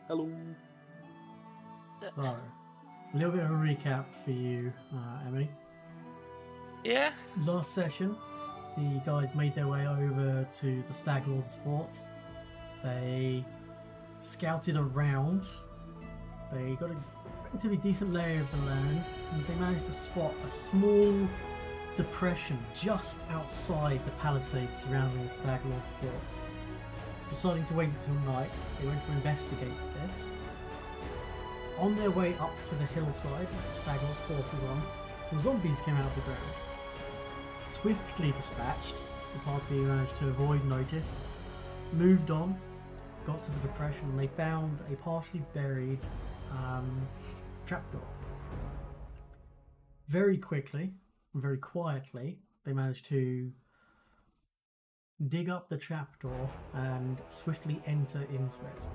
Hello. So, a little bit of a recap for you, Emily. Yeah? Last session, the guys made their way over to the Stag Lord's fort. They scouted around. They got a relatively decent lay of the land, and they managed to spot a small depression just outside the palisades surrounding the Stag Lord's fort. Deciding to wait until night, they went to investigate this. On their way up to the hillside, which the Stag Lord's fort was on, some zombies came out of the ground. Swiftly dispatched, the party managed to avoid notice, moved on, got to the depression, and they found a partially buried trapdoor. Very quickly, very quietly, they managed to dig up the trapdoor and swiftly enter into it.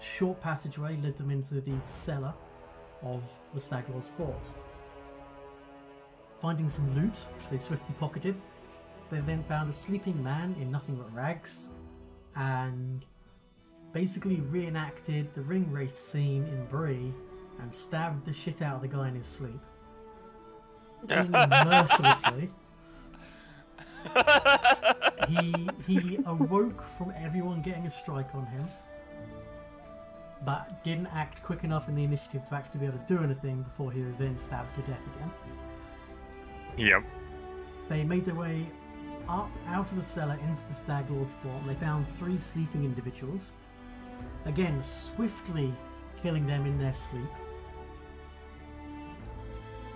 Short passageway led them into the cellar of the Stag Lord's fort. Finding some loot, which they swiftly pocketed, they then found a sleeping man in nothing but rags and basically reenacted the ring race scene in Bree and stabbed the shit out of the guy in his sleep. Killing him mercilessly. He awoke from everyone getting a strike on him, but didn't act quick enough in the initiative to actually be able to do anything before he was then stabbed to death again. Yep. They made their way up out of the cellar into the Stag Lord's fort. They found 3 sleeping individuals, again swiftly killing them in their sleep.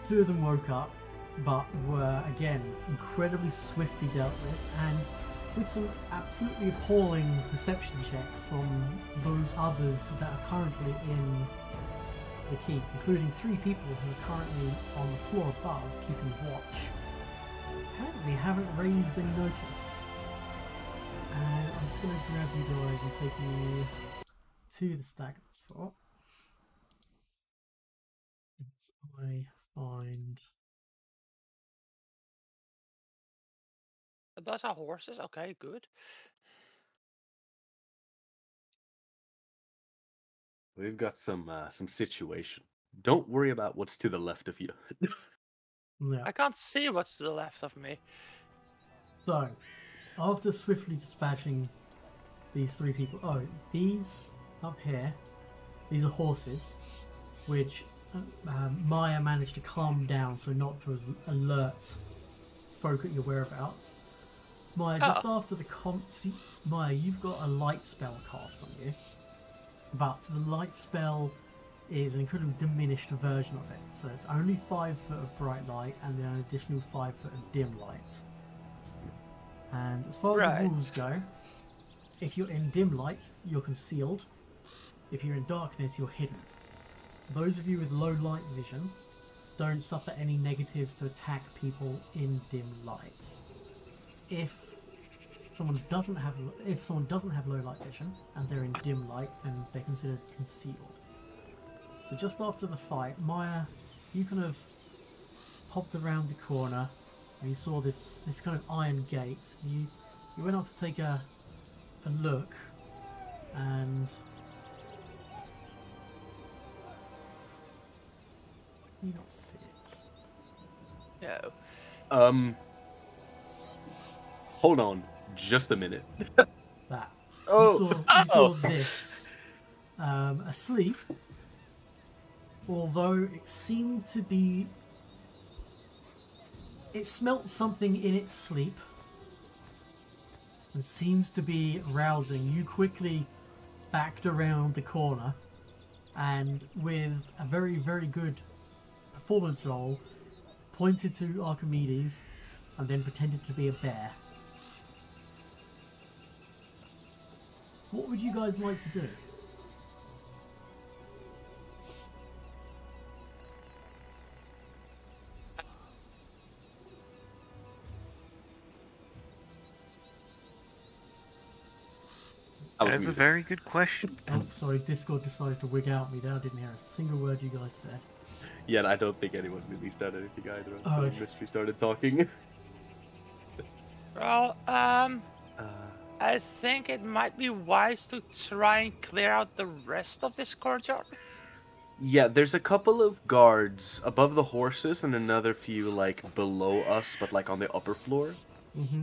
2 of them woke up, but were again incredibly swiftly dealt with, and with some absolutely appalling perception checks from those others that are currently in the keep, including 3 people who are currently on the floor above keeping watch. Apparently haven't raised any notice. And I'm just going to grab you guys and take you to the Stag Lord's fort. As I find... Those are horses? Okay, good. We've got some situation. Don't worry about what's to the left of you. Yeah. I can't see what's to the left of me. So, after swiftly dispatching these 3 people... Oh, these up here, these are horses, which Maya managed to calm down so not to alert folk at your whereabouts. Maya, just after the see, Maya, you've got a light spell cast on you, but the light spell is an incredibly diminished version of it. So it's only 5 foot of bright light and then an additional 5 foot of dim light. And as far as the rules go, if you're in dim light, you're concealed. If you're in darkness, you're hidden. Those of you with low light vision don't suffer any negatives to attack people in dim light. If someone doesn't have low light vision and they're in dim light, then they're considered concealed. So just after the fight, Maya, you kind of popped around the corner and you saw this kind of iron gate. You went up to take a look, and you not see it? No. Hold on, just a minute. That. Oh, you saw this asleep, although it seemed to be... It smelt something in its sleep and seems to be rousing. You quickly backed around the corner and with a very, very good performance roll, pointed to Archimedes and then pretended to be a bear. What would you guys like to do? That's a very good question. Oh, sorry, Discord decided to wig out me there. I didn't hear a single word you guys said. Yeah, I don't think anyone released out anything either Oh, until Mystery started talking. Well, I think it might be wise to try and clear out the rest of this courtyard. Yeah, there's a couple of guards above the horses and another few like below us, but like on the upper floor. Mm-hmm.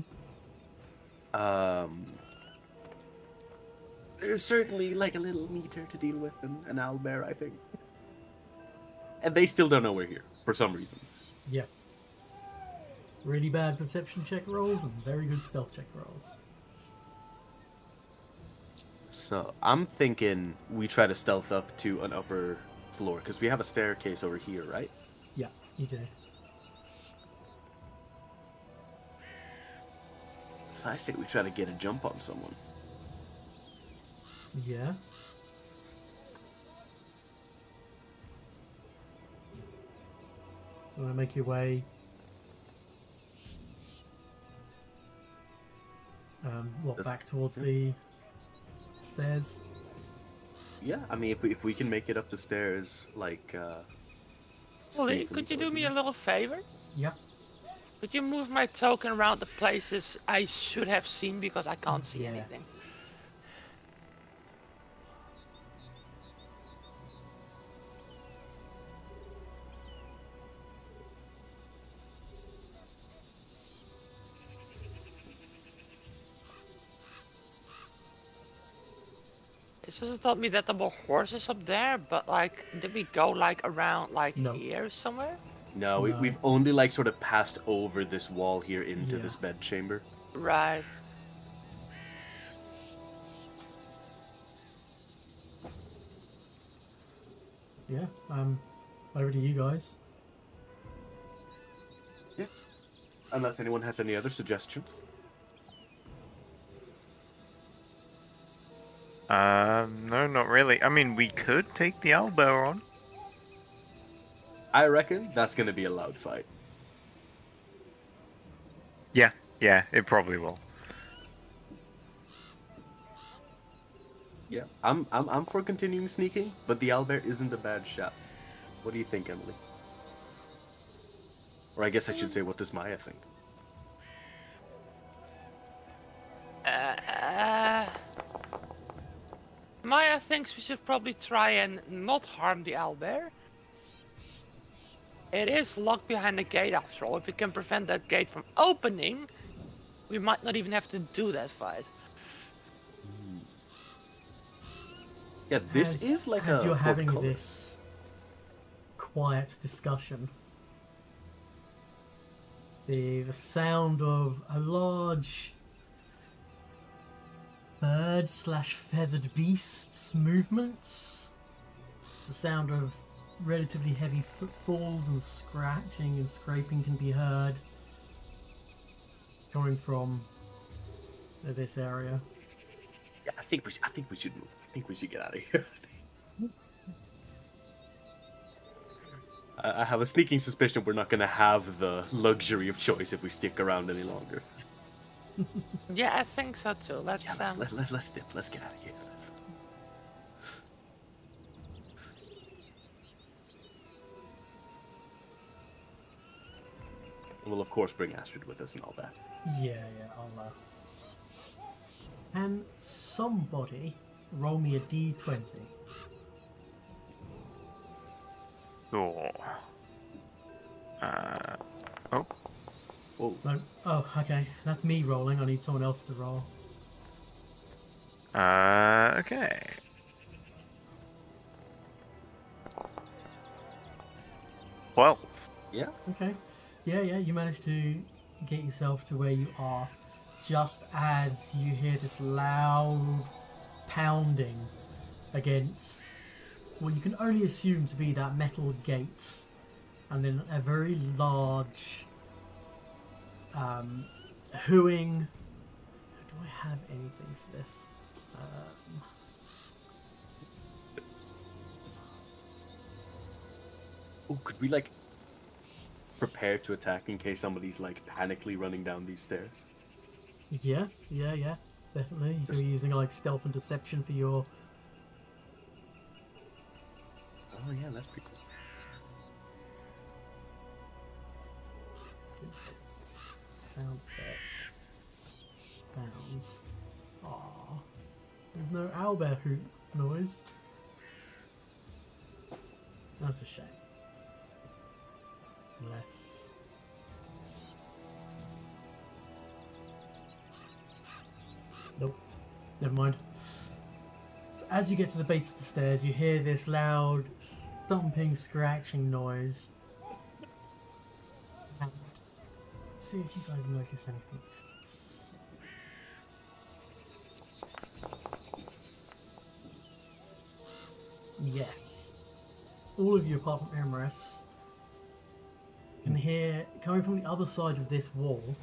There's certainly like a little meter to deal with an owlbear, I think. And they still don't know we're here for some reason. Yeah. Really bad perception check rolls and very good stealth check rolls. So I'm thinking we try to stealth up to an upper floor because we have a staircase over here, right? Yeah, you do. So I say we try to get a jump on someone. Yeah. You want to make your way back towards the stairs? Yeah, I mean, if we can make it up the stairs, like, Ollie, could you do me a little favor? Yeah. Could you move my token around the places I should have seen because I can't see anything? It just told me that there were horses up there, but like, did we go like around like here somewhere? No, we've only like sort of passed over this wall here into this bed chamber. Right. Yeah, over to you guys. Yeah. Unless anyone has any other suggestions. No, not really. I mean, we could take the owlbear on. I reckon that's gonna be a loud fight. Yeah, it probably will. Yeah, I'm for continuing sneaking, but the owlbear isn't a bad shot. What do you think, Emily? Or I guess I should say, what does Maya think? Maya thinks we should probably try and not harm the owlbear. It is locked behind the gate after all. If we can prevent that gate from opening, we might not even have to do that fight. Yeah, this is like as you're having portcullis. this quiet discussion, the sound of a large bird/feathered beast's movements, the sound of relatively heavy footfalls and scratching and scraping can be heard coming from this area. Yeah, I think we should move. I think we should get out of here. I have a sneaking suspicion we're not going to have the luxury of choice if we stick around any longer. Yeah, I think so too. Let's dip. Let's get out of here. We'll of course bring Astrid with us and all that. Yeah, I'll Can somebody roll me a d20? Oh. Oh. Whoa. No. Oh, okay. That's me rolling. I need someone else to roll. Okay. Well. Yeah. Okay. Yeah, you managed to get yourself to where you are just as you hear this loud pounding against what you can only assume to be that metal gate, and then a very large hooing. Do I have anything for this? Oh, could we like prepare to attack in case somebody's like panically running down these stairs? Yeah, definitely. You're using like stealth and deception for your. Oh yeah, that's pretty cool. Sound effects. Sounds. There's no owlbear hoot noise. That's a shame. Unless... Nope. Never mind. So as you get to the base of the stairs, you hear this loud thumping, scratching noise. And see if you guys notice anything else. Yes. All of you apart from Emrys can hear, coming from the other side of this wall,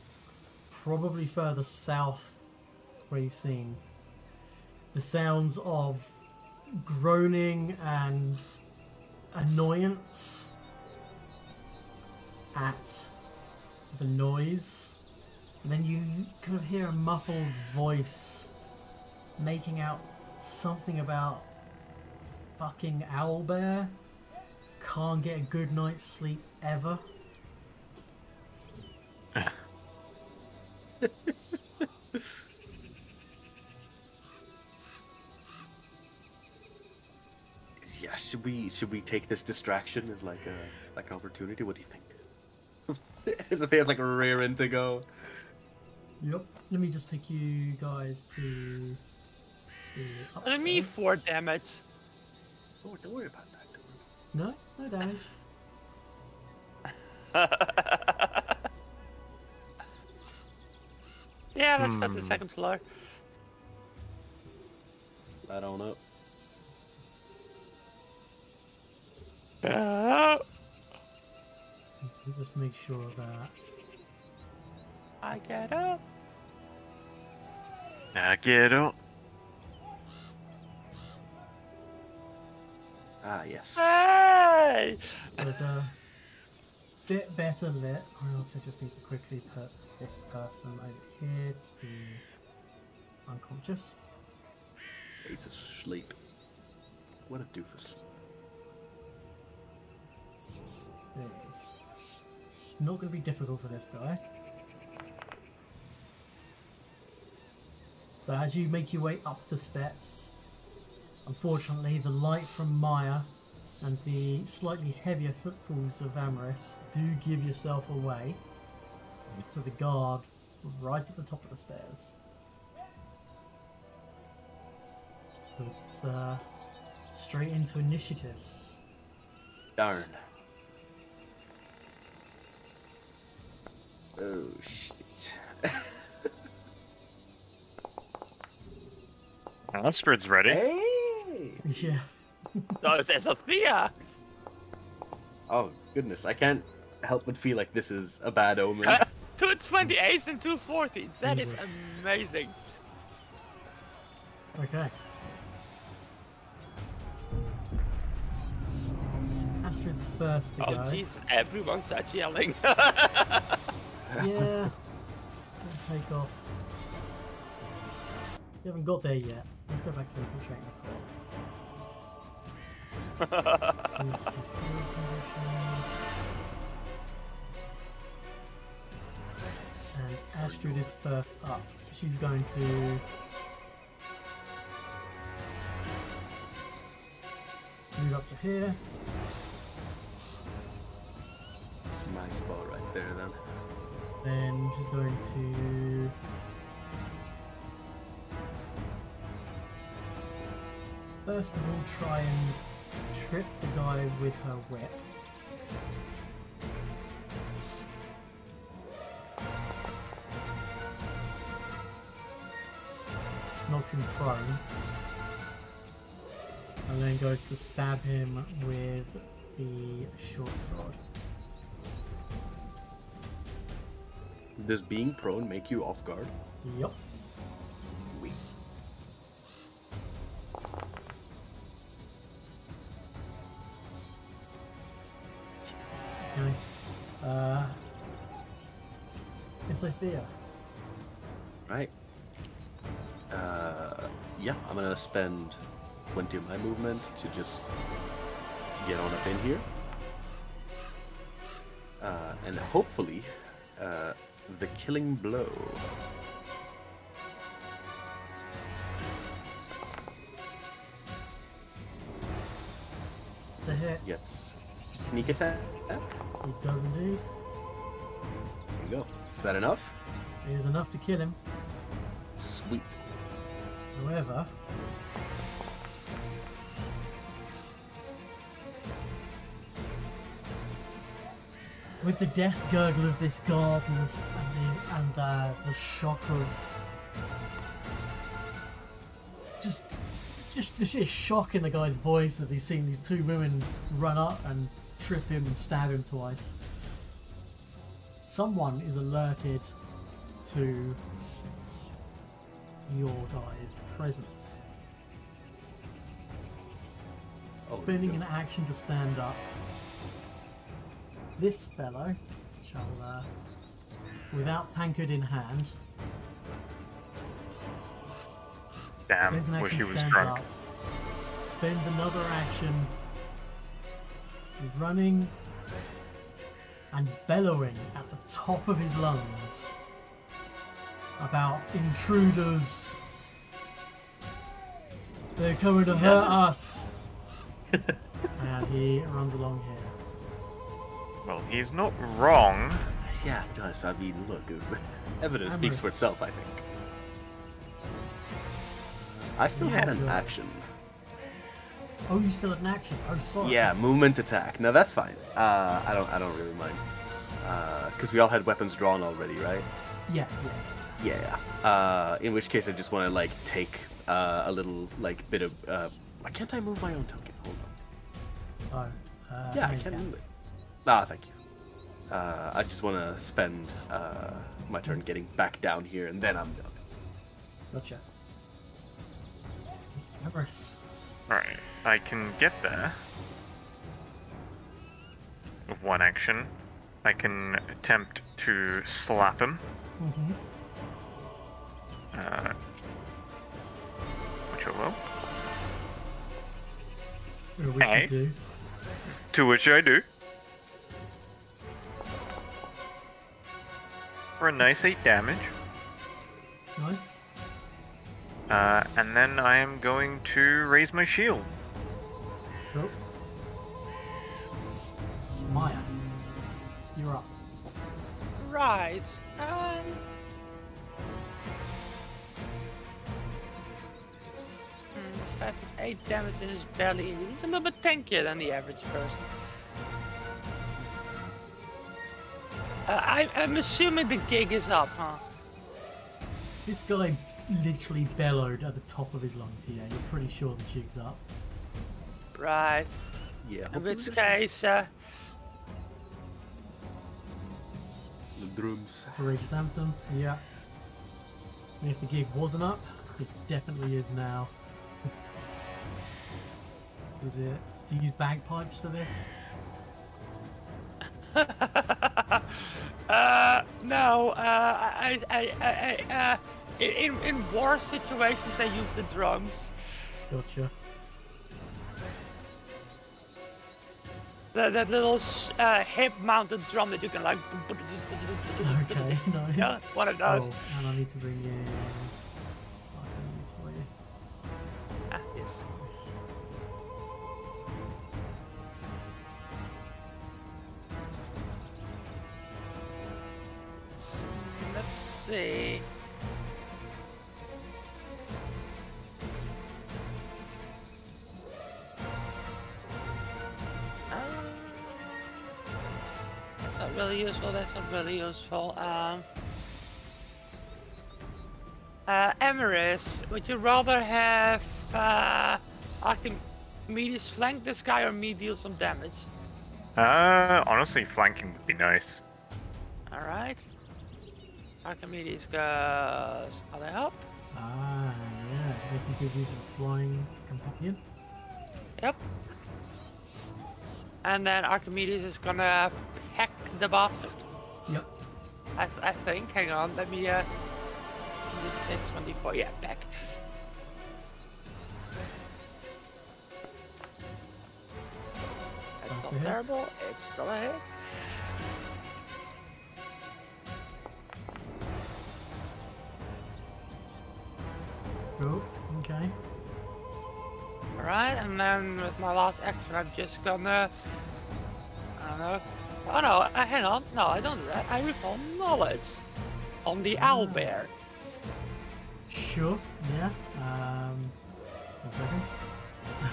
probably further south where you've seen, the sounds of groaning and annoyance at the noise. And then you kind of hear a muffled voice making out something about fucking owlbear. Can't get a good night's sleep ever. Yeah, should we take this distraction as like a opportunity? What do you think? As if there's like rearing to go. Yep. Let me just take you guys to the upstairs. I mean 4 damage. Oh, don't worry about that. No, it's no damage. Yeah, let's cut the second floor. I don't know. Just make sure that I get up. I get up. Ah, yes. Hey! there's a bit better lit. I also just need to quickly put this person over here to be unconscious. He's asleep. What a doofus. So, not going to be difficult for this guy. But as you make your way up the steps, unfortunately the light from Maya and the slightly heavier footfalls of Amaris do give yourself away to the guard right at the top of the stairs. So it's straight into initiatives. Darn. Oh, shit. Astrid's ready. Hey! Yeah. Oh, there's a Thea! Oh, goodness. I can't help but feel like this is a bad omen. 228s and 240s. That Jesus. is amazing. Okay. Astrid's first to go. Oh, Jesus, everyone starts yelling. Yeah. We'll take off. We haven't got there yet. Let's go back to infiltrating the fort. Use the concealed conditions. And Astrid is first up, so she's going to move up to here. It's my spot right there, then. Then she's going to first of all try and trip the guy with her whip. Knocks him prone. And then goes to stab him with the short sword. Does being prone make you off guard? Yup. Wait. Okay. It's Thea. Right. Yeah, I'm gonna spend 20 of my movement to just get on up in here. And hopefully, the killing blow. That's a hit. Yes. Sneak attack. He does indeed. There you go. Is that enough? It is enough to kill him. Sweet. However, with the death gurgle of this garden and the shock of just the sheer shock in the guy's voice of he's seeing these two women run up and trip him and stab him twice, someone is alerted to your guy's presence. Spending an action to stand up, this fellow shall, without tankard in hand, spends an wish action, he was stands drunk. up, spends another action running and bellowing at the top of his lungs about intruders. They're coming to hurt us. And he runs along here. Well, he's not wrong. Yeah, it does. I mean, look, evidence speaks for itself, I think. I still had an action. Oh, you still had an action? Oh, sorry. Yeah, movement attack. No, that's fine. I don't really mind. Because we all had weapons drawn already, right? Yeah. Yeah. In which case, I just want to like take a little like bit of. Why can't I move my own token? Hold on. Oh. Yeah, I can move it. Ah, thank you. I just want to spend my turn getting back down here, and then I'm done. Gotcha. Everest. Alright, I can get there with one action. I can attempt to slap him. Mm-hmm. Which I will. Which Hey. you do. To which I do. For a nice 8 damage. Nice. And then I am going to raise my shield. Cool. Maya, you're up. Right. He's got 8 damage in his belly. He's a little bit tankier than the average person. I'm assuming the gig is up, huh? This guy literally bellowed at the top of his lungs here. You're pretty sure the jig's up. Right. Yeah. In which case, The drums. Courageous Anthem, yeah. And if the gig wasn't up, it definitely is now. Is it? Do you use bagpipes for this? no. In war situations, I use the drums. Gotcha. That little hip-mounted drum that you can like. Okay, nice. Yeah, one of those. Oh, and I need to bring in. I can use for you. Ah, yes. Let's see. That's not really useful. That's not really useful. Emeris, would you rather have Archimedes flank this guy or me deal some damage? Honestly, flanking would be nice. Alright. Archimedes goes. Are they up? Ah, yeah. They can give you some flying companion. Yep. And then Archimedes is gonna peck the bastard. Yep. I think. Hang on, let me this 1d4. Yeah, peck. That's That's not a hit. terrible. It's still a hit. Oh, okay. Alright, and then with my last action, I'm just gonna... I don't know. Oh no, hang on. No, I don't do that. I recall knowledge on the owlbear. Sure, yeah. 1 second.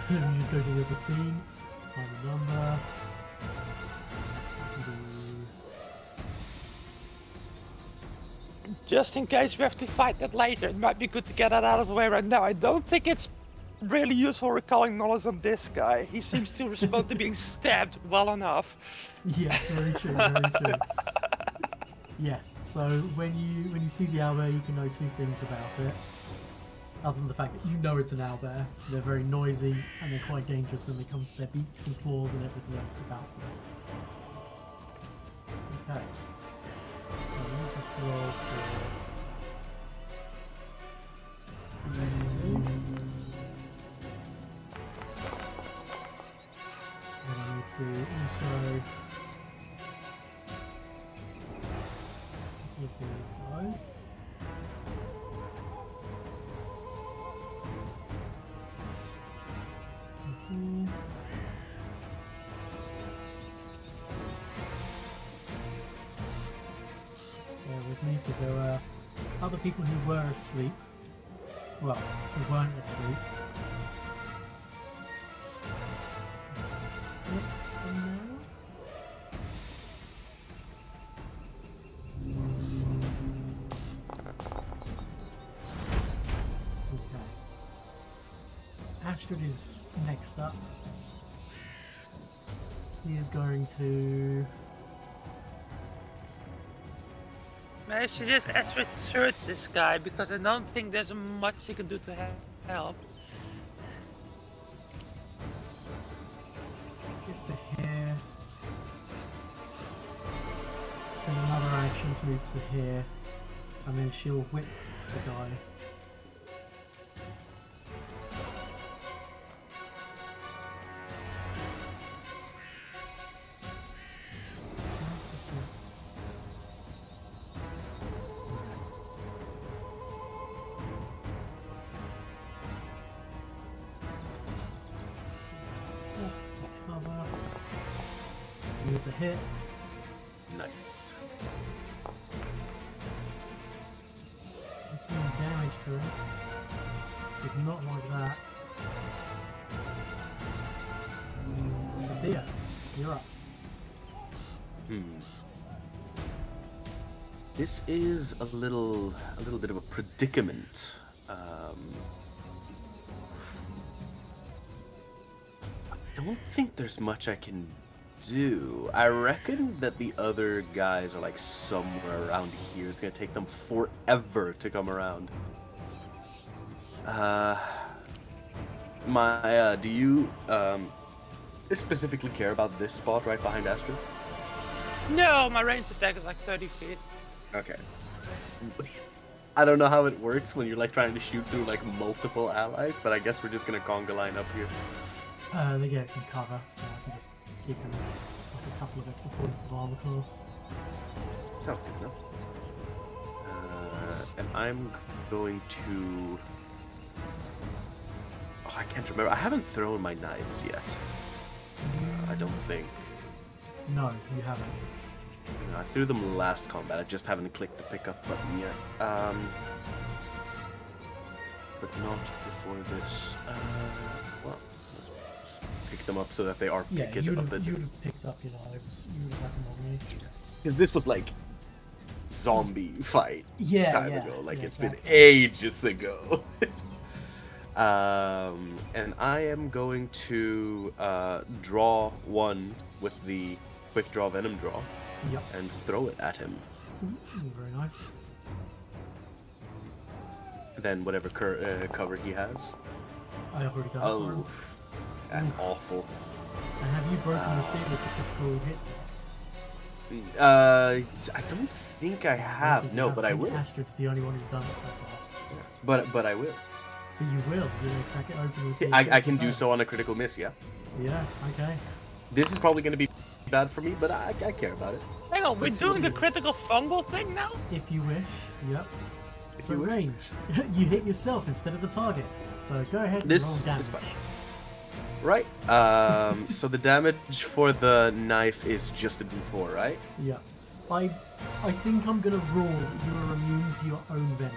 Let me just go to the other scene. Find the number. Just in case we have to fight that later, it might be good to get that out of the way right now. I don't think it's really useful recalling knowledge on this guy. He seems to respond to being stabbed well enough. Yeah, very true, very true. Yes, so when you see the owlbear, you can know 2 things about it. Other than the fact that you know it's an owlbear. They're very noisy and they're quite dangerous when they come to their beaks and claws and everything else about them. Okay. So let me just roll for... And I need to also give these guys. Bear with me, because there were other people who were asleep. Well, who weren't asleep. That's it for now. Okay. Astrid is next up. He is going to... I suggest Astrid search this guy, because I don't think there's much he can do to help. Just to here. Spend another action to move to here. And then she'll whip the guy. Where's this now? Cover. Needs a hit. Nice. 18 damage to him. It's not like that. Sophia, you're up. This is a little bit of a predicament. I don't think there's much I can do. I reckon that the other guys are like somewhere around here. It's gonna take them forever to come around. Do you specifically care about this spot right behind Astrid? No, my ranged attack is like 30 feet. Okay. I don't know how it works when you're like trying to shoot through like multiple allies, but I guess we're just gonna conga line up here. They get some cover, so I can just give him like a couple of extra points of armor class. Sounds good enough. And I'm going to... Oh, I can't remember. I haven't thrown my knives yet. I don't think. No, you haven't. No, I threw them last combat. I just haven't clicked the pickup button yet. But not before this. Well, let's just pick them up so that they are Yeah, picked you would up. have picked up your knives. You would have had them on you. Because this was like zombie fight time yeah, ago. Like yeah, it's exactly. been ages ago. And I am going to draw one with the quick draw venom draw. Yep. And throw it at him. Ooh, very nice. Then whatever cover he has. I have already done it for him. Oh, that's awful. And have you broken the seal with the critical hit? I don't think I have. No, but I will. Astrid's the only one who's done it so far. But I will. But you will. You're going to crack it open with your I can do critical so on a critical miss, yeah? Yeah, okay. This is probably going to be bad for me, but I care about it. Hang on, we're doing the critical fungal thing now? If you wish, yep. If So you wish. ranged. You hit yourself instead of the target. So go ahead and This roll is damage. fine. Right. So the damage for the knife is just a d4, right? Yeah. I think I'm gonna rule that you are immune to your own venom.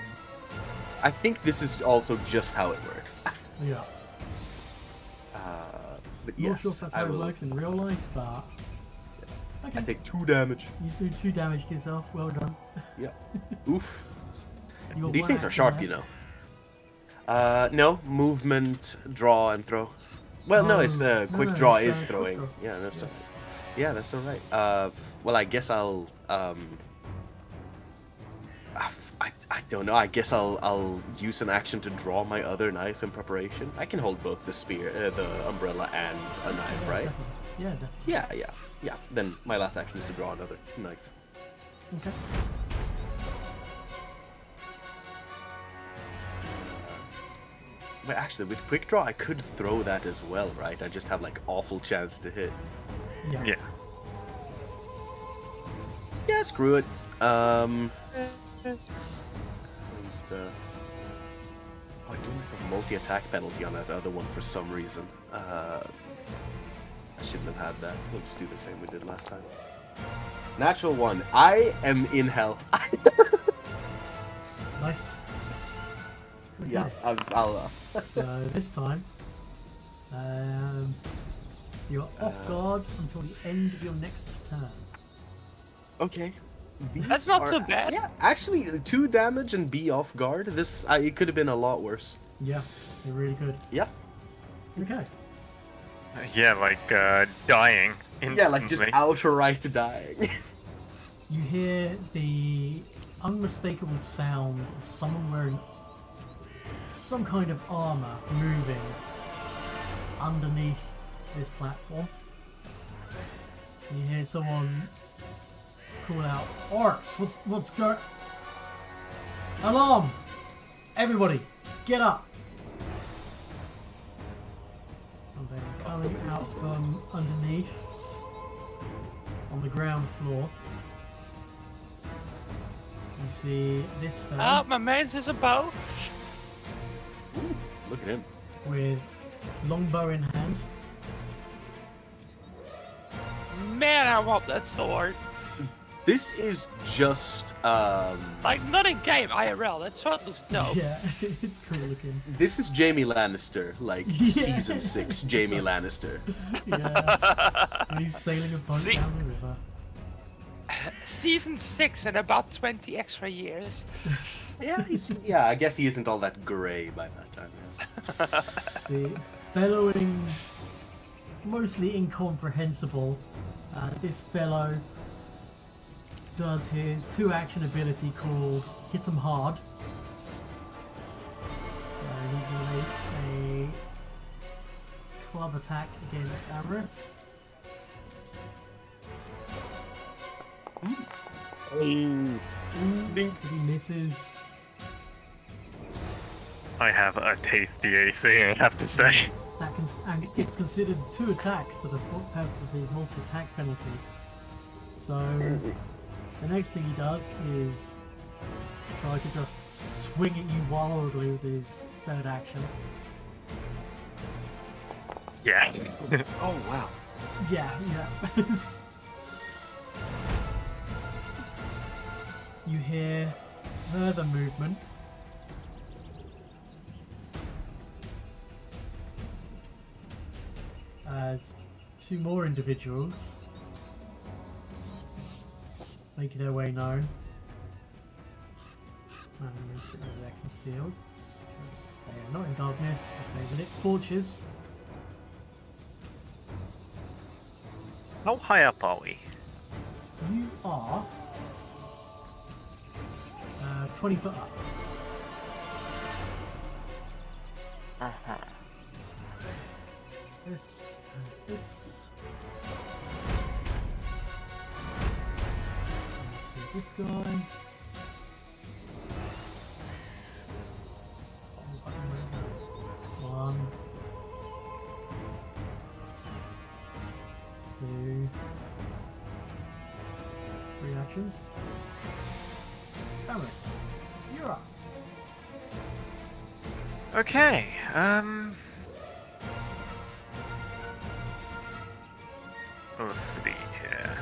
I think this is also just how it works. Yeah. But Not yes, sure if that's I how it will. works in real life, but okay. I take 2 damage. You do 2 damage to yourself. Well done. Yeah. Oof. You got These one things are action sharp, left. you know. No, movement, draw, and throw. Well, no, it's No, quick no, draw it's, is quick throwing. draw. Yeah, that's Yeah. all right. Yeah, that's all right. Well, I guess I'll I don't know. I guess I'll use an action to draw my other knife in preparation. I can hold both the spear, the umbrella, and a knife, Yeah, right? definitely. Yeah, definitely. Yeah. Then my last action is to draw another knife. Okay. But actually, with quick draw, I could throw that as well, right? I just have like awful chance to hit. Yeah. Yeah. Yeah, screw it. Where's the... Oh, I do myself a multi-attack penalty on that other one for some reason. I shouldn't have had that. We'll just do the same we did last time. Natural 1. I am in hell. Nice. Yeah, Okay. I'll This time, you're off guard until the end of your next turn. Okay. That's not so bad. Yeah, actually, 2 damage and be off guard. This it could have been a lot worse. Yeah, you're really good. Yeah. Okay. Yeah, like dying instantly. Yeah, like just outright dying. You hear the unmistakable sound of someone wearing some kind of armor moving underneath this platform. And you hear someone call out, "Orcs, what's going? Alarm! Everybody, get up!" And then coming out from underneath on the ground floor, you see this Oh, fellow my man's is a bow. Ooh, look at him. with longbow in hand. Man, I want that sword. This is just Like, not in game, IRL. That sword looks dope. Yeah, it's cool looking. this is Jamie Lannister, like Yeah. season 6 Jamie Lannister. Yeah, when he's sailing a boat See- down the river. Season 6 and about 20 extra years. Yeah, I guess he isn't all that grey by that time. Yeah. The bellowing, mostly incomprehensible. This fellow does his 2-action ability called Hit 'em Hard. So he's going to make a club attack against Avarice. If he misses, I have a tasty AC, I have to say. and it's considered 2 attacks for the purpose of his multi-attack penalty. So the next thing he does is try to just swing at you wildly with his 3rd action. Yeah. Oh wow. Yeah. You hear further movement. As 2 more individuals make their way known. And let's get rid of their concealed, because they are not in darkness, as they've lit torches. How high up are we? You are 20 foot up. Uh-huh. This and this. Let's see this guy. One. 2. 3 actions. Alice, you're up. let's see here.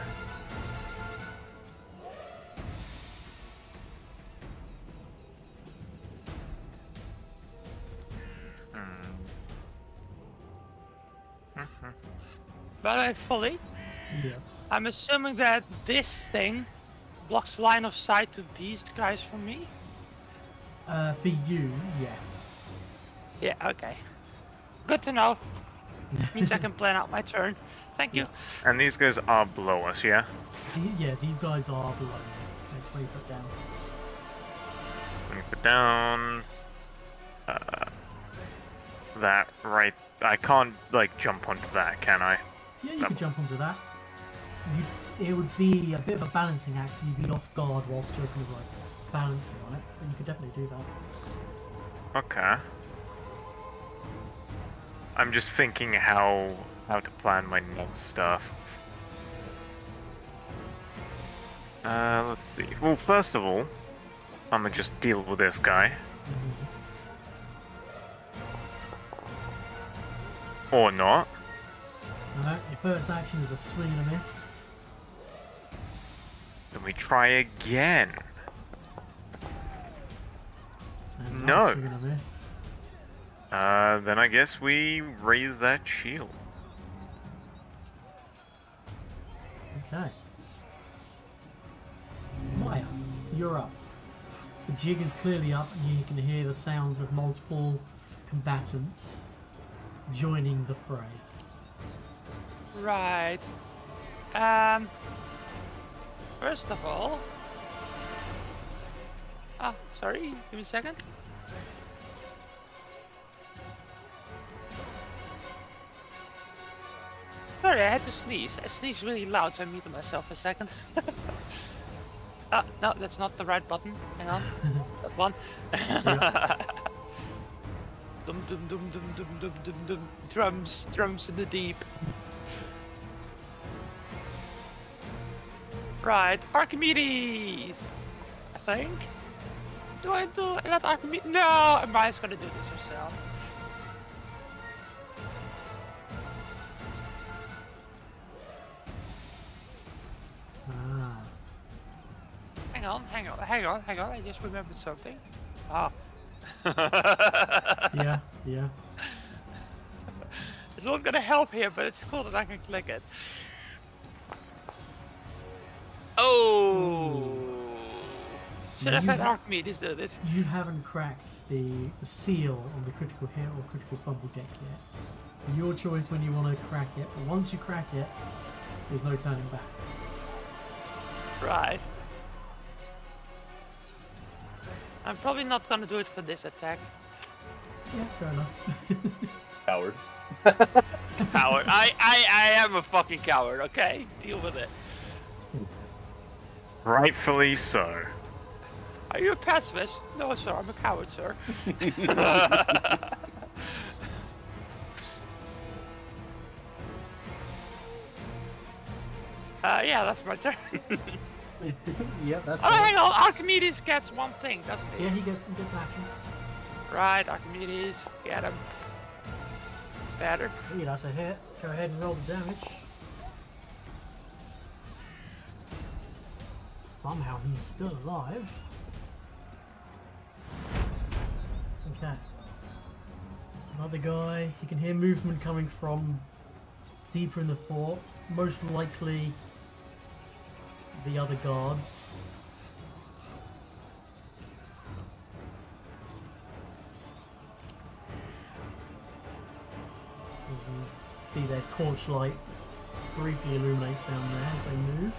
But I fully. Yes. I'm assuming that this thing blocks line of sight to these guys for me. For you, yes. Yeah. Okay. Good to know. Means I can plan out my turn. Thank you. And these guys are below us, yeah? Yeah, these guys are below you. They're 20 foot down. 20 foot down. That right. I can't like jump onto that, can I? Yeah, you could jump onto that. It would be a bit of a balancing act, so you'd be off guard whilst you're kind of like balancing on it. But you could definitely do that. Okay. I'm just thinking how to plan my next stuff. Let's see. Well, first of all, I'm gonna just deal with this guy. Or not. Alright, your first action is a swing and a miss. Then we try again. And No. swing and a miss. Then I guess we raise that shield. Okay. Maya, you're up. The jig is clearly up, and you can hear the sounds of multiple combatants joining the fray. Right. First of all. Ah, sorry. Give me a second. Sorry, I had to sneeze. I sneezed really loud, so I muted myself a second. Ah, no, that's not the right button. Hang on. That one. Dum dum dum dum dum dum dum dum. Drums in the deep. Right, Archimedes! I think. Do I let Archimedes? No, Maya's gonna do this herself. Ah. Hang on. I just remembered something. Ah. Yeah. It's not gonna help here, but it's cool that I can click it. Oh! Should have had Archimedes do this. You haven't cracked the seal on the critical hit or critical fumble deck yet. So your choice when you want to crack it, but once you crack it, there's no turning back. Right. I'm probably not gonna do it for this attack. Yeah, fair enough. Coward. Coward. I am a fucking coward, okay? Deal with it. Rightfully so. Are you a pacifist? No, sir, I'm a coward, sir. Yeah, that's my turn. Yep, that's Oh, hang on, Archimedes gets one thing, doesn't he? Yeah, he gets an action. Right, Archimedes, get him. Better. Hey, that's a hit. Go ahead and roll the damage. Somehow he's still alive. Okay. Another guy. You can hear movement coming from deeper in the fort. Most likely the other guards. As you see their torchlight briefly illuminates down there as they move.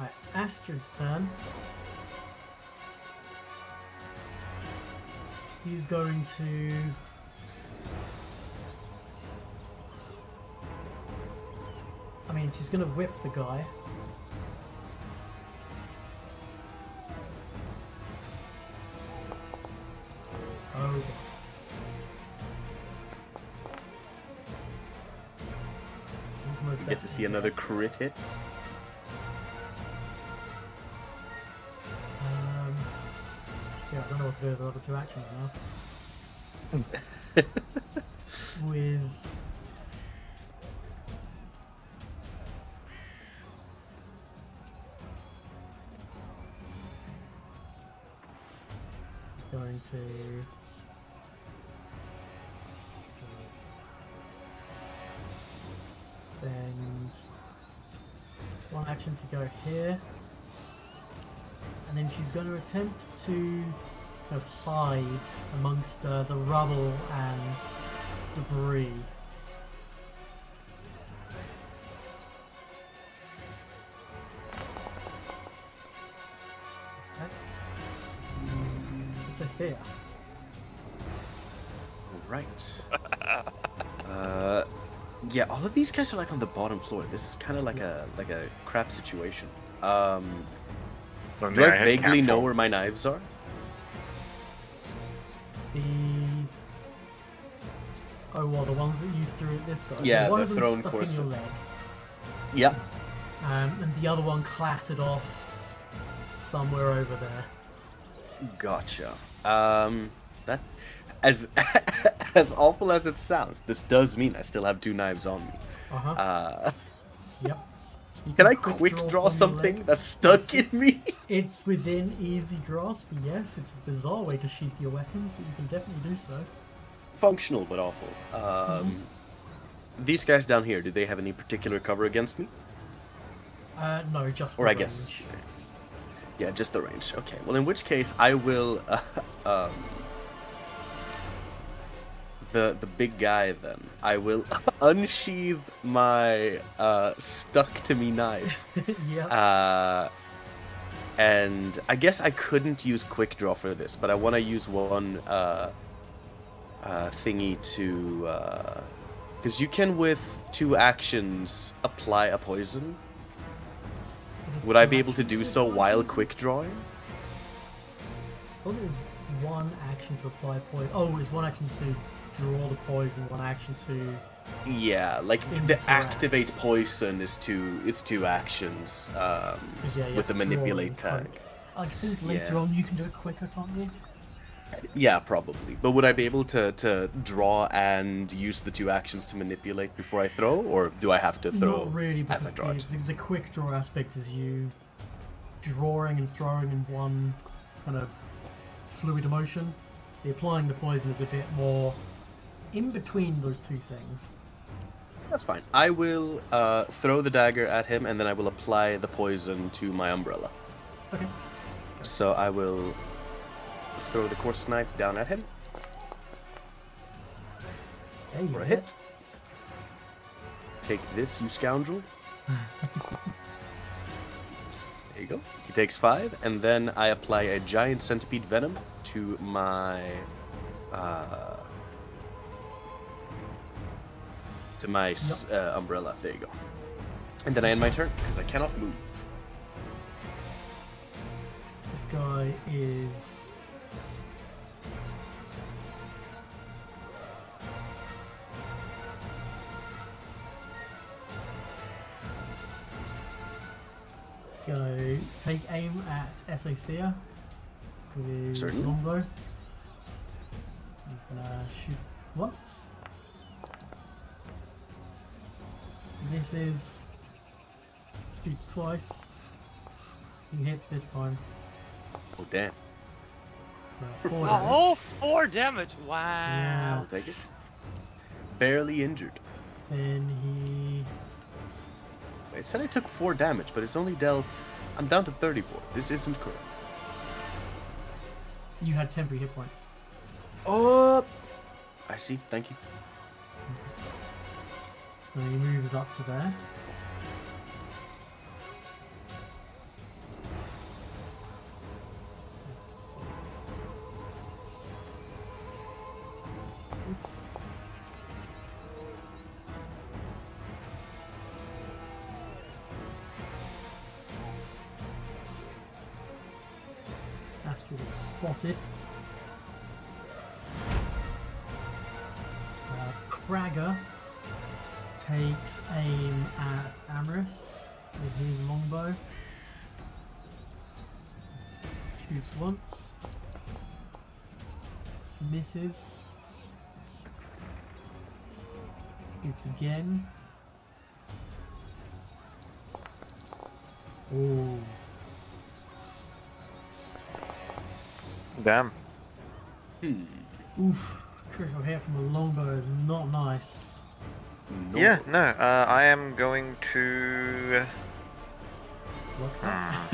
Right, Astrid's turn. He's going to... I mean, she's going to whip the guy. Oh. He's most You get to see definitely another dead. crit hit. Yeah, I don't know what to do with the other two actions now. with... He's going to... Spend one action to go here, and then she's going to attempt to kind of hide amongst the rubble and debris. Okay. Sophia. Right. Yeah, all of these guys are like on the bottom floor. This is kind of like a crap situation. Do I vaguely know where my knives are? Oh, well, the ones that you threw at this guy. Yeah, one the of them thrown stuck course. in your leg. Yep. And the other one clattered off somewhere over there. Gotcha. That as as awful as it sounds, this does mean I still have 2 knives on me. Yep. Can I quick draw something that's stuck in me? It's within easy grasp, yes. It's a bizarre way to sheath your weapons, but you can definitely do so. Functional, but awful. These guys down here, do they have any particular cover against me? No, just or the I range. guess. Yeah, just the range. Okay. Well, in which case, I will. The big guy then. I will unsheath my stuck to me knife. Yeah. And I guess I couldn't use quick draw for this, but I want to use one thingy to because you can with 2 actions apply a poison. Would I be able to do so while quick drawing? I thought it was 1 action to apply poison. Oh, it's 1 action to draw the poison, 1 action to... Yeah, like the activate poison is 2 actions with the manipulate tag. I think later on you can do it quicker, can't you? Yeah, probably. But would I be able to draw and use the 2 actions to manipulate before I throw, or do I have to throw Not really, as I because draw it? the quick draw aspect is you drawing and throwing in one kind of fluid motion. The applying the poison is a bit more in between those 2 things. That's fine. I will throw the dagger at him, and then I will apply the poison to my umbrella. Okay. So I will throw the course knife down at him. There you For a go. hit. Take this, you scoundrel. There you go. He takes 5, and then I apply a giant centipede venom to my umbrella. There you go. And then I end my turn because I cannot move. This guy is... gonna take aim at Esothea with his Certainly. longbow. He's gonna shoot once. Misses. Shoots twice. He hits this time. Oh, damn. 4 damage. Oh, 4 damage! Wow. Yeah. I'll take it. Barely injured. Then he... It said I took 4 damage, but it's only dealt... I'm down to 34. This isn't correct. You had temporary hit points. Oh! I see. Thank you. And he moves up to there. This. Astrid is spotted. Kragger takes aim at Amorous with his longbow. Shoots once. Misses. Shoots again. Oh. Damn. Oof. Critical hit from a longbow is not nice. No. Yeah, no, I am going to... Block that.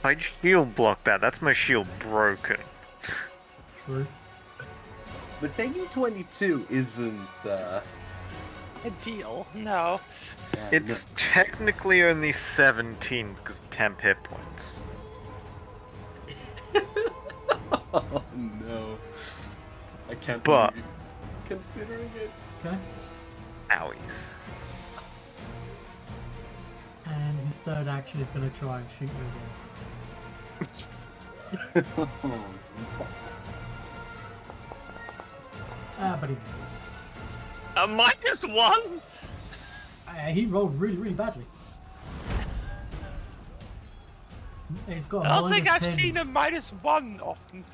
I'd shield block that. That's my shield broken. True. But taking 22 isn't. A deal? No. It's technically only 17 because temp hit points. Oh no. I can't But- believe you considering it. Okay. Owies. And his third action is going to try and shoot you again. But he misses. A -1? He rolled really, really badly. He's got a I don't think I've 10. seen a -1 often.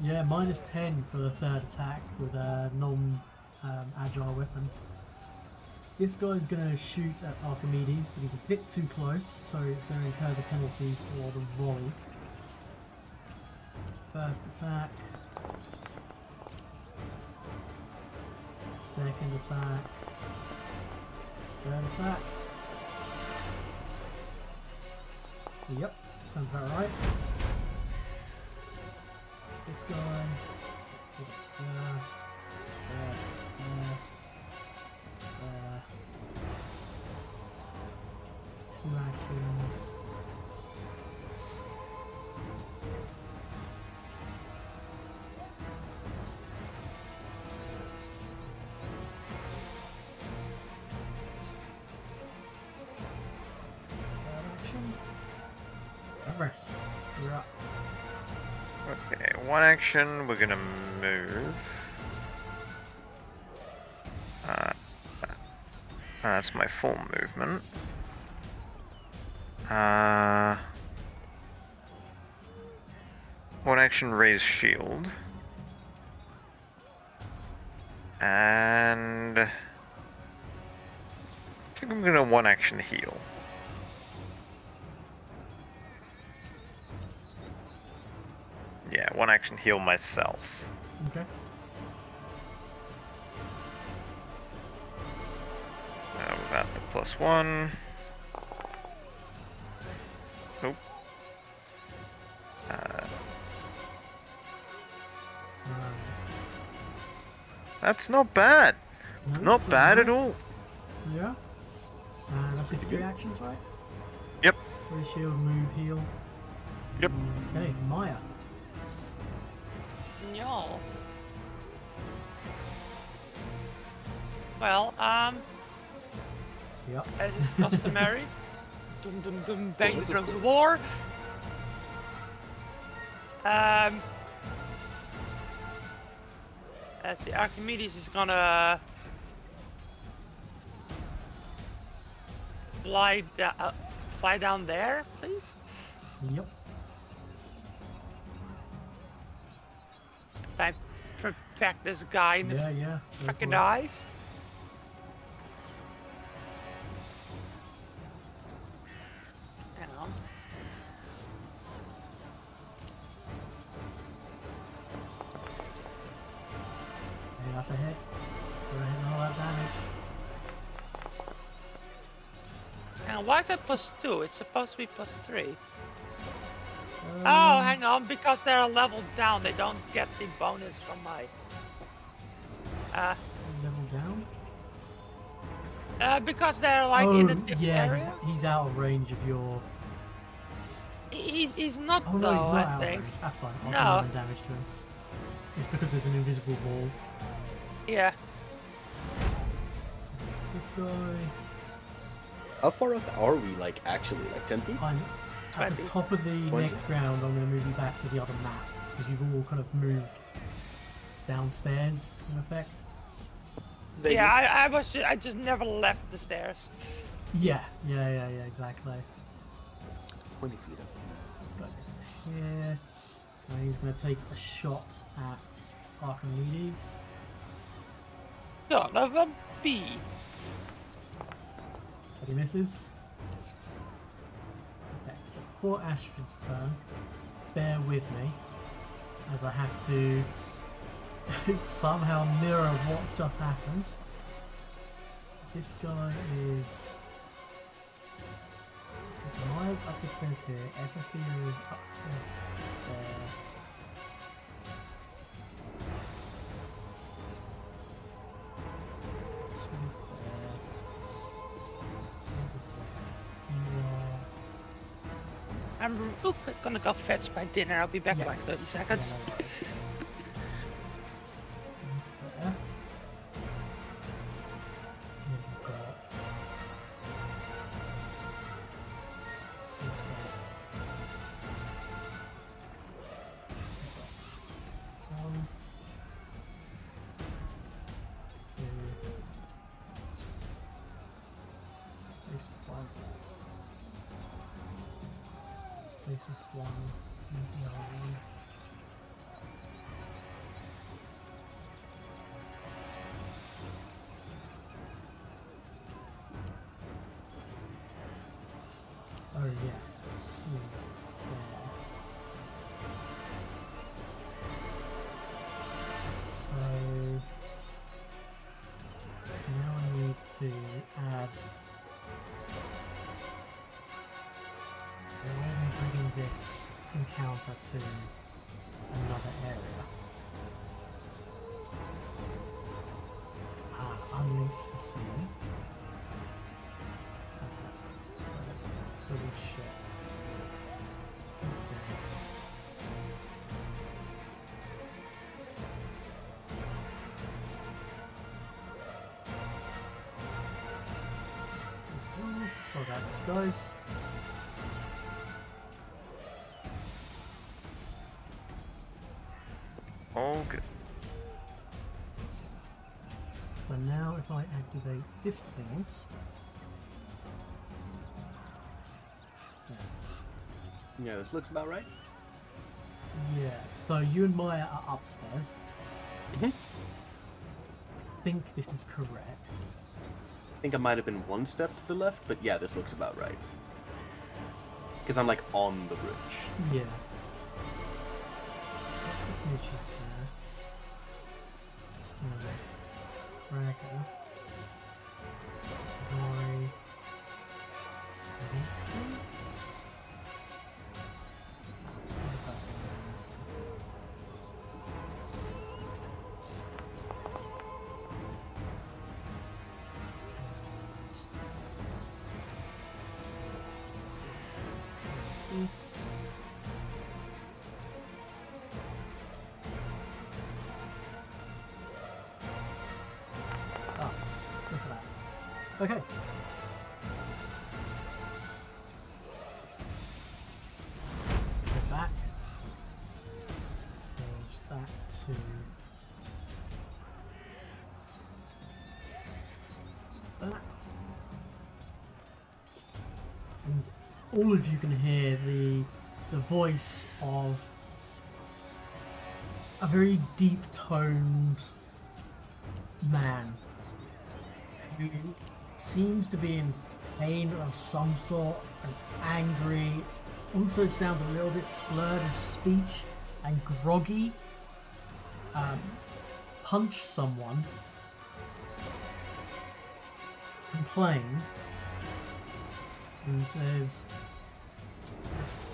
Yeah, -10 for the third attack with a non-agile weapon. This guy's going to shoot at Archimedes, but he's a bit too close, so he's going to incur the penalty for the volley. First attack. Second attack. Third attack. Yep, sounds about right. This guy. Let's put it there. Two actions. Action. Everest, you're up. Okay, one action, we're gonna move. That's my full movement. One action, raise shield. And I think I'm gonna one action heal. Yeah, one action heal myself. Okay. Without the +1. Nope. That's not bad. No, Not that's bad at alright. all. Yeah. That's your 3 actions, right? Yep. Raise shield, move, heal. Yep. Okay, Maya. Yes. Well, Yep. as is customary, dum dum dum bang the drums of war. Let's see, Archimedes is gonna fly down there, please. Yep. I protect this guy in the Yeah, yeah. Go fucking for it. eyes. Hang on. Hey, that's a hit. Go ahead and all that damage. And why is it +2? It's supposed to be +3. Um, Oh, hang on, because they're leveled down, they don't get the bonus from my... Level down? because they're like in a Oh, different yeah, area. he's out of range of your... He's not Oh no, though, he's not I out of think. range. That's fine. I'll No. do 11 damage to him. It's because there's an invisible wall. Yeah. This guy... How far up are we, like, actually? Like 10 feet? I'm at the 20. top of the 20. next round. I'm going to move you back to the other map because you've all kind of moved downstairs in effect. Yeah, I just never left the stairs. Yeah, exactly. 20 feet up. This guy gets to here, and he's going to take a shot at Archimedes. Son of a bee. But he misses. Okay, so before Astrid's turn, bear with me as I have to somehow mirror what's just happened. So this guy is... So Maya's up the stairs here, Esophia is upstairs there. This one is there. I'm gonna go fetch my dinner. I'll be back in like 30 seconds. Yeah, no worries. There. Then we've got this guy's. One, two, space one. Space of one, use the other one. Oh yes, he's there. So now I need to add. So I'm bringing this encounter to another area. Unlinked to scene. Fantastic. So let's double check. So he's dead. Sorry about this, guys. All good. But now if I activate this scene, it's there. Yeah, this looks about right. Yeah, so you and Maya are upstairs. Mhm. I think this is correct. I think I might have been one step to the left, but yeah, this looks about right. Because I'm like on the bridge. Yeah. What's the snitches there? Just gonna drag her. Roy. Nixon? This is a person named Nixon. This. Oh, look at that. Okay. Go back. Change that to that. And all of you can hear the voice of a very deep-toned man who seems to be in pain of some sort and angry. Also sounds a little bit slurred in speech and groggy. Punch someone. Complain. And says,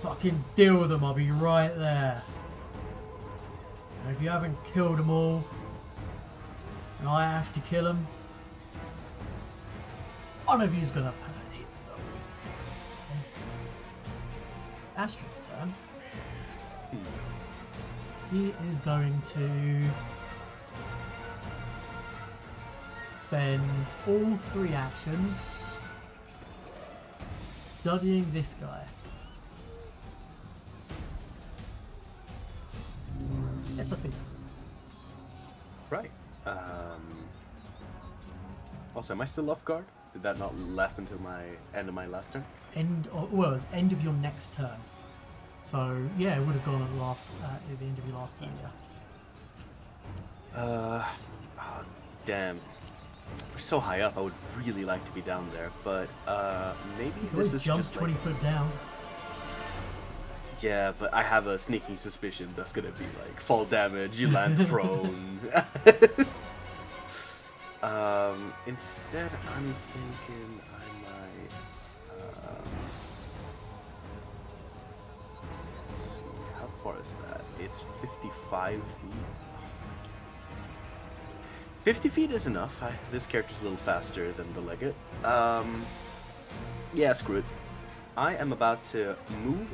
fucking deal with them, I'll be right there. And if you haven't killed them all, and I have to kill them, one of you's gonna pay. Astrid's turn. He is going to spend all 3 actions studying this guy. Yes, I think. Right. Also, am I still off guard? Did that not last until my end of my last turn? Well, it's end of your next turn. So yeah, it would have gone at the end of your last turn. Yeah. Oh, damn. We're so high up, I would really like to be down there, but maybe You can this always is jump just 20 like... foot down. Yeah, but I have a sneaking suspicion that's gonna be like fall damage, you land prone. Instead, I'm thinking I might. Let's see, how far is that? It's 55 feet. 50 feet is enough. This character's a little faster than the Legate. Yeah, screw it. I am about to move,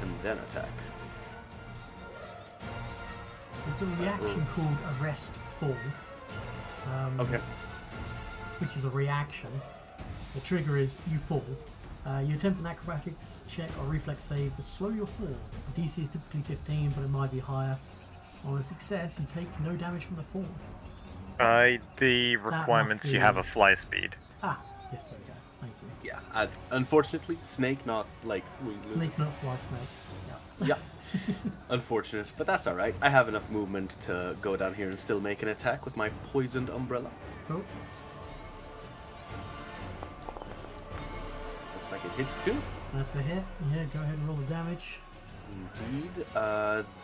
and then attack. There's a reaction called Arrest Fall. Okay. Which is a reaction. The trigger is you fall. You attempt an acrobatics check or reflex save to slow your fall. The DC is typically 15, but it might be higher. On a success, you take no damage from the fall. The requirements, you have a fly speed. Ah, yes, there we go. Thank you. Yeah, unfortunately, snake, not like... Snake, not fly snake. Yeah. Yeah. Unfortunate, but that's alright. I have enough movement to go down here and still make an attack with my poisoned umbrella. Cool. Looks like it hits too. That's a hit. Yeah, go ahead and roll the damage. Indeed.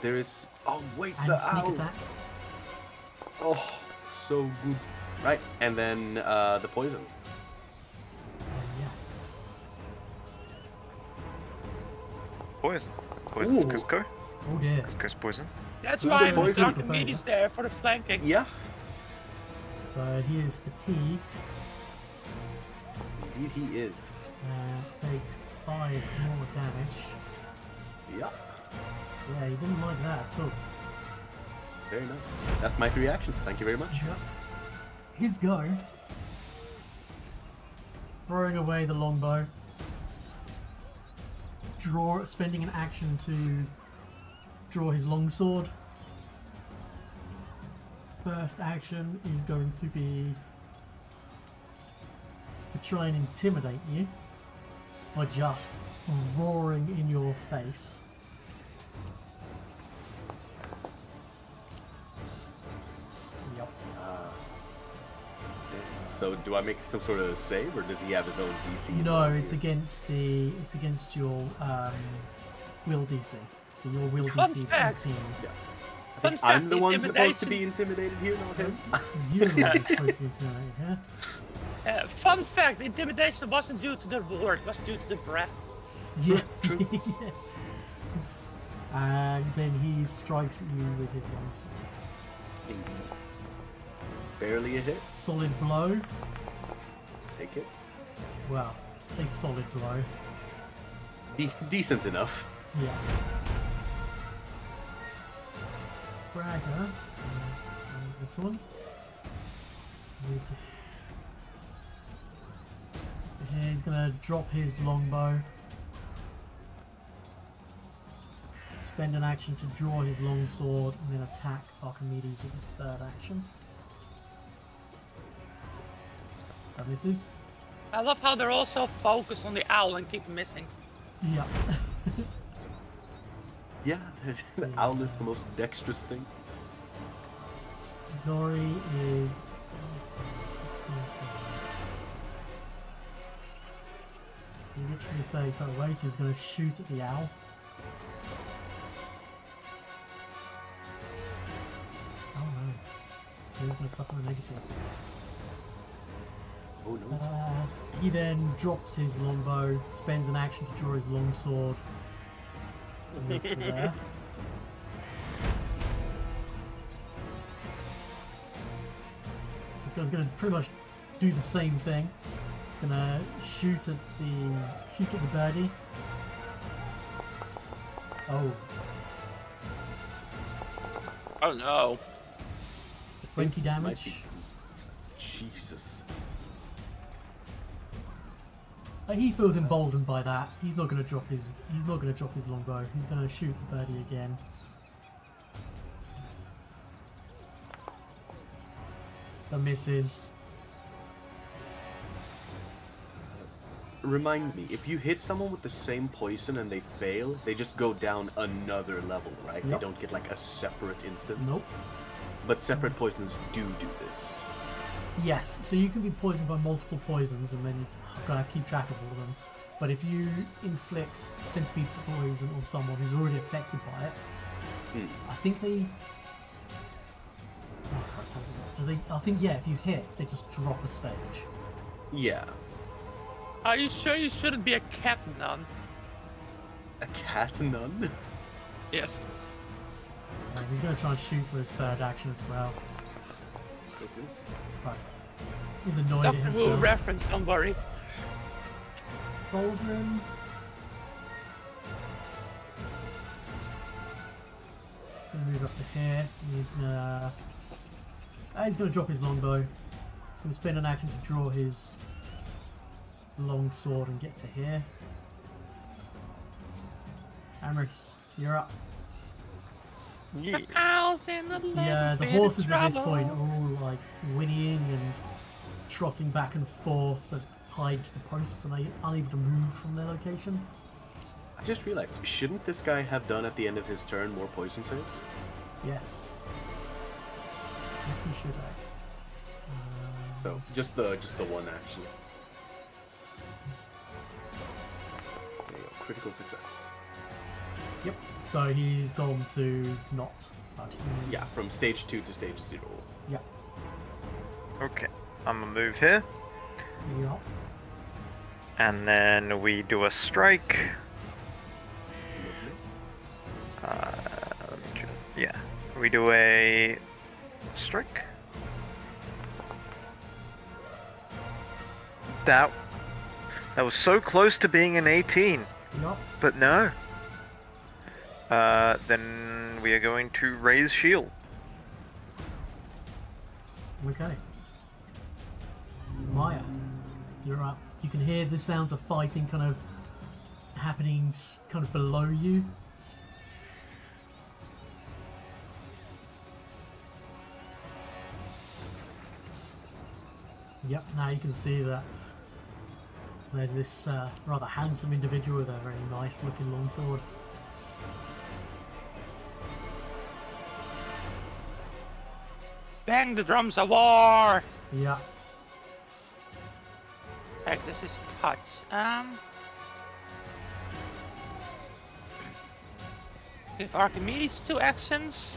There is... Oh, wait, And the sneak owl! attack. Oh, so good. Right, and then the poison. Yes. Poison. Ooh. Poison for Cusco. Oh dear. Cusco's poison. That's Who's why the the poison? Dark Meaty's there for the flanking. Yeah. But he is fatigued. Indeed he is. Takes 5 more damage. Yeah. Yeah, he didn't like that at all. Very nice. That's my 3 actions. Thank you very much. Yep. His go. Throwing away the longbow. Spending an action to draw his longsword. His first action is going to be to try and intimidate you by just roaring in your face. Yep. So do I make some sort of save, or does he have his own DC? No, it's against your will DC. So your will Fun DC is fact. 18. Yeah. I Fun think I'm fact, the one supposed to intimidation- be intimidated here, not him. You're the one who's supposed to intimidate, yeah? Fun fact, intimidation wasn't due to the word, it was due to the breath. Yeah. True. Yeah. And then he strikes at you with his longsword. Indeed. Barely a hit. Solid blow. Take it. Well, say solid blow. Decent enough. Yeah. Bragger. This one. Move to here. He's gonna drop his longbow. Spend an action to draw his longsword and then attack Archimedes with his third action. That misses. I love how they're also focused on the owl and keep missing. Yeah. Yeah, the owl is the most dexterous thing. Nori is. Literally 30 foot away, so he's going to shoot at the owl. Oh no. He's going to suffer the negatives. Oh no. He then drops his longbow, spends an action to draw his longsword. And moves to there. This guy's going to pretty much do the same thing. He's going to shoot at the birdie. Oh, Oh no. 20 Might damage. be- Jesus. He feels emboldened by that. He's not going to drop his. He's not going to drop his longbow. He's going to shoot the birdie again. That misses. Remind me, if you hit someone with the same poison and they fail, they just go down another level, right? Yep. They don't get like a separate instance. Nope. But separate poisons do this. Yes, so you can be poisoned by multiple poisons, and then I've got to keep track of all of them. But if you inflict centipede poison on someone who's already affected by it, I think they. Oh Christ! Do they? I think yeah. If you hit, they just drop a stage. Yeah. Are you sure you shouldn't be a cat nun? A cat nun? Yes. He's going to try and shoot for his third action as well. Goodness. But he's annoyed Dr. at Wu himself. reference, don't worry. Baldwin. Gonna move up to here. He's gonna drop his longbow. He's gonna spend an action to draw his long sword and get to here. Amris, you're up. Yeah. House in the The horses at this point are all like whinnying and trotting back and forth, but tied to the posts and unable to move from their location. I just realized, shouldn't this guy have done at the end of his turn more poison saves? Yes. Yes, he should have. So just the one actually. There you go, critical success. Yep. So he's gone to not. But he, Yeah, from stage 2 to stage 0. Yeah. Okay, I'm gonna move here, Yeah. and then we do a strike. Let me just, yeah, we do a strike. That was so close to being an 18, Yep. but no. Then we are going to raise shield. Okay. Maya, you're up. You can hear the sounds of fighting kind of happening kind of below you. Yep, now you can see that there's this rather handsome individual with a very nice looking longsword. Bang the drums of war! Yeah. Heck, this is touch. Give Archimedes 2 actions.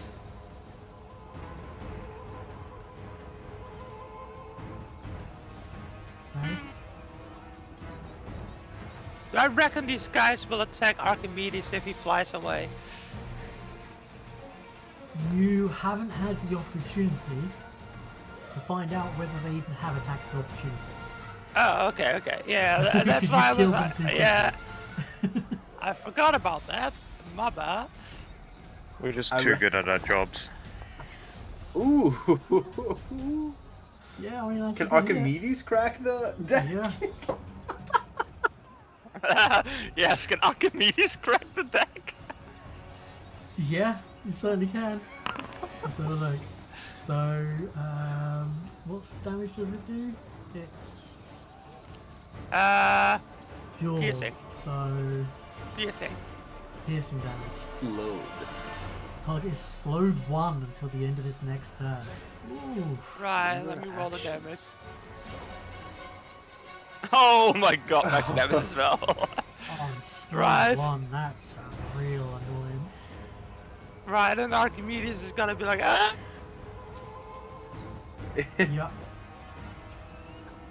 Okay. I reckon these guys will attack Archimedes if he flies away. You haven't had the opportunity to find out whether they even have attacks of opportunity. Oh, okay, okay. Yeah, that's Because why I you killed was. them too quickly. Yeah, I forgot about that. My bad. We're just too good at our jobs. Ooh! Yeah, I mean, that's Can a good idea. Archimedes crack the deck? Yeah. Yes, can Archimedes crack the deck? Yeah, you certainly can. Let's have a look. So, what damage does it do? It's jaws. piercing. So, Piercing. piercing damage. Load. Target is slowed 1 until the end of its next turn. Oof. Right, let me roll the damage. Oh my god, max damage as well. Oh, slowed Right. 1, that's a real annoyance. Right, and Archimedes is gonna be like, ah! Yep.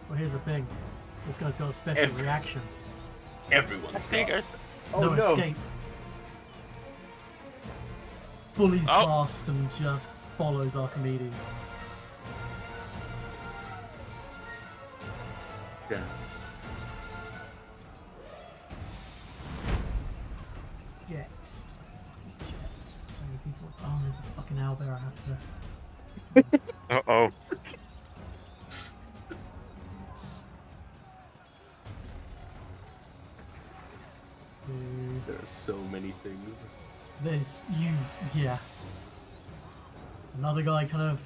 Well, here's the thing. This guy's got a special reaction. Everyone's I got. figured. Oh no no! escape. Bullies Oh. past and just follows Archimedes. Yeah. Jets. What the fuck is Jets? So many people. Oh, there's a fucking owlbear I have to. Uh-oh. do. There are so many things. Yeah. Another guy kind of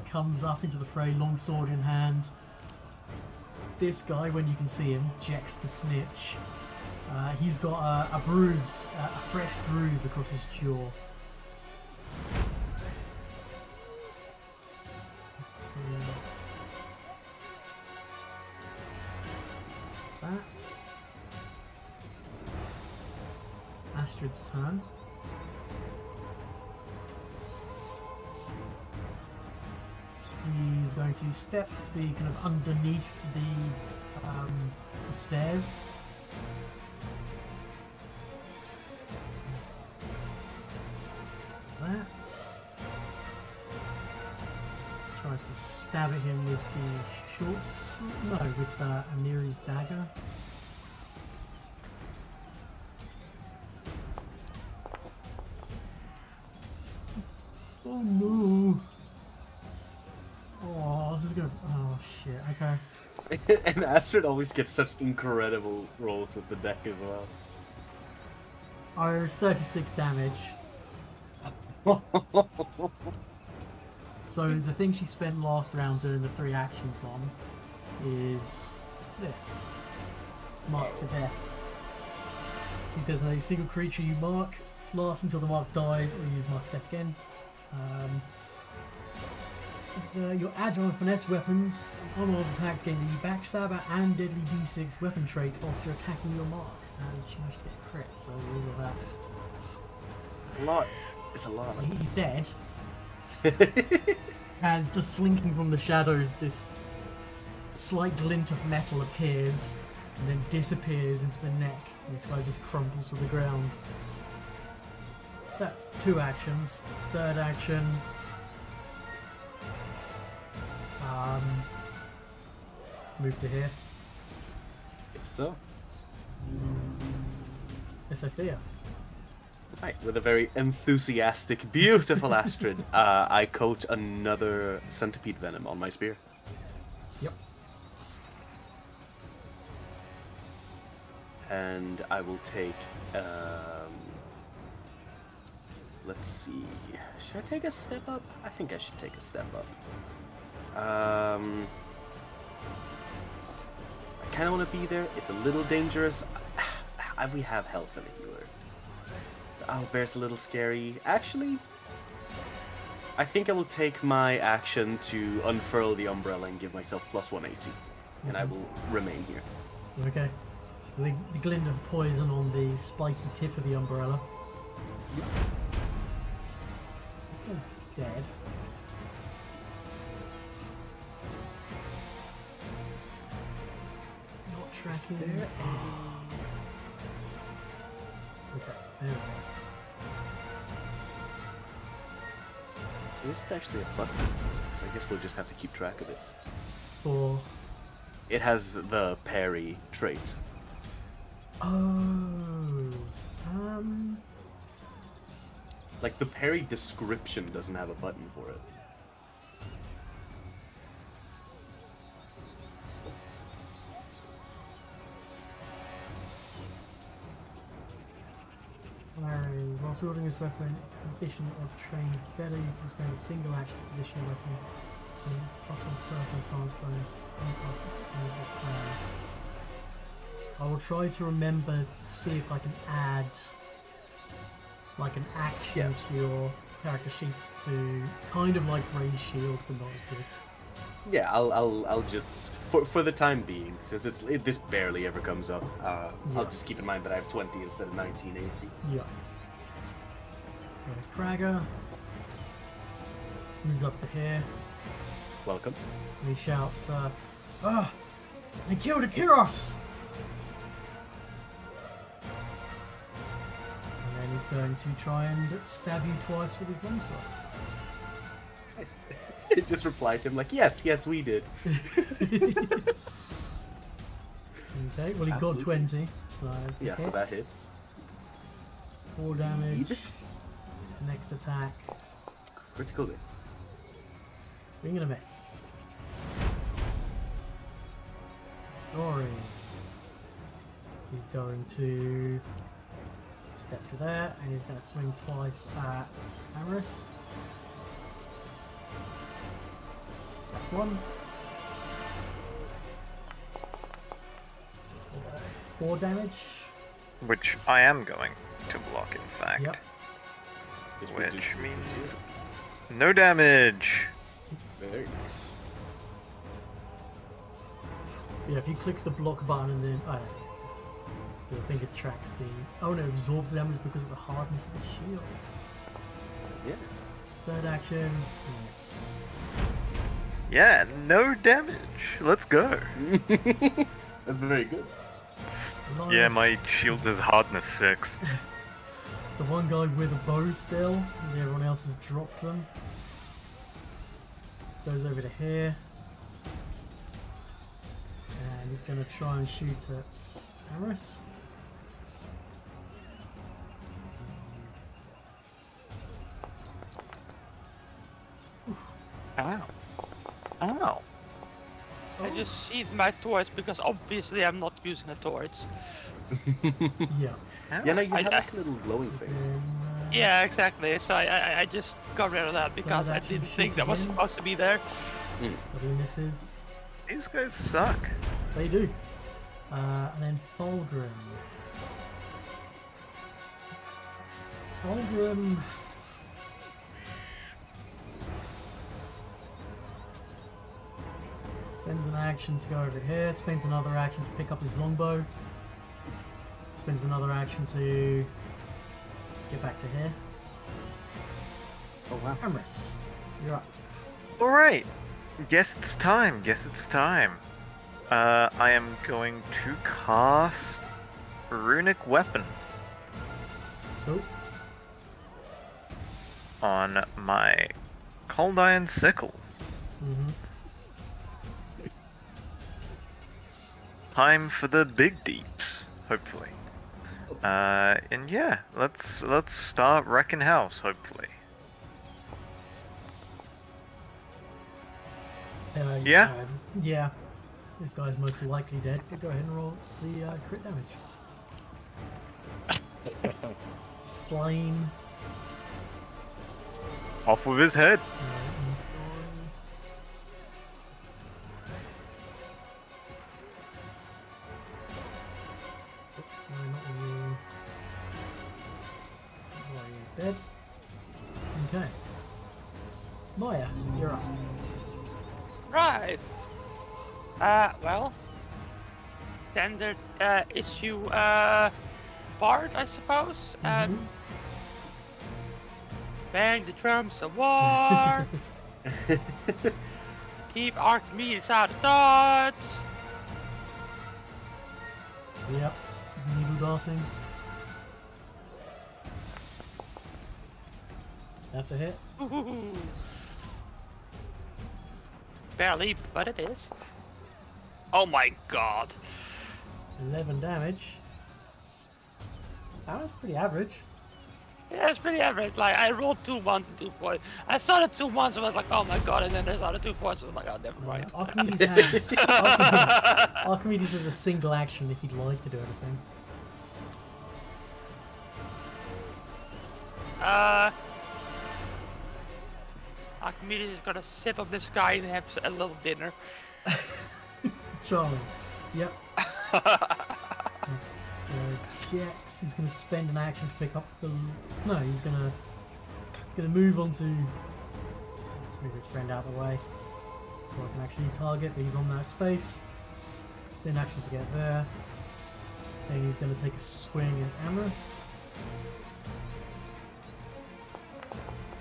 comes up into the fray, long sword in hand. This guy, when you can see him, Jex the Snitch. He's got a bruise, a fresh bruise across his jaw. That's that. Astrid's turn. He's going to step to be kind of underneath the stairs. That. Tries to stab at him with the shorts. No, with Amiri's dagger. Oh no! Oh, this is gonna. Oh shit, okay. And Astrid always gets such incredible rolls with the deck as well. Oh, it's 36 damage. So the thing she spent last round doing the 3 actions on is this. Mark for death. So if there's a single creature you mark, it lasts until the mark dies, or you use mark death again. Your agile and finesse weapons and unarmed attacks gain the backstabber and deadly d6 weapon trait whilst you're attacking your mark. And she managed to get a crit, so all of that. A lot. It's a lot. He's dead. As just slinking from the shadows, this slight glint of metal appears and then disappears into the neck, and this guy just crumples to the ground. So that's 2 actions. Third action. Move to here. Guess so. Sophia. Right, with a very enthusiastic, beautiful Astrid, I coat another centipede venom on my spear. Yep. And I will take, let's see, should I take a step up? I think I should take a step up. I kind of want to be there. It's a little dangerous. We have health and a healer. Oh, bear's a little scary. Actually, I think I will take my action to unfurl the umbrella and give myself +1 AC. And I will remain here. Okay. The glint of poison on the spiky tip of the umbrella. This guy's dead. Not tracking. Okay, there we go. There isn't actually a button, so I guess we'll just have to keep track of it. For... It has the parry trait. Oh... Like, the parry description doesn't have a button for it. Whilst wielding this weapon, if efficient or trained better, you can spend a single action to position your weapon to possible circumstance bonus. I will try to remember to see if I can add like an action to your character sheet to kind of like raise shield, but not as good. Yeah, I'll just for the time being, since this barely ever comes up, I'll just keep in mind that I have 20 instead of 19 AC. Yeah. So Kragger moves up to here. Welcome. And he shouts, they killed Akiros! And then he's going to try and stab you twice with his longsword. Nice. It just replied to him like, yes, we did. Okay, well he got 20, so yeah, so that hits. 4 damage. Next attack. Critical miss. Ring and a miss. Rory. He's going to step to there, and he's going to swing twice at Amaris. That's 1. 4 damage. Which I am going to block, in fact. Yep. Which means no damage. Very nice. Yeah, if you click the block button and then... Oh, because I think it tracks the... Oh no, it absorbs the damage because of the hardness of the shield. Yes. It's third action. Yes. Yeah, no damage. Let's go. That's very good. Yeah, Nice. my shield is hardness 6. The one guy with a bow still, and everyone else has dropped them. Goes over to here. And he's going to try and shoot at Amaris. Ow. Ow. I just sheathed my torch because obviously I'm not using a torch. Yeah. Yeah, no, you have I- like a little glowing thing. Then, Yeah, exactly. So I just got rid of that because I actually didn't think shoots that was again. supposed to be there. But he misses. These guys suck. They do. And then Fulgrim. Fulgrim. Spends an action to go over here. Spends another action to pick up his longbow. Spends another action to get back to here. Oh wow. Amris, you're up. Alright. Guess it's time. Guess it's time. I am going to cast Runic Weapon Oh, on my Cold Iron Sickle. mm-hmm. Time for the big deeps, hopefully. And yeah, let's start wrecking house, hopefully. Yeah? Yeah. This guy's most likely dead. But go ahead and roll the crit damage. Slain. Off with his head. Oops, no, not you. Warrior's dead. Okay. Maya, you're up. Right. Well. Standard issue Bard, I suppose. Mhm. Bang the drums of war. Keep Archimedes out of dodge. Yep. Needle darting. That's a hit. Ooh. Barely, but it is. Oh my god. 11 damage. That was pretty average. Yeah, it's pretty average. Like, I rolled 2 1s and 2 4s. I saw the 2 1s and was like, oh my god, and then there's other 2 4s. I was like, oh, never mind. Archimedes has Archimedes has a single action if he'd like to do anything. Archimedes is gonna sit on this guy and have a little dinner. Charming. Yep. So Jax is going to spend an action to pick up the. No, he's gonna move on to. Let's move his friend out of the way, so I can actually target. But he's on that space. Spend action to get there. Then he's going to take a swing at Amorous.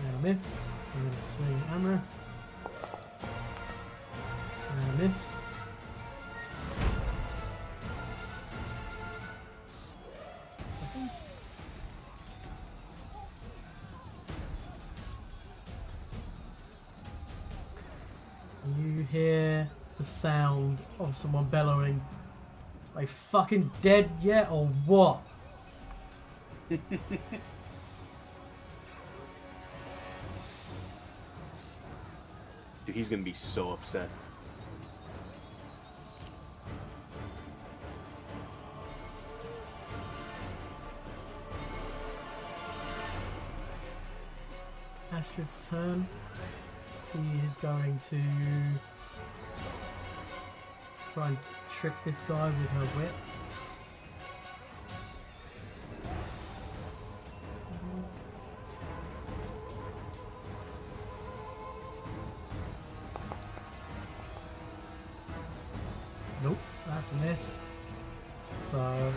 And a miss. And then a swing at Amorous. And a miss. Second. You hear the sound of someone bellowing, "Are they fucking dead yet or what?" Dude, he's gonna be so upset. Astrid's turn. He is going to try and trick this guy with her whip. Nope. That's a miss. So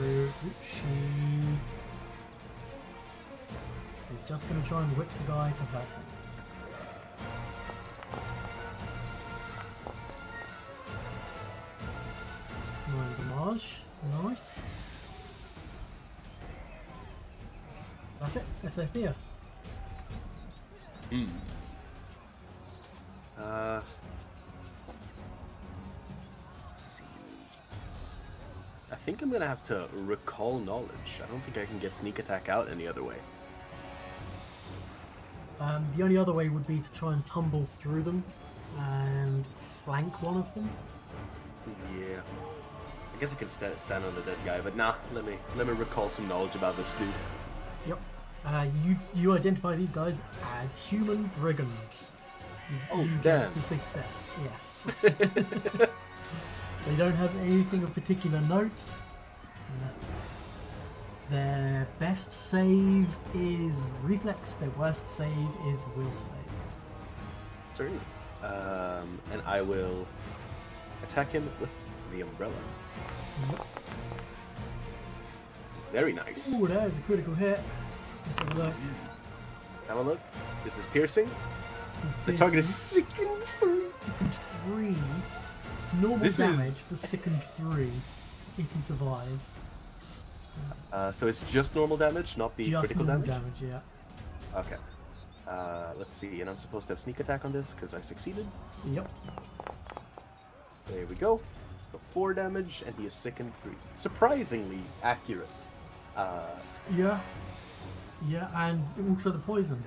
she is just going to try and whip the guy to hurt him. Damage. Nice. That's it. That's Sophia. Hmm. Let's see. I think I'm gonna have to recall knowledge. I don't think I can get sneak attack out any other way. The only other way would be to try and tumble through them and flank one of them. Yeah. I guess I could stand on the dead guy, but nah. Let me recall some knowledge about this dude. Yep. You identify these guys as human brigands. You damn. get the success, yes. They don't have anything of particular note. Their best save is reflex, their worst save is will saves. Certainly. And I will attack him with the umbrella. Yep. Very nice. Ooh, that is a critical hit. Let's have a look. Let's have a look. This is piercing. The He's target is piercing. sickened 3. Sickened 3. It's normal This damage, is- but sickened 3 if he survives. So it's just normal damage, not the Just critical normal damage? yeah. Okay. Let's see. And I'm supposed to have sneak attack on this because I succeeded. Yep. There we go. So 4 damage, and he is sickened 3. Surprisingly accurate. Yeah. Yeah, and also the poison.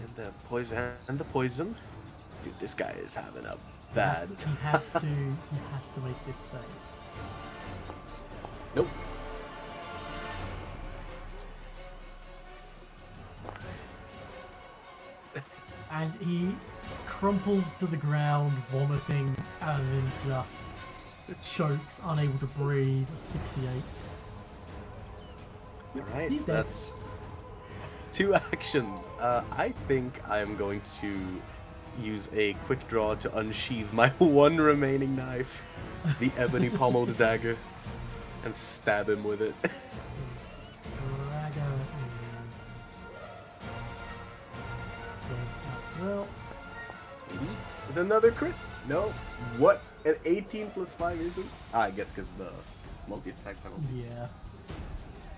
And the poison. Dude, this guy is having a He bad. has to make this save. Nope. And he crumples to the ground, vomiting, and then just chokes, unable to breathe, asphyxiates. Alright, He's so dead. that's 2 actions. I think I'm going to use a quick draw to unsheath my 1 remaining knife, the ebony pommeled dagger, and stab him with it. Drago is dead as well. Is another crit? No. What? An 18 plus 5 isn't? I guess because the multi-attack penalty.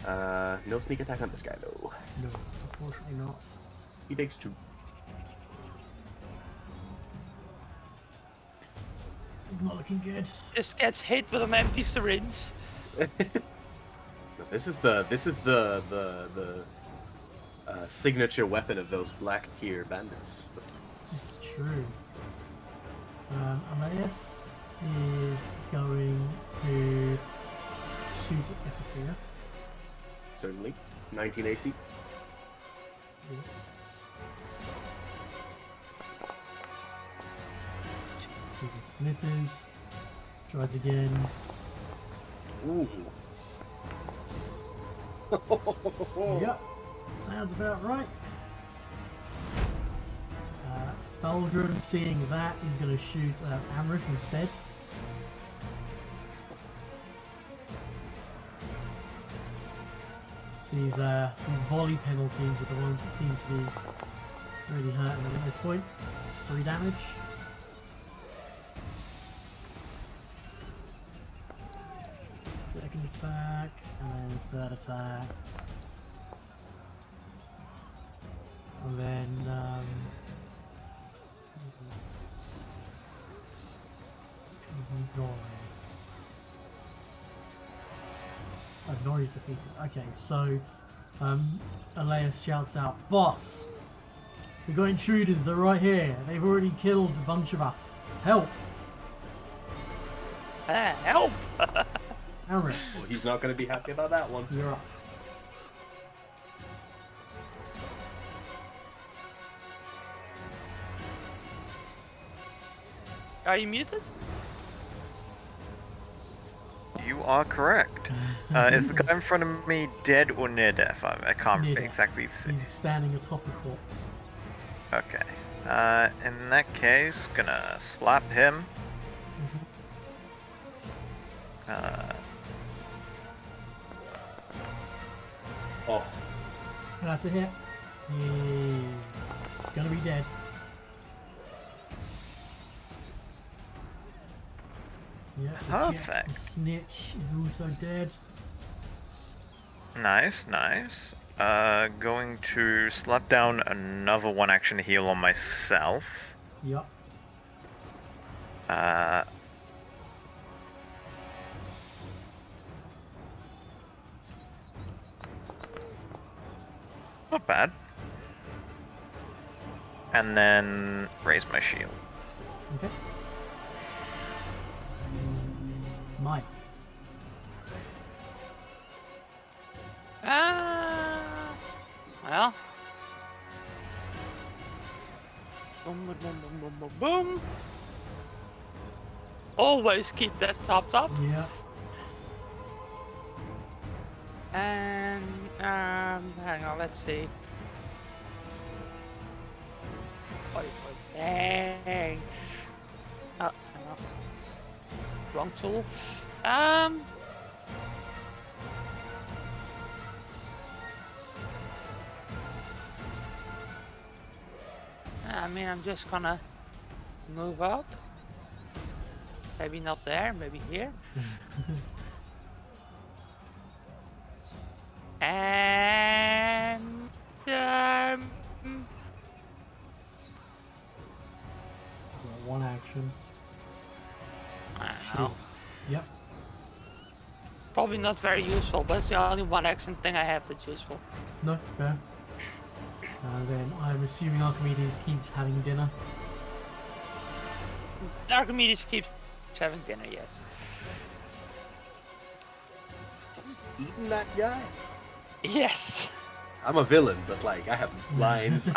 Yeah. No sneak attack on this guy though. No, unfortunately not. He takes 2. Not looking good. Just gets hit with an empty syringe. This is the signature weapon of those black tier bandits. This is true. Elias is going to shoot at Esafia. Certainly. 19 AC. Jesus misses. Tries again. Ooh. Yep. Sounds about right. Fulgrim, seeing that, is going to shoot at Amorous instead. These volley penalties are the ones that seem to be really hurting them at this point. It's 3 damage. Second attack, and then third attack. And then, Nori's defeated. Okay, so Elias shouts out, "Boss! We got intruders, they're right here. They've already killed a bunch of us. Help!" Help! Amorous, Well, he's not going to be happy about that one. you're up. Are you muted? You are correct. Is the guy in front of me dead or near death? I can't Near death. exactly see. He's standing atop a corpse. Okay. In that case, gonna slap him. Oh, And that's a hit. He's gonna be dead. Yes, Perfect. the snitch is also dead. Nice, nice. Going to slap down another one action heal on myself. Yup. Not bad. And then raise my shield. Okay. Mine. Well. Boom, boom, boom, boom, boom, boom, boom. Always keep that topped up. Yeah. And hang on, let's see. Oh, dang. Oh, hang on. Wrong tool. I mean, I'm just gonna move up. Maybe not there, maybe here. And Got one action. I don't know. Shield. Yep. Probably not very useful, but it's the only one action thing I have that's useful. No, fair. And then I'm assuming Archimedes keeps having dinner. Archimedes keeps having dinner, yes. just eating that guy. Yes. I'm a villain, but like I have lines.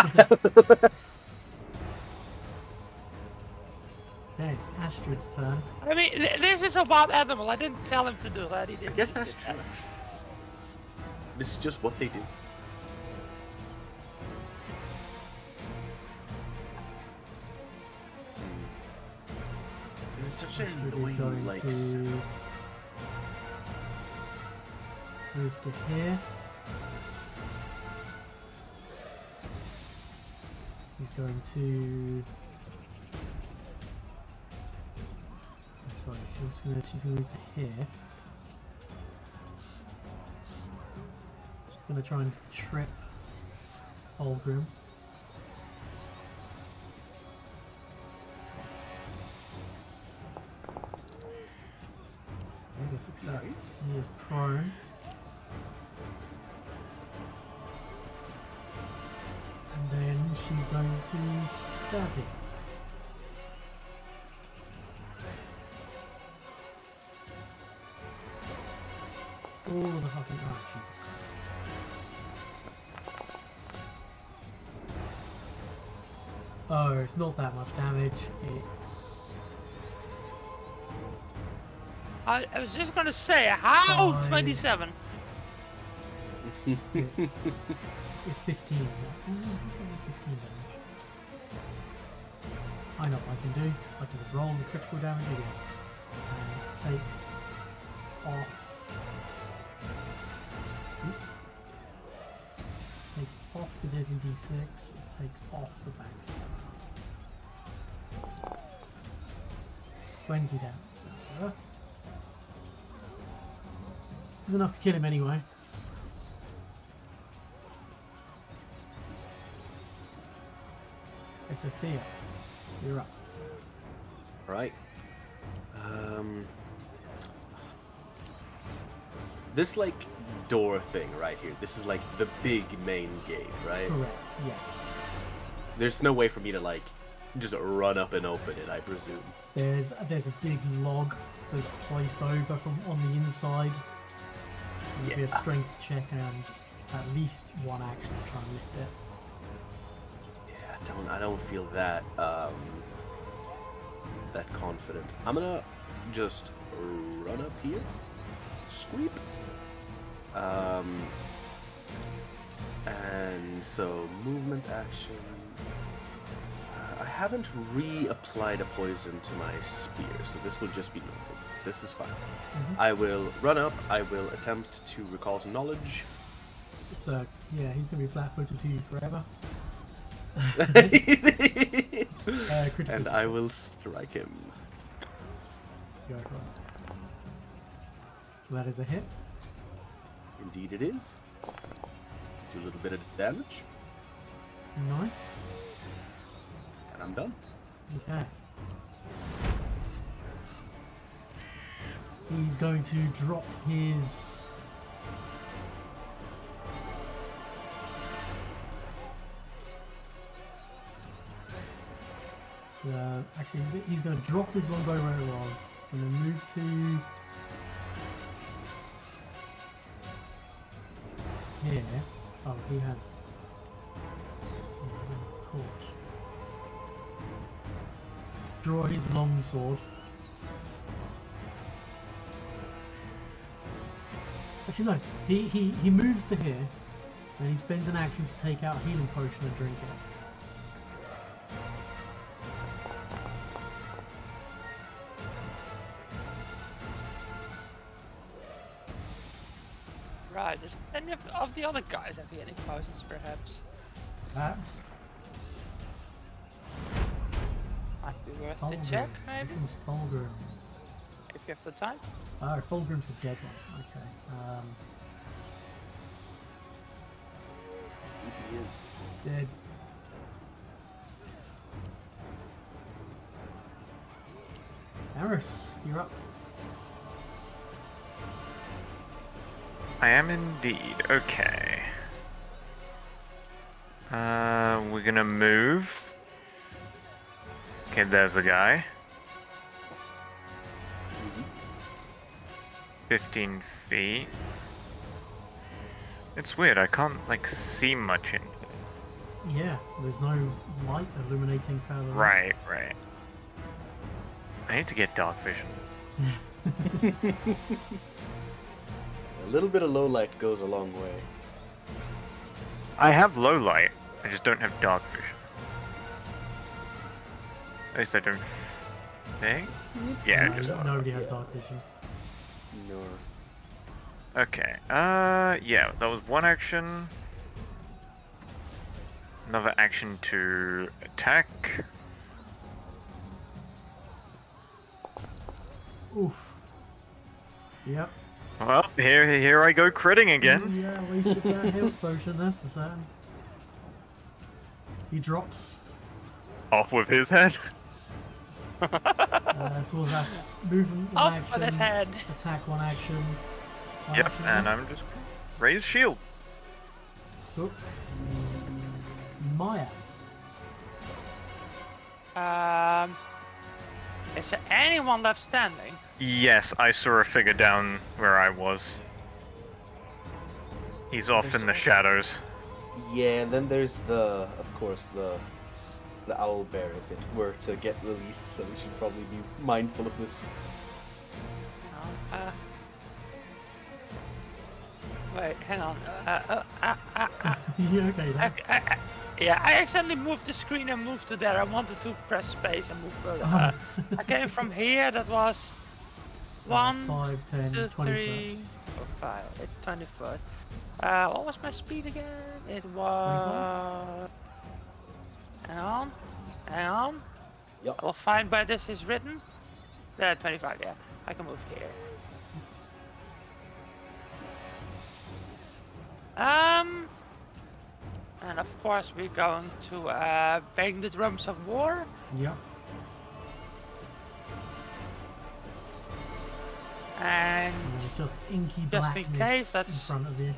Yeah, it's Astrid's turn. I mean, this is a wild animal. I didn't tell him to do that. He I didn't. guess that's true. This is just what they do. It's such an Astrid is annoying, going like, to move to here. He's going to. Sorry, she's gonna move to here. She's gonna try and trip Aldrin. A success. Nice. He is prone. And then she's going to stab him. Oh, the fucking. Oh, Jesus Christ. Oh, it's not that much damage. It's. I was just gonna say, how 27? It's 15. I think only 15 damage. I know what I can do. I can just roll the critical damage again. And take off. Oops. Take off the deadly d6 and take off the backstab. 20 damage, that's better. It's enough to kill him anyway. Hey, Sophia, you're up. Right. This like door thing right here. This is like the big main gate, right? Correct, yes. There's no way for me to like just run up and open it, I presume. There's a big log that's placed over from on the inside. It'll be a strength check and at least one action to try and lift it. I don't feel that that confident. I'm gonna just run up here, sweep, and so movement action. I haven't reapplied a poison to my spear, so this will just be normal. This is fine. I will run up. I will attempt to recall some knowledge. So yeah, he's gonna be flat-footed to you forever. Critical And I will success. strike him. Go for it. That is a hit. Indeed it is. Do a little bit of damage, Nice. and I'm done. Okay. He's going to drop his... actually, he's going to drop his longbow where it was. Going to move to here. Oh, he has a torch. Draw his long sword. Actually, no. He moves to here, and he spends an action to take out a healing potion and drink it. Right, does any of the other guys have healing potions, perhaps? Perhaps. Might be worth to check, maybe? Which one's Fulgrim? If you have the time. Oh, Fulgrim's a dead one. Okay. He is. Dead. Eris, you're up. I am indeed. Okay. We're gonna move. Okay, there's a guy. 15 feet. It's weird, I can't, like, see much in here. Yeah, there's no light illuminating further. Right, right. I need to get dark vision. A little bit of low light goes a long way. I have low light, I just don't have dark vision. At least I don't think? Yeah, No, just... nobody has dark vision. No. Okay, yeah, that was one action. Another action to attack. Oof. Yep. Well, here I go critting again. Yeah, wasted that health potion, that's for certain. He drops. Off with his head. So that's movement one Up action, with his head. attack one action. one Yep, action. and I'm just raise shield. Cool. Maya. Is there anyone left standing? Yes, I saw a figure down where I was. He's off There's in the also- shadows. Yeah, and then there's the, of course, the owl bear if it were to get released, so we should probably be mindful of this. No. Wait, hang on. You okay there? Yeah, I accidentally moved the screen and moved to there. I wanted to press space and move further. I came from here, that was 1, 5, 10, 2, 20 3, 4, 5, 8, 20 foot. What was my speed again? It was... Hang on. Yep. I will find where this is written. There, 25, yeah. I can move here. And of course we're going to bang the drums of war. Yep. And And there's just inky Just in blackness case, that's- in front of you.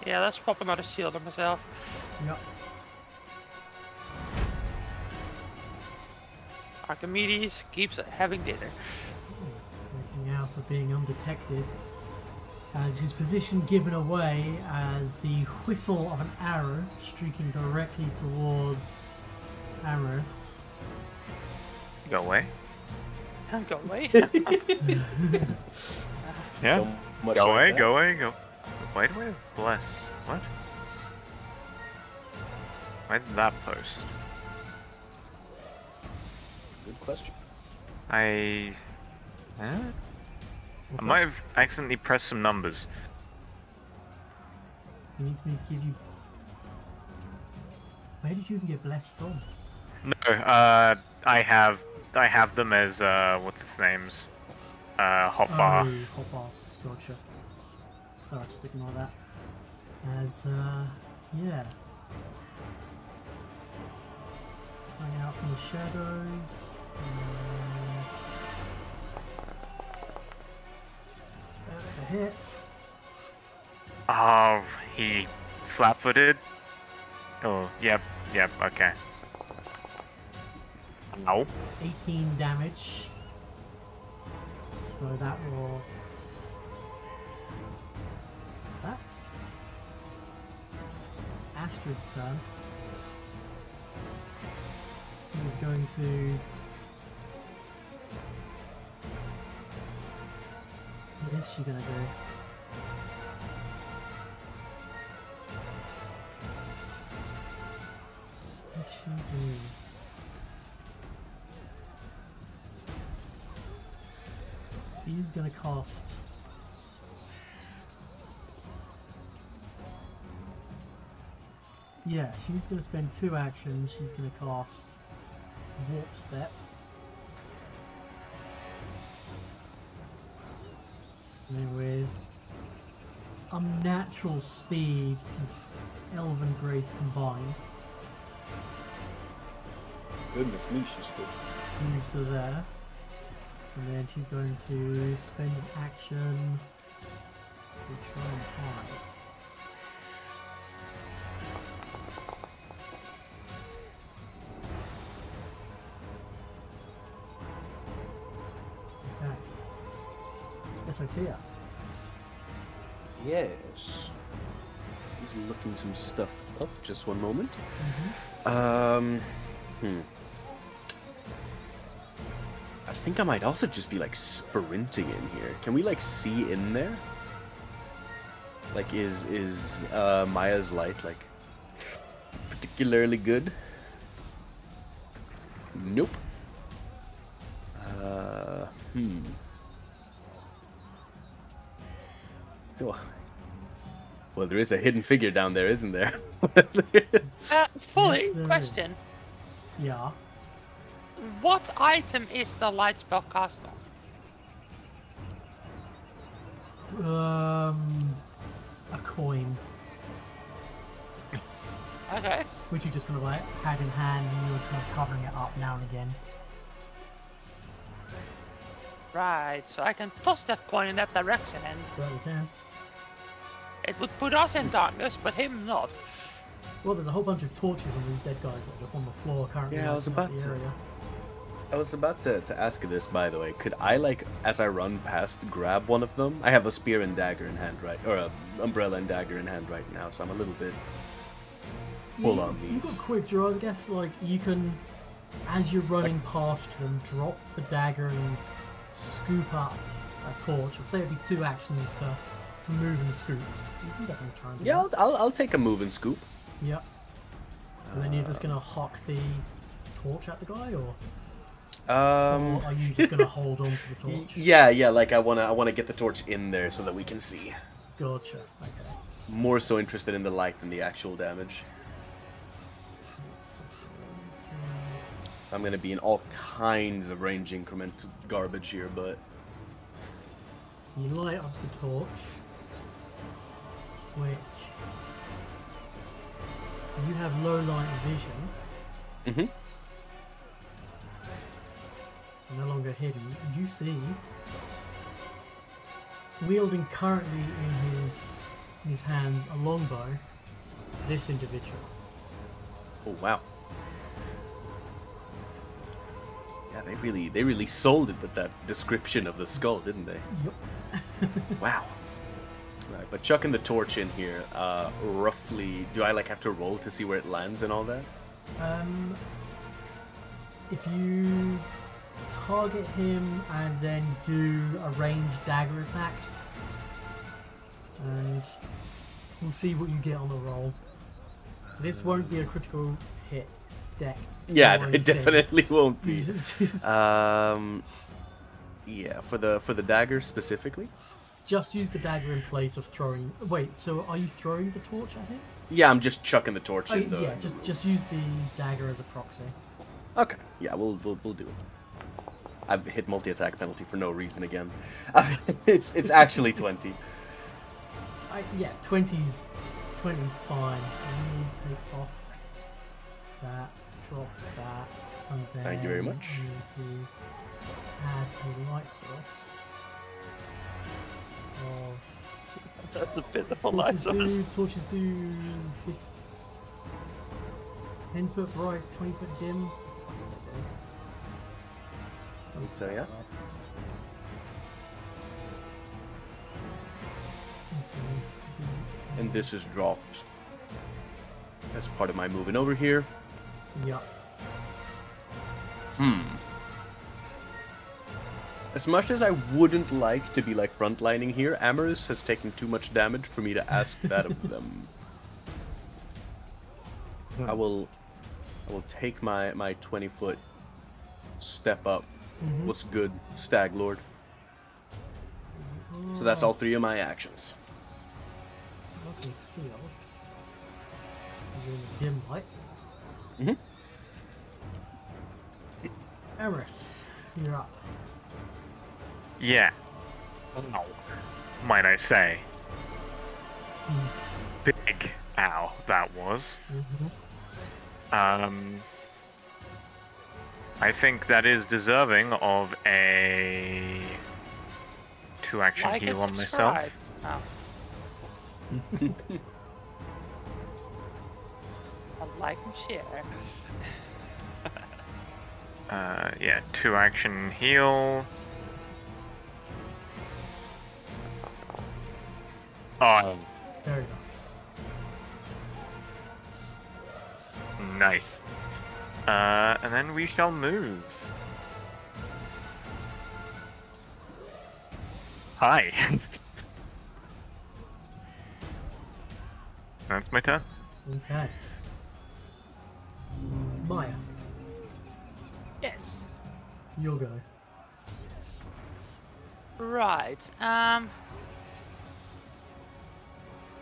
yeah, let's pop another shield on myself. Yep. Archimedes keeps having dinner. Working out of being undetected. As his position given away as the whistle of an arrow streaking directly towards Amaris. Go away. Go away. Yeah. Don't much Go like away, that. go away, go. Why do I have bless? What? Why did that post? It's a good question. I What's I up? might have accidentally pressed some numbers. You need me to give you... Where did you even get blessed from? No, I have them as what's its names? Hotbar. Oh, hot bars. Gotcha. Alright, just ignore that. As, yeah. Hang out from the shadows. And... That's a hit. Oh, he flat-footed. Oh, yep, okay. Ow. 18 damage. So that was... that? It's Astrid's turn. He's going to... What is she gonna do? What is she doing? He's gonna cast... Yeah, she's gonna spend 2 actions. She's gonna cast Warp Step. And then with unnatural speed and Elven Grace combined, Goodness me, she's good. moves to there. And then she's going to spend an action to try and hide. Okay. Sophia. Yes. He's looking some stuff up. Just one moment. I think I might also just be like sprinting in here. Can we like see in there? Like is Maya's light like particularly good? Nope. Well, there is a hidden figure down there, isn't there? Fully, Yes, there question. is. Yeah. What item is the light spell cast on? A coin, Okay. which you just kind of like hand in hand, and you're kind of covering it up now and again. Right, so I can toss that coin in that direction and Certainly can. it would put us in darkness, but him not. Well, there's a whole bunch of torches on these dead guys that are just on the floor currently. Yeah, I was lighting up about the to- area. I was about to ask you this, by the way. Could I, like, as I run past, grab one of them? I have a spear and dagger in hand, right? Or a umbrella and dagger in hand right now, so I'm a little bit full on You've these. got quick draw, I guess. Like you can, as you're running past them, drop the dagger and scoop up a torch. I'd say it'd be 2 actions to move and scoop. You can definitely try and do Yeah, that. I'll take a move and scoop. Yep. And then you're just gonna hock the torch at the guy, or are you just gonna hold on to the torch? Yeah, like I wanna get the torch in there so that we can see. Gotcha. Okay. More so interested in the light than the actual damage. Let's So I'm gonna be in all kinds of range increment garbage here, but You light up the torch, which you have low light vision. No longer hidden. You see, wielding currently in his hands a longbow, this individual. oh wow. Yeah, they really sold it with that description of the skull, didn't they? Yep. Wow. Right, but chucking the torch in here, roughly, do I like have to roll to see where it lands and all that? If you target him and then do a ranged dagger attack, and we'll see what you get on the roll. This won't be a critical hit deck. Yeah, or it anything. definitely won't be. This is- Yeah, for the dagger specifically. just use the dagger in place of throwing. Wait, so are you throwing the torch at him? Yeah, I'm just chucking the torch in though. Yeah, just use the dagger as a proxy. Okay. Yeah, we'll do it. I've hit multi-attack penalty for no reason again. It's actually 20. Yeah, 20's fine. So you need to take off that, drop that, and then Thank you very much. you need to add a light source of That's a bit of a light source. torches do 10 foot bright, 20 foot dim. That's what they do. I think so, yeah. So it needs to be And this is dropped as part of my moving over here. yeah. As much as I wouldn't like to be like frontlining here, Amorous has taken too much damage for me to ask that of them. I will take my 20-foot step up. What's good, Stag Lord? So that's all 3 of my actions. Lock and seal. You're in the dim light. Eris, you're up. Yeah. Ow. Might I say. Big ow, that was. I think that is deserving of a 2-action Like heal and on myself. subscribe. Oh. I like and share. Yeah, 2-action heal. Oh, Very nice. nice. And then we shall move. Hi. That's my turn. Okay. Maya, Yes. you'll go. Right.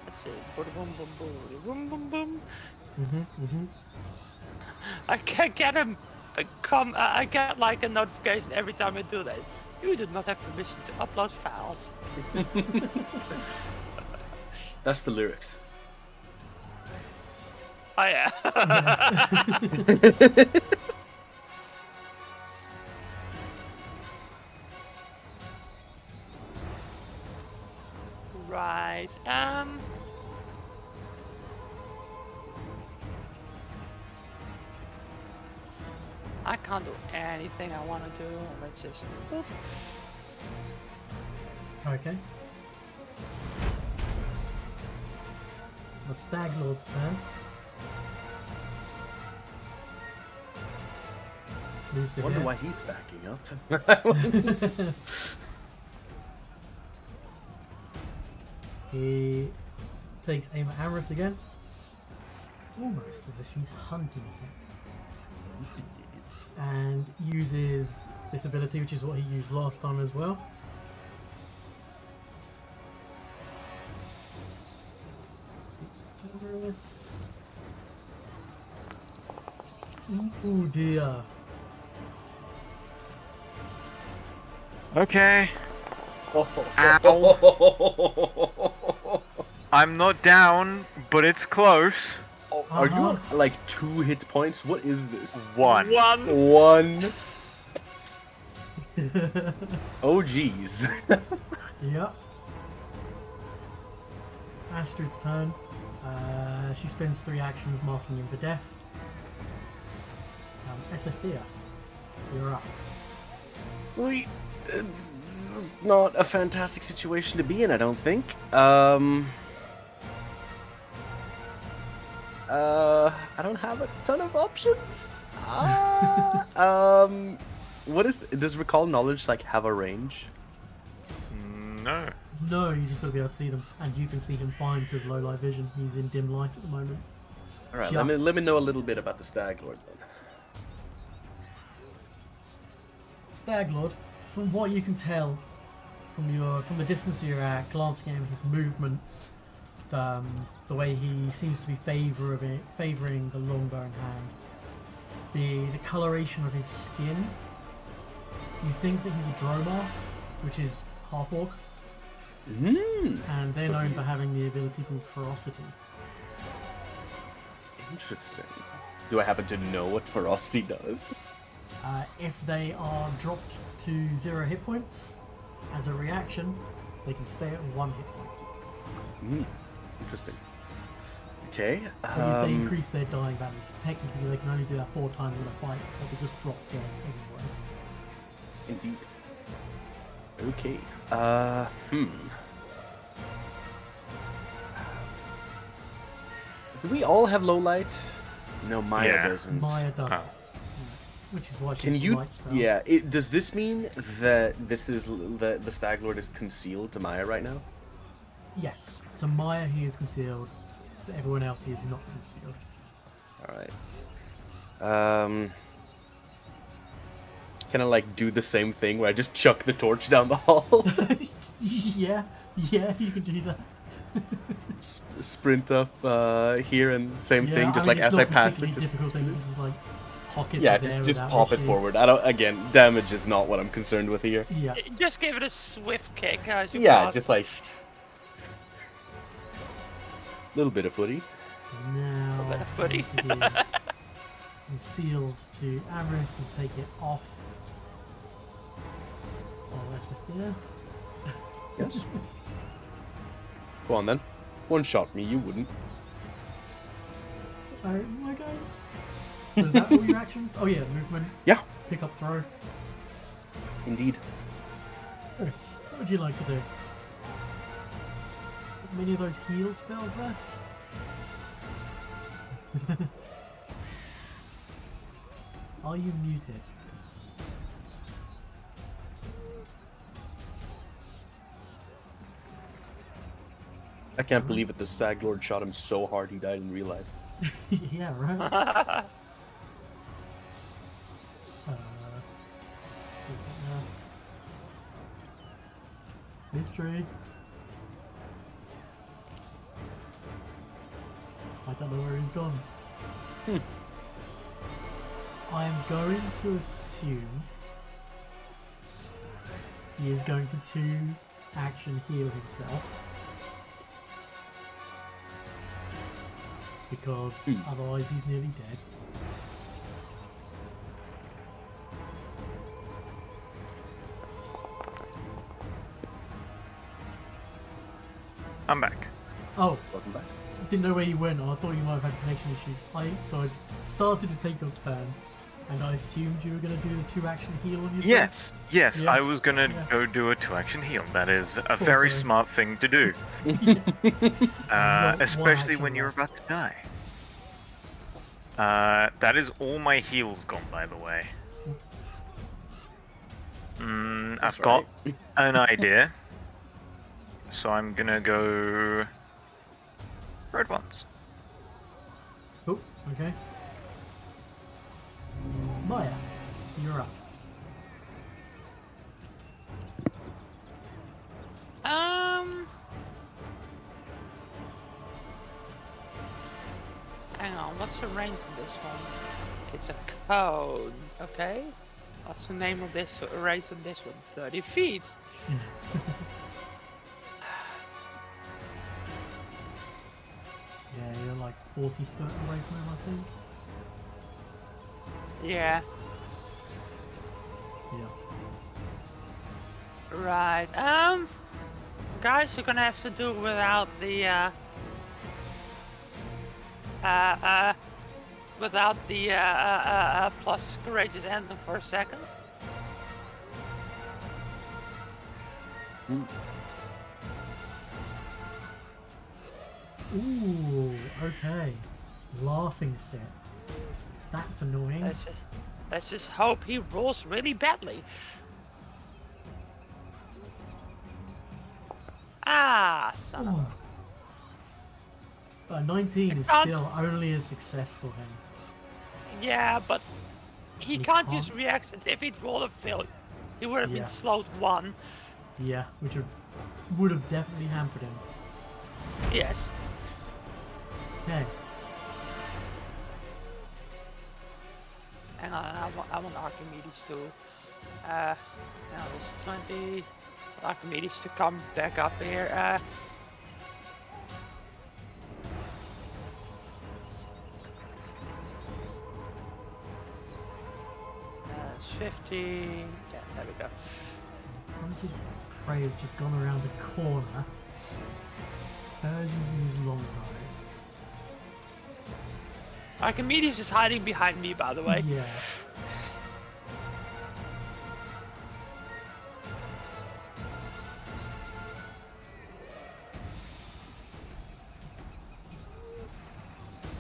Let's see. Boom, boom, boom, boom, boom, boom. I can get him. I get like a notification every time I do that. You do not have permission to upload files. That's the lyrics. Oh yeah. Right. I can't do anything I want to do. Let's just. Boop. Okay. The Stag Lord's turn. Moves to Wonder here. why he's backing up. He takes aim at Amorous again. Almost as if he's hunting him. And uses this ability, which is what he used last time as well. Amorous. Oh dear. Okay. Ow. I'm not down, but it's close. Are you on like 2 hit points? What is this? 1. 1. Oh jeez. Yep. Astrid's turn. She spends 3 actions marking him for death. Esothea, you're up. Sweet. This is not a fantastic situation to be in, I don't think. I don't have a ton of options. What is does recall knowledge like have a range? No. No, you just gotta be able to see them, and you can see him fine because low light vision. He's in dim light at the moment. All right, Just. let me know a little bit about the Stag Lord then. Stag Lord, from what you can tell from the distance you're at, glancing at him, his movements, the way he seems to be favouring the longbow in hand, the coloration of his skin. You think that he's a Dromar, which is half orc, and they're known for having the ability called ferocity. Interesting. Do I happen to know what ferocity does? If they are dropped to 0 hit points, as a reaction, they can stay at 1 hit point. Interesting. Okay. They increase their dying value, so technically they can only do that 4 times in a fight before they just drop dead anyway. Indeed. Okay. Do we all have low light? No, Maya doesn't. Maya doesn't. Which is why she Can you? light spell. Yeah. Does this mean that this is the Stag Lord is concealed to Maya right now? Yes. To Maya he is concealed. To everyone else he is not concealed. All right. Can I like do the same thing where I just chuck the torch down the hall? yeah, you can do that. Sprint up here and same thing, just I mean, like as I pass it. It's not difficult thing. Just like pocket. Yeah, there just without pop it issue. forward. I don't. Again, damage is not what I'm concerned with here. Yeah. Just give it a swift kick as you Yeah, pass. just like a little bit of footy. Now bit of footy. Concealed to Amaris and take it off. Oh, Lesithia. Yes. Go on then. One shot me, you wouldn't. Oh my gosh. So is that all your actions? Oh yeah, movement. Yeah, Pick up, throw. indeed. Chris, what would you like to do? Many of those heal spells left? Are you muted? I can't believe it. The Stag Lord shot him so hard he died in real life. Yeah, right. Mystery. I don't know where he's gone. I am going to assume he is going to 2-action heal himself. Because otherwise he's nearly dead. I'm back. Oh, Welcome back. didn't know where you went. I thought you might have had connection issues. So I started to take your turn, and I assumed you were going to do the 2-action heal on yourself. Yes, Yeah. I was gonna go do a 2-action heal. That is a very sorry. smart thing to do. Especially when you're about to die. That is all my heals gone, by the way. I've got an idea. So I'm gonna go red ones. Oh, okay. Maya, you're up. Hang on, what's the range of this one? It's a cone, okay? What's the name of this range on this one? 30 feet. Yeah, you're like 40 foot away from him, I think. Yeah, Yeah. right. Guys, you're gonna have to do without the, plus courageous anthem for a second. Ooh, okay. Laughing fit. That's annoying. Let's just hope he rolls really badly. Ah, son of a... But 19 is can't- still only a success for him. Yeah, but he You can't use can't? reactions. If he'd rolled a fail, he would have Yeah. been slowed 1. Yeah, which would have definitely hampered him. Yes. Okay. Hang on, I want Archimedes to. Now it's 20. Archimedes to come back up here. That's 50. Yeah, there we go. His pointed prey has just gone around the corner. Fur's using his long bow. Archimedes is hiding behind me, by the way. Yeah.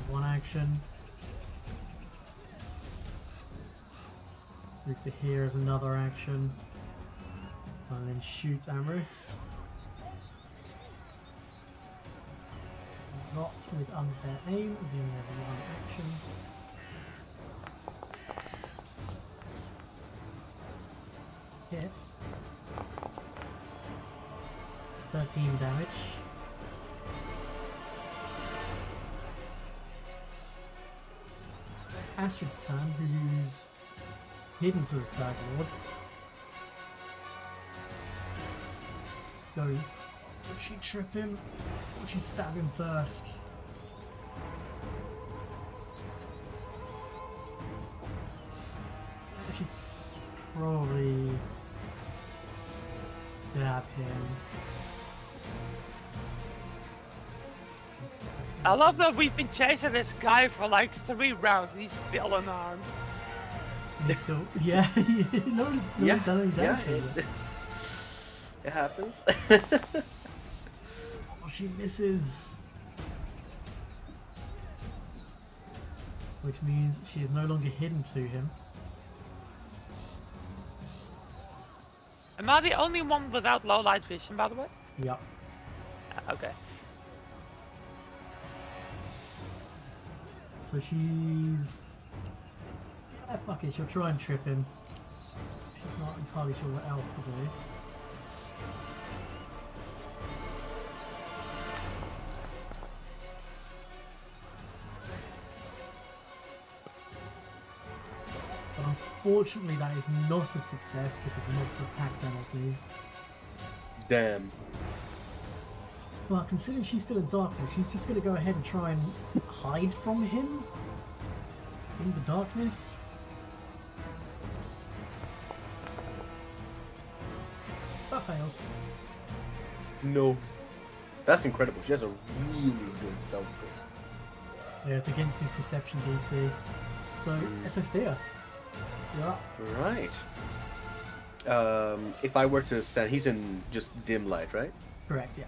One action. Move to here as another action. And then shoot Amorous. Not with unfair aim, as he only has one action. Hit. 13 damage. Astrid's turn, who's hidden to the Stag Lord. Go. Would she trip him? Would she stab him first? She'd probably dab him. I love that we've been chasing this guy for like 3 rounds. He's still unarmed. He's still, yeah, no one's done any damage to him. It happens. Oh, she misses. Which means she is no longer hidden to him. Am I the only one without low light vision, by the way? Yep. Okay. So she's... Ah, fuck it, she'll try and trip him. She's not entirely sure what else to do. But unfortunately that is not a success because of multiple attack penalties. Damn. Well, considering she's still in darkness, she's just going to go ahead and try and hide from him in the darkness. That fails. No. That's incredible. She has a really good stealth score. Yeah, it's against his perception DC. So, Sophia, you're up. Right. If I were to stand, he's in just dim light, right? Correct, yeah.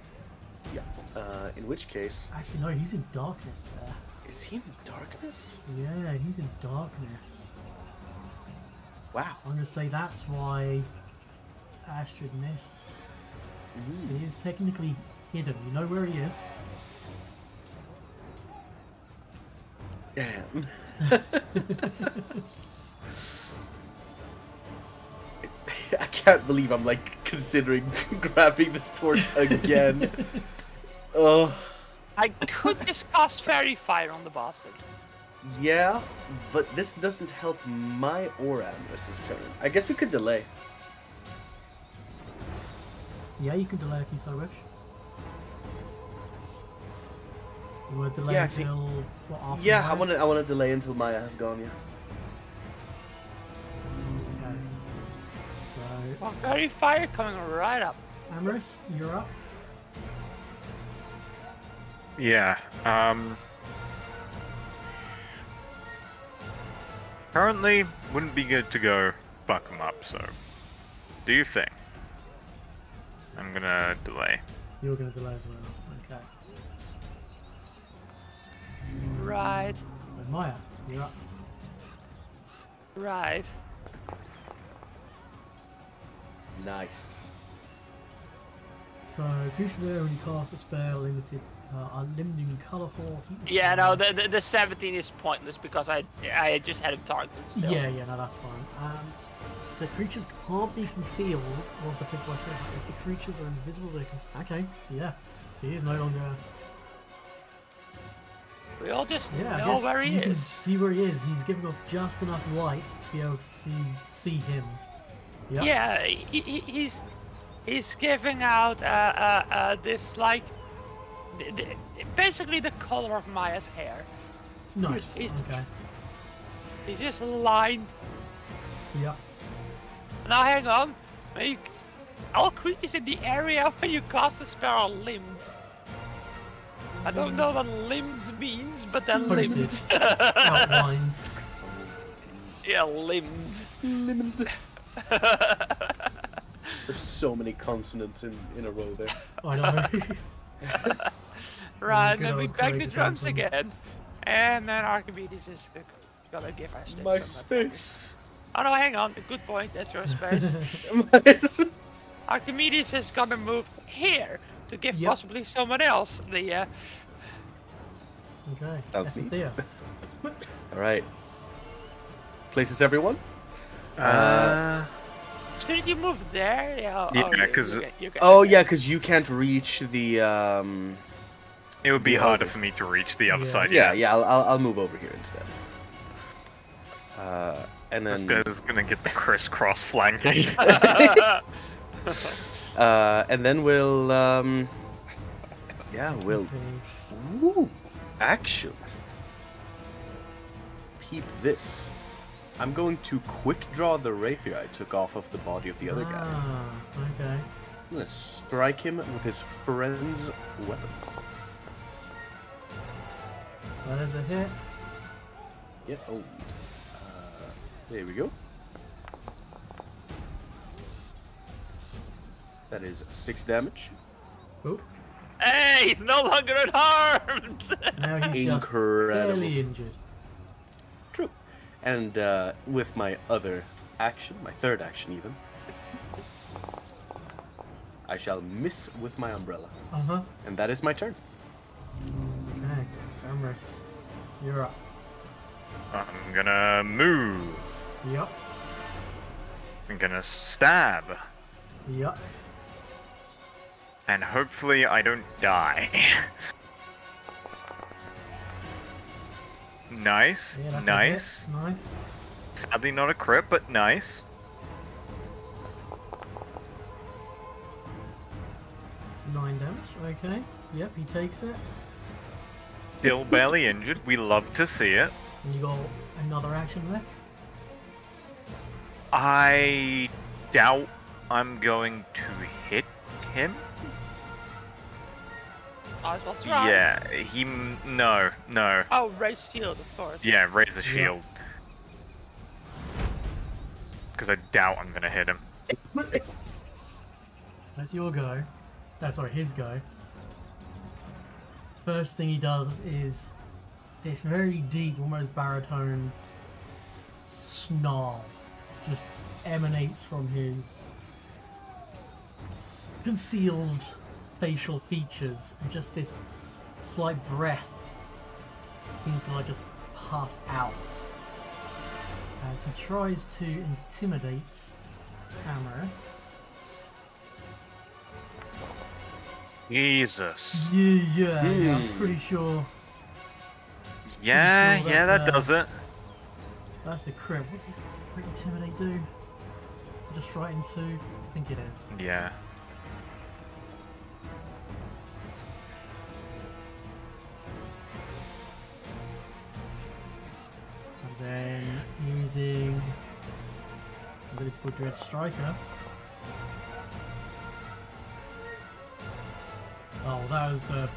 Yeah. In which case, Actually, no, he's in darkness there. is he in darkness? Yeah, he's in darkness. Wow. I'm going to say that's why Astrid missed. He is technically hidden. You know where he is. Damn. I can't believe I'm like considering grabbing this torch again. Oh. I could just cast Fairy Fire on the bastard. Yeah, but this doesn't help my or Amorous' turn. I guess we could delay. Yeah, you can delay if you so wish. You want to delay Yeah, I until what, after Yeah, Maya? I want to delay until Maya has gone. Yeah. Okay. So, Oh, Fairy Fire coming right up. Amorous, you're up. Yeah. Currently, wouldn't be good to go fuck him up, so do your thing. I'm gonna delay. You're going to delay as well. Okay. Right. So Maya, you're up. Right. Nice. So, creatures that only cast a spell limited, are limited in colourful. Yeah, no, the 17 is pointless because I just had him targeted still. Yeah, no, that's fine. So creatures can't be concealed. What was the fifth one? If the creatures are invisible, they can. Okay, so yeah. So he is no longer. We all just Yeah, I know guess where he you can is. see where he is. He's giving off just enough light to be able to see him. Yep. Yeah, he's giving out this like basically the color of Maya's hair. Nice. He's- Okay. He's just lined. Yep. Now hang on, all creatures in the area when you cast a spell are limbed. I don't know what limbed means, but they're Pointed. limbed. Outlined. Yeah, limbed. Limbed. There's so many consonants in a row there. I know. Right, Good then we old back the courageous drums anthem. again. And then Archimedes is gonna give us My some space. Oh no, hang on, good point, that's your space. Archimedes is gonna move here to give Yep. possibly someone else the Okay. That's me. Theo. All right. Places everyone. Shouldn't you move there? Yeah, Yeah, 'cause- Oh yeah, because you can't reach the. It would be Yeah, harder okay. for me to reach the other Yeah. side. Yeah. I'll move over here instead. And This then. guy's gonna get the crisscross flanking. And then we'll. Yeah, we'll. Okay. Ooh, action. Peep this. I'm going to quick draw the rapier I took off of the body of the other guy. Ah, okay. I'm gonna strike him with his friend's weapon. That is a hit. Yeah. Oh. There we go. That is 6 damage. Oh, Hey, he's no longer unharmed! now he's just Incredible. barely injured. True. And with my other action, my third action even, I shall miss with my umbrella. Uh-huh. And that is my turn. Okay. Amris, you're up. I'm gonna move. Yep. I'm gonna stab. Yep. And hopefully I don't die. Nice. Yeah, that's Nice. A hit. Nice. Sadly not a crit, but nice. Nine damage. Okay. Yep, he takes it. Still barely injured. We love to see it. And you got another action left. I doubt I'm going to hit him. What's wrong? Yeah, no. Oh, raise shield, of course. Yeah, raise the shield. Because I doubt I'm gonna hit him. That's your go. Sorry, his go. First thing he does is this very deep, almost baritone snarl just emanates from his concealed facial features, and just this slight breath seems to like just puff out as he tries to intimidate Amaris. Jesus. Yeah, I'm pretty sure Yeah, sure yeah, that's, that does it. that's a crit. What does crit intimidate do? Just frighten 2? I think it is. Yeah. And then using ability called Dread Striker. Oh, that was the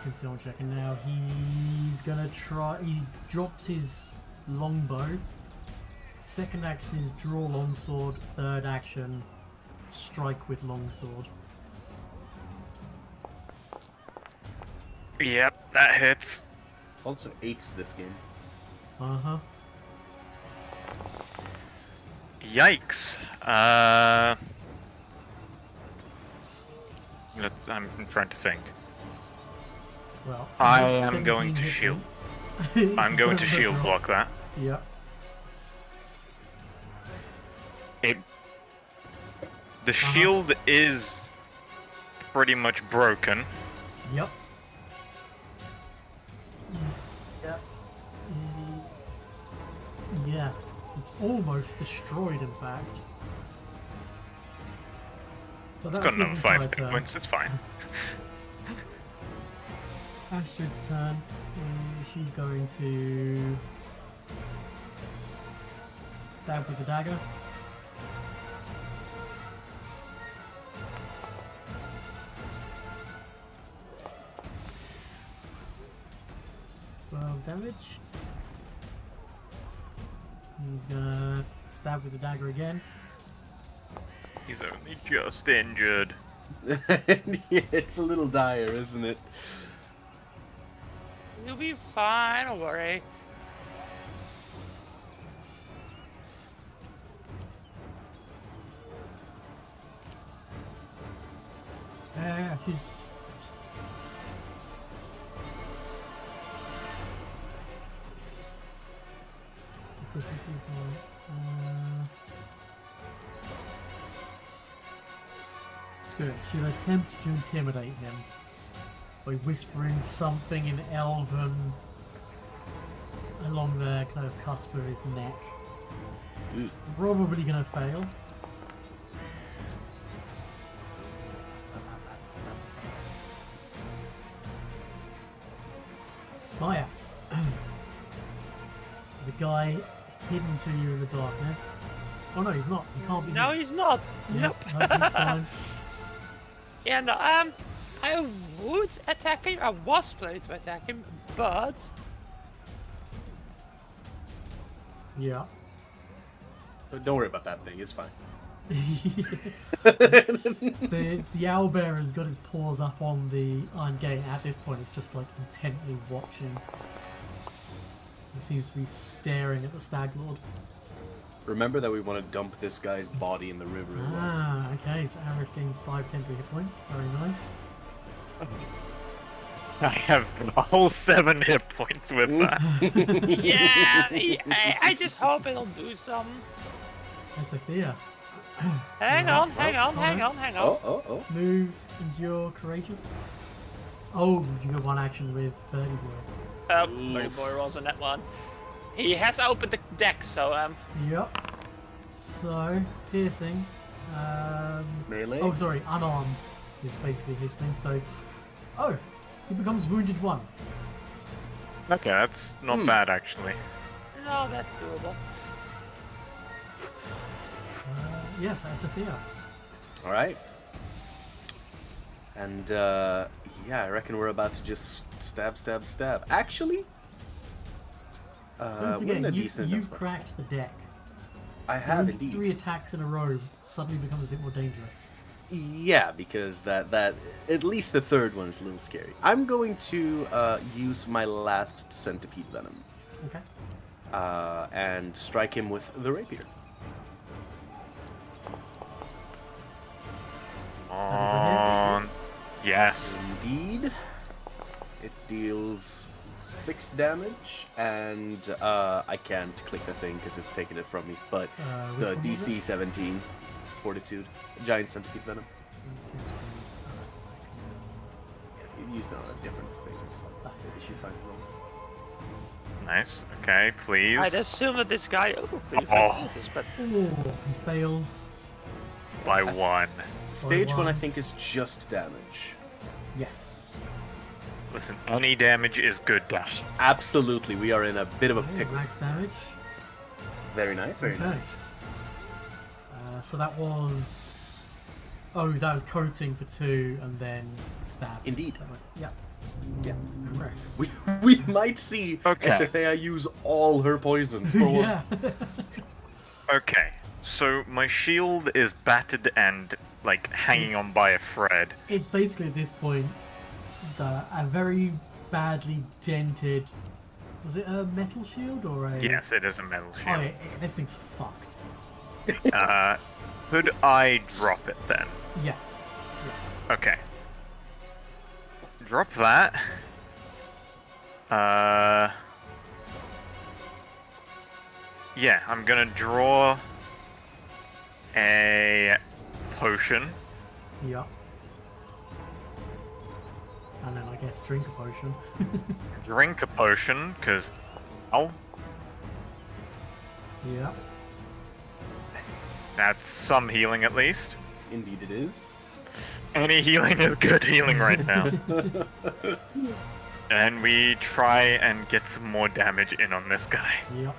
concealment check, and now he's gonna try. He drops his longbow. Second action is draw longsword. Third action, strike with longsword. Yep, that hits. Also 8's this game. Uh huh. Yikes. I'm trying to think. Well, I you have am going 17 to hit shield. points. I'm going to Don't shield roll. block that. Yep. The shield is pretty much broken. Yep. Yep. Yeah. It's almost destroyed, in fact. But It's that's got another his 5 entire hit turn. points. It's fine. Astrid's turn. She's going to stab with the dagger. Damage. He's gonna stab with the dagger again. He's only just injured. Yeah, it's a little dire, isn't it? You'll be fine, don't worry. Yeah, she's. Proficiency's not. It's good. She'll attempt to intimidate him by whispering something in Elven along the kind of cusp of his neck. Ooh. Probably gonna fail. Maya. There's a guy hidden to you in the darkness. Oh no, he's not. He can't be. No, he's not. Yep, Nope. no, he's fine. Yeah, no, I would attack him. I was planning to attack him, but Yeah. But don't worry about that thing. It's fine. the owlbear has got his paws up on the iron gate. At this point, it's just like intently watching. He seems to be staring at the stag lord. Remember that we want to dump this guy's body in the river as well. Ah, okay. So Aris gains 5 temporary hit points. Very nice. I have a whole 7 hit points with that. yeah, I just hope it'll do something. Hey, Sophia. Hang on. Oh. Move, endure, courageous. Oh, you got one action with Birdie Boy. Birdie Boy rolls on that one. He has opened the deck, so Yep. So, piercing. Melee? Oh, sorry, unarmed is basically his thing. So, oh, he becomes wounded 1. Okay, that's not bad actually. no, that's doable. Yes, that's Sophia. Alright. And, yeah, I reckon we're about to just stab. Actually, Don't we're forget, in a decent you've enough spot. cracked the deck. I have Doing indeed. 3 attacks in a row suddenly becomes a bit more dangerous. Yeah, because that at least the third one is a little scary. I'm going to use my last centipede venom Okay. and strike him with the rapier. That is a hit. Yes. Indeed, it deals 6 damage, and I can't click the thing because it's taking it from me. But Which the one was DC 17 Fortitude, giant centipede venom. That seems to be- You've used it on a different thing. So maybe she finds it wrong. Nice. Okay, please. I'd assume that this guy. Oh, pretty Oh. fortuitous, but Oh, he fails. By 1. Stage 1, I one. think, is just damage. Yes. Listen, any damage is good damage. Absolutely, we are in a bit of a Okay, pickle. max damage. Very nice, very Okay. nice. So that was. Oh, that was coating for 2 and then stab. Indeed. Is that right? Yeah. Yeah. Nice. We might see Okay. Esethea use all her poisons for yeah. once. Okay, so my shield is battered and, like, hanging on by a thread. It's basically at this point a very badly dented. Was it a metal shield or a? Yes, it is a metal Oh, shield. this thing's fucked. Could I drop it then? Yeah. Okay. drop that. Yeah, I'm gonna draw a potion. Yeah. And then I guess drink a potion. Drink a potion, because... Oh, Yeah. that's some healing at least. Indeed it is. Any healing is good healing right now. And we try and get some more damage in on this guy. Yep.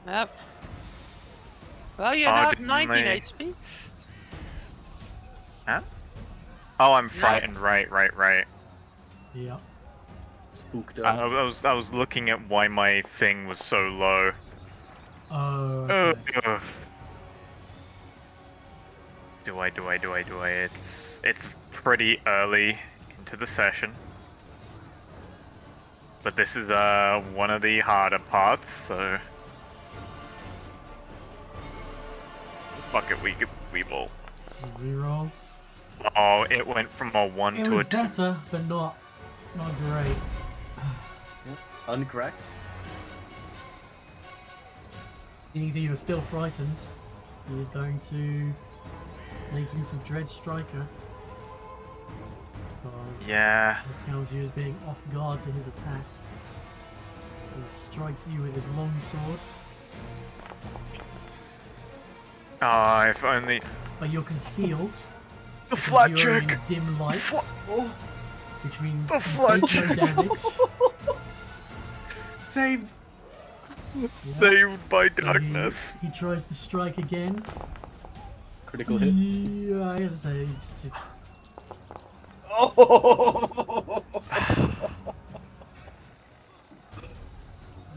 Yep. Well, you're Oh, not didn't 19 they- HP. Huh? Oh, I'm frightened. Right. Yep. Spooked I up. was looking at why my thing was so low. Oh. Okay. Ugh. Do I? It's pretty early into the session. But this is one of the harder parts, so... Fuck it, we will. Reroll. Oh, it went from a 1 It to a was 2. better, but not great. Uncorrect. Seeing that you're still frightened, he is going to make use of Dread Striker. Because Yeah. it counts you as being off guard to his attacks. So he strikes you with his long sword, Ah, if only... but you're concealed. The because flat you're in check! dim light, Oh, which means The you flat take no check. damage. saved! Saved by So darkness. he tries to strike again. Critical hit. Yeah, I gotta say, Oh!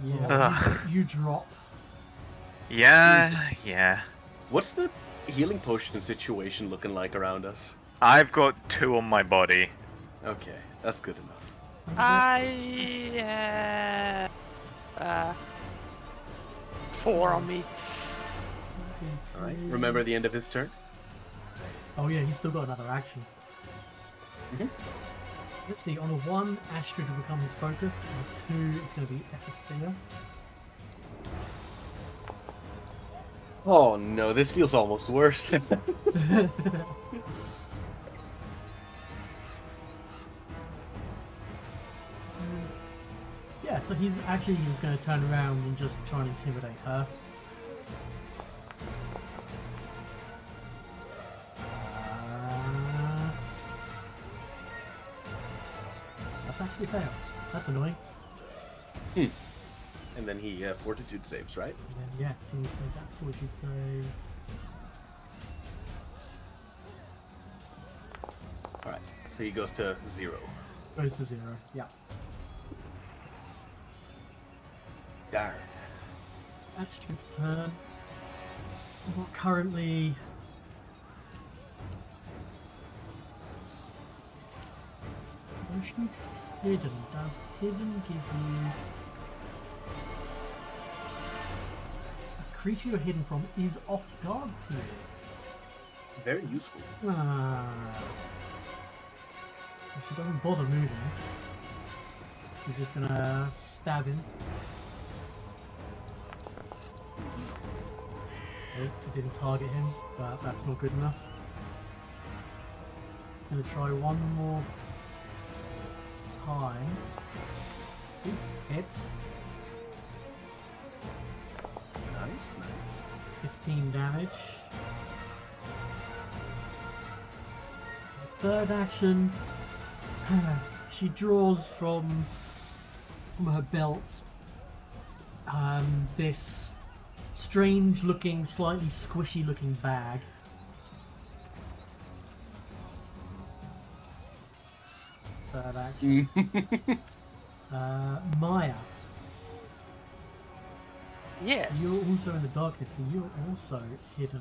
yeah, Ugh. you drop. Yeah, Jesus. yeah. What's the healing potion situation looking like around us? I've got 2 on my body. Okay, that's good enough. I 4 on me. Alright, remember the end of his turn? Oh yeah, he's still got another action. Mhm. Let's see, on a 1, Astrid will become his focus. On a 2, it's going to be Esophagia. Oh no, this feels almost worse. Yeah, so he's actually just going to turn around and just try and intimidate her. That's actually a fail. That's annoying. And then he fortitude saves, right? And then, yes, he needs to make that fortitude save. Alright, so he goes to 0. Goes to 0, yeah. Darn. Astrid's turn. What currently... Well, she's hidden. Does hidden give you... A creature you're hidden from is off guard to you. Very useful. Ah. So she doesn't bother moving. She's just gonna stab him. Nope, it didn't target him, but that's not good enough. Gonna try one more time. Ooh, hits. Nice, nice. 15 damage. The third action, she draws from her belt this strange looking, slightly squishy looking bag. Third action. Maya, Yes. you're also in the darkness, so you're also hidden.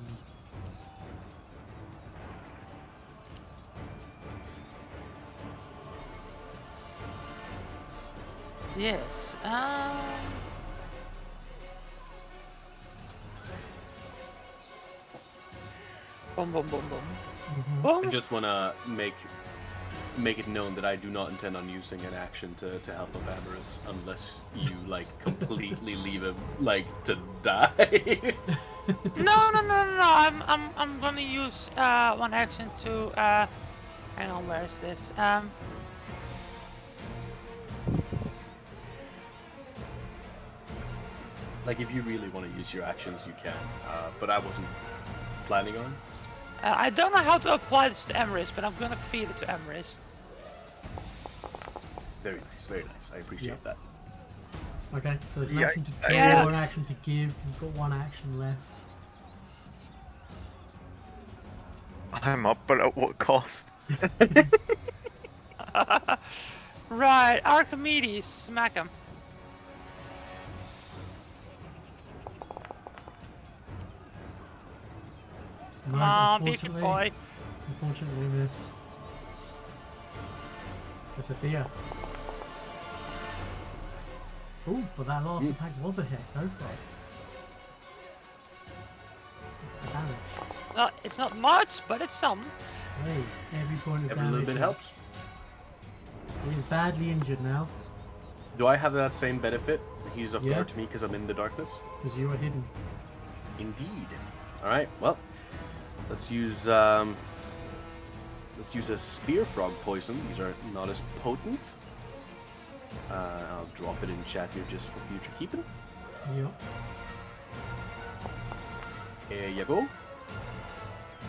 Yes. Boom, boom, boom, boom. Mhm. I Boom. just want to make make it known that I do not intend on using an action to help up Amorous unless you like completely leave him like to die. No. I'm gonna use one action to hang on. Where is this? Like if you really want to use your actions, you can. But I wasn't planning on. I don't know how to apply this to Emrys, but I'm gonna feed it to Emrys. Very nice, very nice. I appreciate that. Okay, so there's an action to draw, Yeah. an action to give. You've got one action left. I'm up, but at what cost? Right, Archimedes, smack him. Come on, beefy boy. Unfortunately, miss. For Sophia. Ooh, but that last attack was a hit. Go for it. The damage. No, it's not much, but it's some. Hey, every point of Every damage. little bit helps. He is badly injured now, Do I have that same benefit? He's off Yeah. guard to me because I'm in the darkness. because you are hidden. Indeed. All right. Well, let's use a spear frog poison. These are not as potent. I'll drop it in chat here just for future keeping. Yep. Here you go.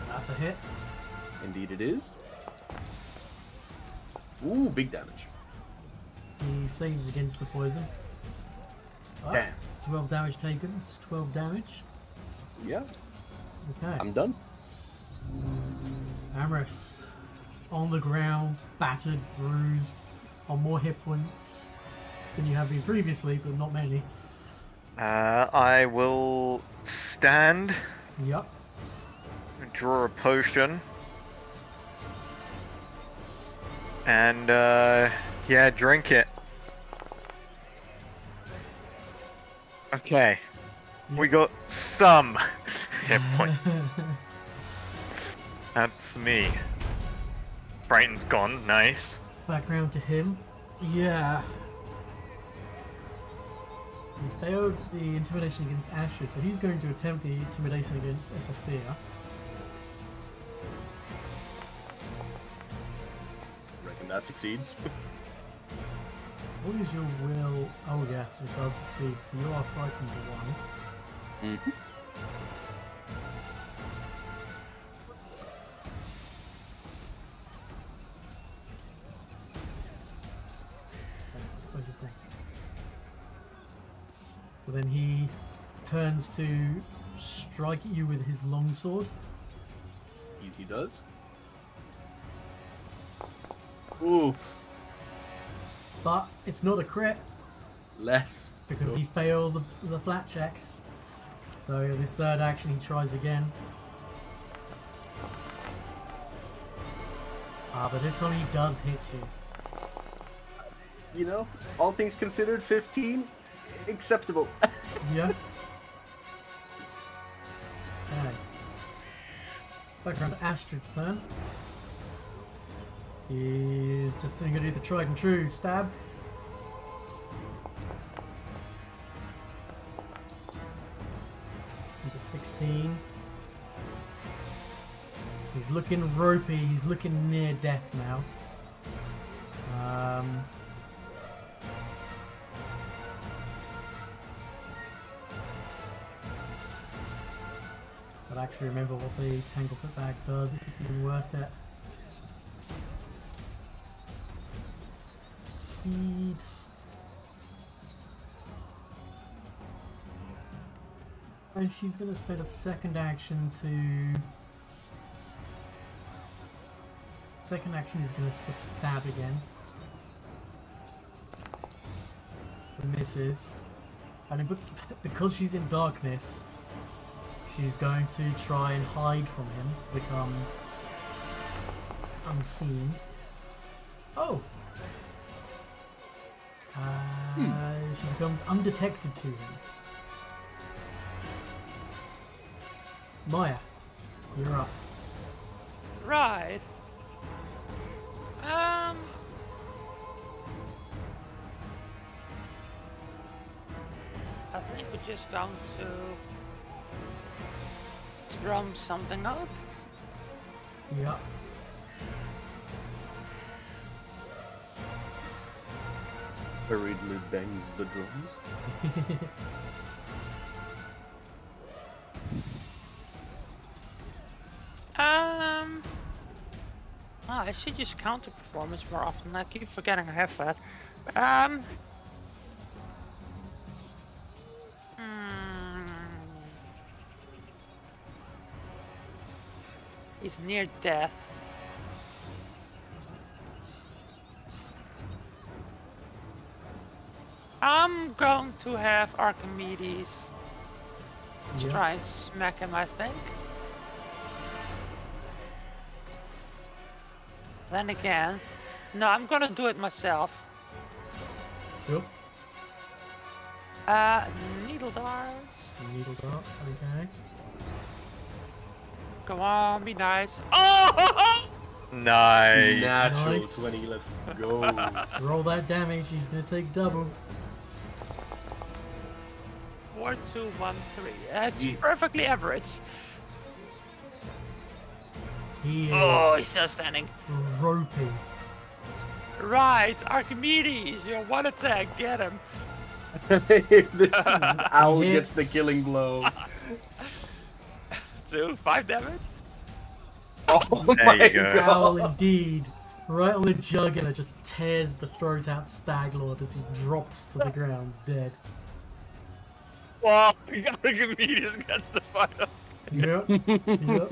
That's a hit. Indeed it is. Ooh, big damage. He saves against the poison. Oh, Damn. 12 damage taken. It's 12 damage. Yeah, Okay. I'm done. Amorous. On the ground, battered, bruised, on more hit points than you have been previously, but not many. I will stand, Yep. draw a potion, and yeah, drink it. Okay, we got some hit points. That's me. Brighton's gone, nice. Back round to him. Yeah. He failed the intimidation against Astrid, so he's going to attempt the intimidation against Sophia. Reckon that succeeds. What is your will? Oh yeah, it does succeed, so you are frightened for one. Mm-hmm. Let's close the thing. So then he turns to strike at you with his longsword. He does. Oof. But it's not a crit Less. because he failed the flat check. So this third action he tries again. But this time he does hit you. You know, all things considered, 15 acceptable. Yeah. Okay. Back around to Astrid's turn. He's just going to do the tried and true stab. Number 16. He's looking ropey. He's looking near death now. But actually remember what the Tanglefoot bag does, if it's even worth it. Speed. And she's going to spend a second action to... Second action is going to stab again. Misses. And because she's in darkness, she's going to try and hide from him to become unseen. Oh! She becomes undetected to him. Maya, you're up. Right. I think we're just going to drum something up. Yeah. Hurriedly bangs the drums. Oh, I should use counter performance more often. I keep forgetting I have that. He's near death. I'm going to have Archimedes. Let's try and smack him, I think. Then again, no, I'm gonna do it myself. Sure. Needle darts. Needle darts, okay. Come on, be nice. Oh! Nice. Natural Nice. 20, let's go. Roll that damage, he's gonna take double. 4, 2, 1, 3. That's Yeah. perfectly average. He Oh, he's is still standing. roping. Right, Archimedes, your one attack, get him. This owl gets the Hits. killing blow. 2, 5 damage. Oh There my you go. god. Owl indeed. Right on the jugular, just tears the throat out Staglord as he drops to the ground dead. Wow, Archimedes gets the final. Yep. Yep.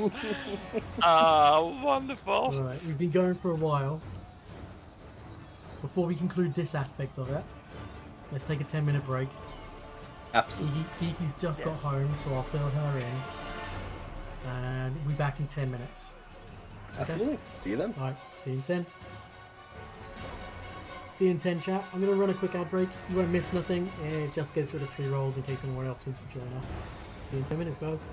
Wonderful. Alright, we've been going for a while. Before we conclude this aspect of it, let's take a 10-minute break. Absolutely. Geeky's just got Yes. home, so I'll fill her in. And we'll be back in 10 minutes. Absolutely. See you then. Alright, see you in 10. See you in 10, chat. I'm going to run a quick ad break. You won't miss nothing. It just gets rid of pre-rolls in case anyone else wants to join us. See you in 10 minutes, guys.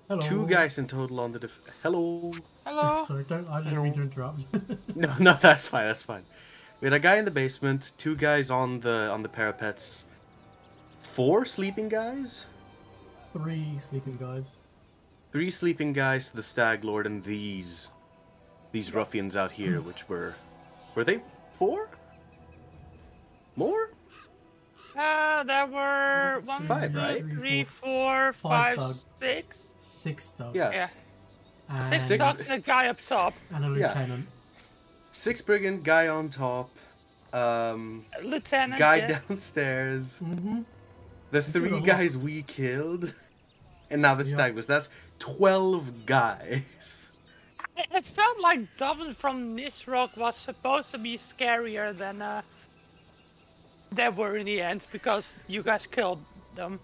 Hello. 2 guys in total on the Hello. Hello. Sorry, I didn't mean to interrupt. No, that's fine. That's fine. We had a guy in the basement, 2 guys on the parapets, 4 sleeping guys, 3 sleeping guys. 3 sleeping guys, the Stag Lord, and these ruffians out here, which were they 4? More? There were 1, 5, 2, right? 3, 4, 5 5, thugs. 6. 6 thugs. Yeah. Yeah. And, 6 thugs and a guy up top. and a Yeah. lieutenant. 6 brigand, guy on top, Lieutenant. guy yeah. downstairs, Mm-hmm. the did a 3 lot. guys we killed, and now the Yeah. Stag was. That's 12 guys. It felt like Doven from Nisrock was supposed to be scarier than they were in the end because you guys killed them.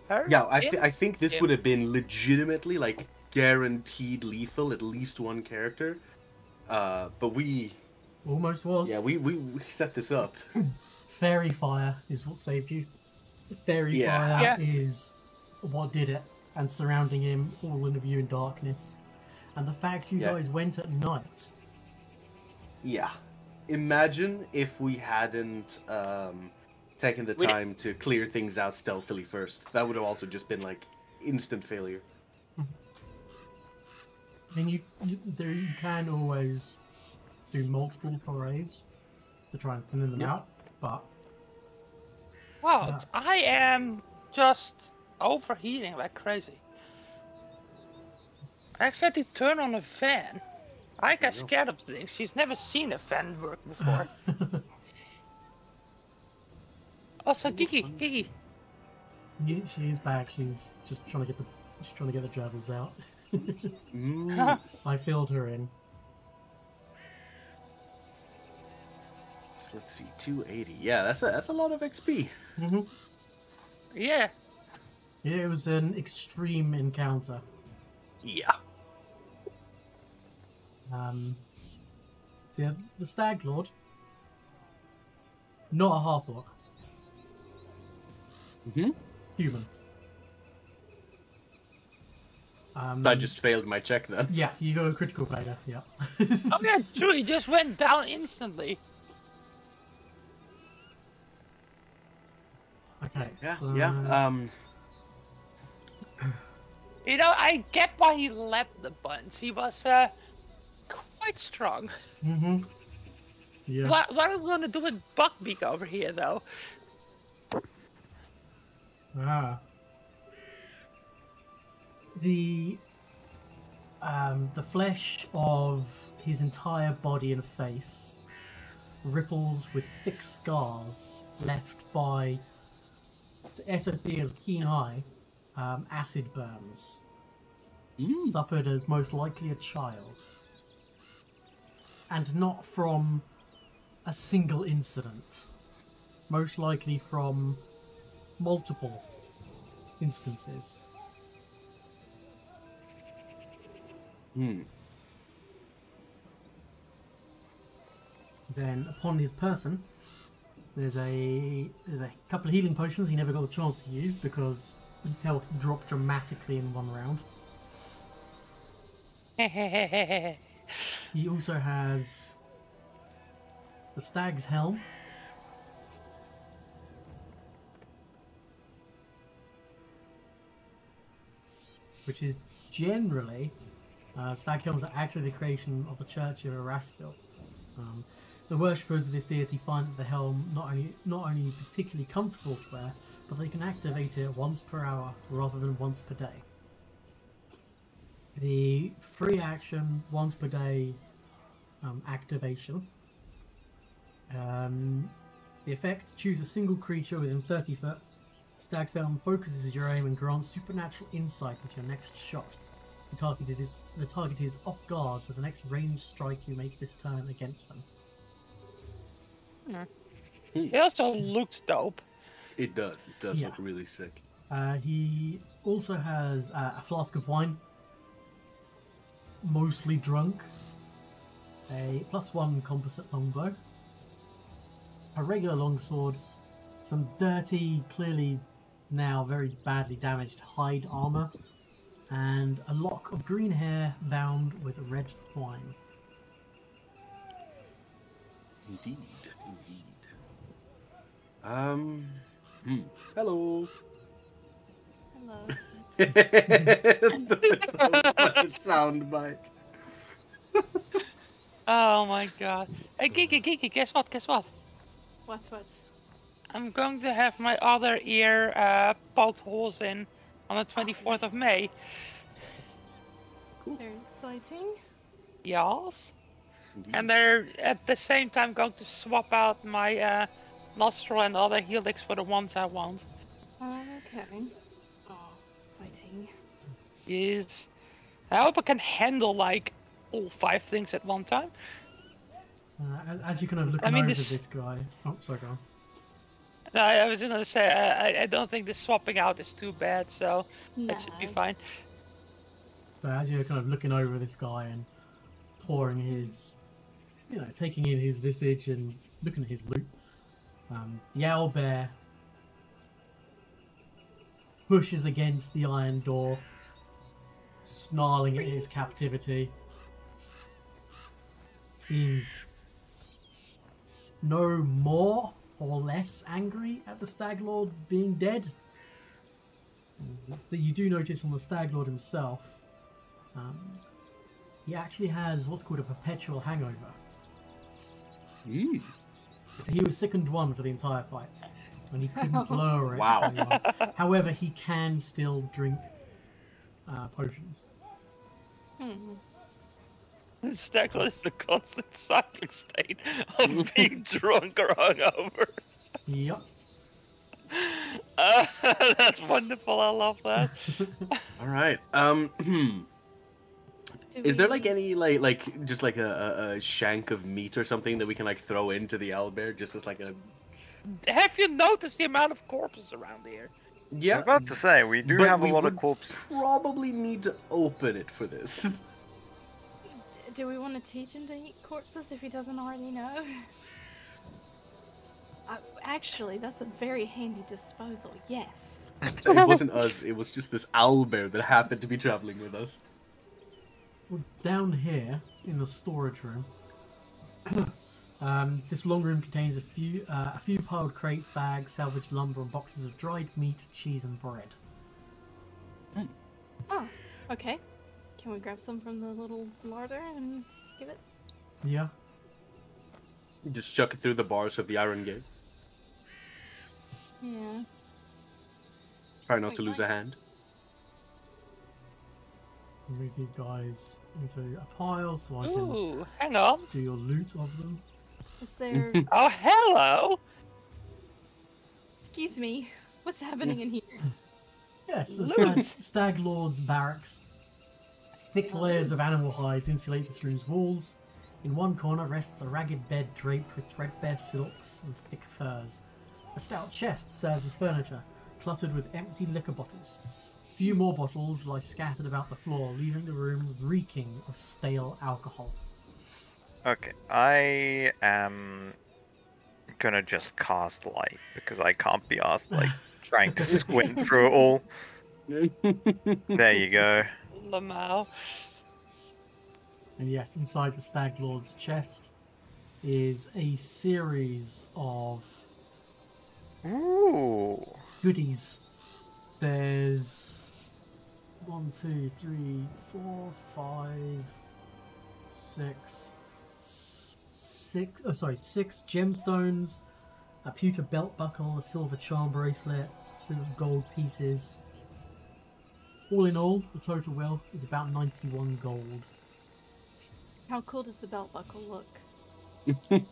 Her? Yeah, Him? I think this Him. would have been legitimately like guaranteed lethal, at least 1 character. But we Almost was. we set this up. Fairy fire is what saved you. Fairy Yeah. fire Yeah. is what did it, and surrounding him, all of you in darkness. And the fact you Yeah. guys went at night. Yeah. Imagine if we hadn't taken the We di- time to clear things out stealthily first. That would have also just been like instant failure. I mean, you can always do multiple forays to try and thin them Yep. out, but Wow, Yeah. I am just overheating like crazy. I accidentally turned on a fan. I got you go. scared of things. She's never seen a fan work before. Also, Kiki. she is back. She's just trying to get the gerbils out. Mm. I filled her in. So let's see, 280. Yeah, that's a lot of XP. Mm-hmm. Yeah. Yeah, it was an extreme encounter. Yeah. So yeah, the Stag Lord, not a half-orc, Mm-hmm. human. I just failed my check then. Yeah, you got a critical failure. Yeah. Oh yeah, true. He just went down instantly. Okay. Yeah, So, yeah. You know, I get why he led the bunch. He was quite strong. Mm-hmm. Yeah. What are we gonna do with Buckbeak over here, though? Ah. The flesh of his entire body and face ripples with thick scars left by, to Esothea's keen eye, acid burns. Suffered as most likely a child. And not from a single incident. Most likely from multiple instances. Then upon his person, there's a couple of healing potions he never got a chance to use because his health dropped dramatically in one round. He also has the Stag's Helm, which is generally Stag Helms are actually the creation of the Church of Erastil. The worshippers of this deity find that the helm not only particularly comfortable to wear, but they can activate it once per hour rather than once per day. The free action once per day activation. The effect: choose a single creature within 30 foot. Stag's Helm focuses your aim and grants supernatural insight into your next shot. The target is off guard for the next ranged strike you make this turn against them. He also looks dope. It does. It does Yeah. look really sick. He also has a flask of wine, mostly drunk, a +1 composite longbow, a regular longsword, some dirty, clearly now very badly damaged hide armor, and a lock of green hair bound with red twine. Indeed. Hello. Hello. The sound bite. Oh my god. Hey, Geeky, guess what? What? I'm going to have my other ear poked holes in on the 24th of May. Very exciting. Yes. Indeed. And they're at the same time going to swap out my nostril and other helix for the ones I want. Okay. Oh, exciting. Yes. I hope I can handle like all 5 things at one time. As you're kind of looking I mean, over this- this guy. Oh, sorry, go on. I was gonna say I don't think the swapping out is too bad, so that should be No. fine. So as you're kind of looking over this guy and pouring his, taking in his visage and looking at his loot, the owlbear pushes against the iron door, snarling at his captivity. Seems no more or less angry at the Stag Lord being dead. That you do notice on the Stag Lord himself, he actually has what's called a perpetual hangover. So he was sickened one for the entire fight, and he couldn't lower it. Wow. very well. However, he can still drink potions. Stackle is the constant cycling state of being drunk or hungover. Yup. That's wonderful. I love that. All right. Is there like any like just like a shank of meat or something that we can like throw into the owlbear just as like a? Have you noticed the amount of corpses around here? I Yeah. was about to say, we do But have a we lot of would corpses. Probably need to open it for this. Do we want to teach him to eat corpses if he doesn't already know? Actually, that's a very handy disposal, yes. So it wasn't us. It was just this owlbear that happened to be traveling with us. Well, down here in the storage room, this long room contains a few piled crates, bags, salvaged lumber, and boxes of dried meat, cheese, and bread. Oh, okay. Can we grab some from the little larder and give it? Yeah. You just chuck it through the bars of the iron gate. Yeah. Try not to lose a hand. Move these guys into a pile so I can Ooh, hang on. do your loot of them. Is there... Oh, hello. Excuse me. What's happening in here? Yes, the Loot. Stag Lord's barracks. Thick layers of animal hides insulate this room's walls. In one corner rests a ragged bed draped with threadbare silks and thick furs. A stout chest serves as furniture, cluttered with empty liquor bottles. A few more bottles lie scattered about the floor, leaving the room reeking of stale alcohol. Okay, I am gonna just cast light because I can't be asked like trying to squint through it all. There you go. Lamau. And yes, inside the Stag Lord's chest is a series of Ooh. goodies. There's 1, 2, 3, 4, 5, 6, 6 gemstones, a pewter belt buckle, a silver charm bracelet, silver gold pieces. All in all, the total wealth is about 91 gold. How cool does the belt buckle look? Ooh,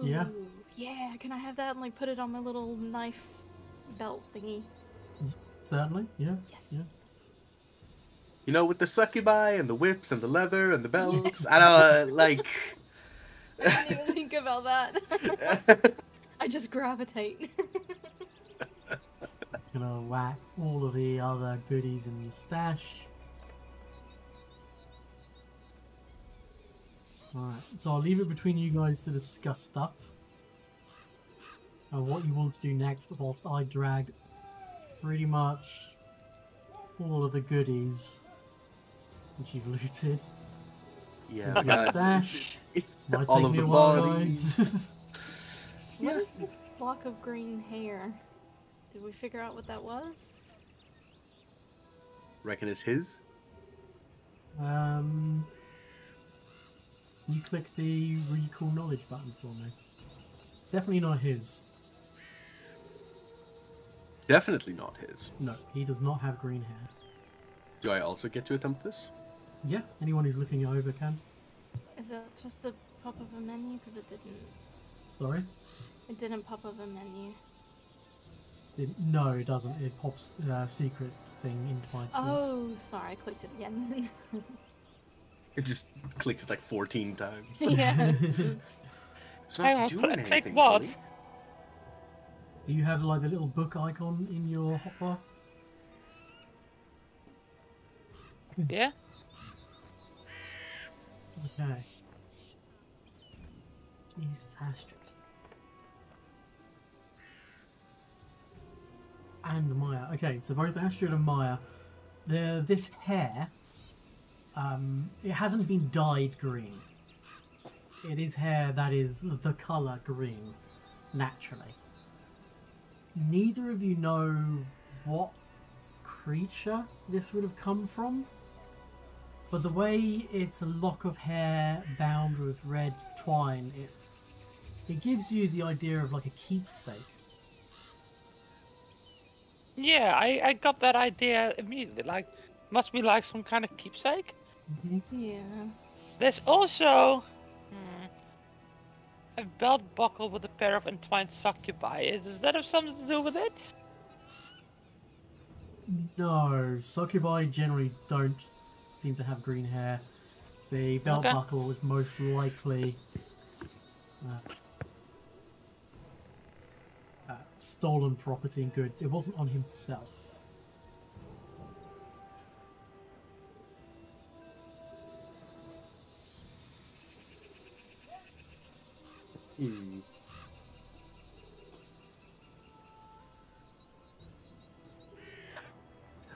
Yeah. Yeah, can I have that and like put it on my little knife belt thingy? Certainly, yeah. Yes. Yeah. You know, with the succubi and the whips and the leather and the belts. I know, like. I didn't even think about that. I just gravitate. Gonna whack all of the other goodies in the stash. Alright, so I'll leave it between you guys to discuss stuff. what you want to do next whilst I drag pretty much all of the goodies which you've looted Yeah, into we your got stash. Might all take of me the a while, bodies. guys. What is this lock of green hair? Did we figure out what that was? Reckon it's his? You click the recall knowledge button for me. It's definitely not his. Definitely not his. No, he does not have green hair. Do I also get to attempt this? Yeah, anyone who's looking it over can. Is that supposed to pop up a menu? Because it didn't. Sorry? It didn't pop up a menu. No, it doesn't. It pops a secret thing into my sheet. Oh, sorry, I clicked it again. It just clicks it like 14 times. Yeah. Oops. It's Hang not on, doing click anything what? fully. Do you have like the little book icon in your hotbar? Yeah? Okay. Jesus, Astrid. And Maya. Okay, so both Astrid and Maya, this hair, it hasn't been dyed green. It is hair that is the colour green, naturally. Neither of you know what creature this would have come from, but the way it's a lock of hair bound with red twine, it gives you the idea of like a keepsake. Yeah, I got that idea immediately. Like, must be like some kind of keepsake. Yeah. There's also a belt buckle with a pair of entwined succubi. Does that have something to do with it? No, succubi generally don't seem to have green hair. The belt Okay. buckle is most likely stolen property and goods. It wasn't on himself.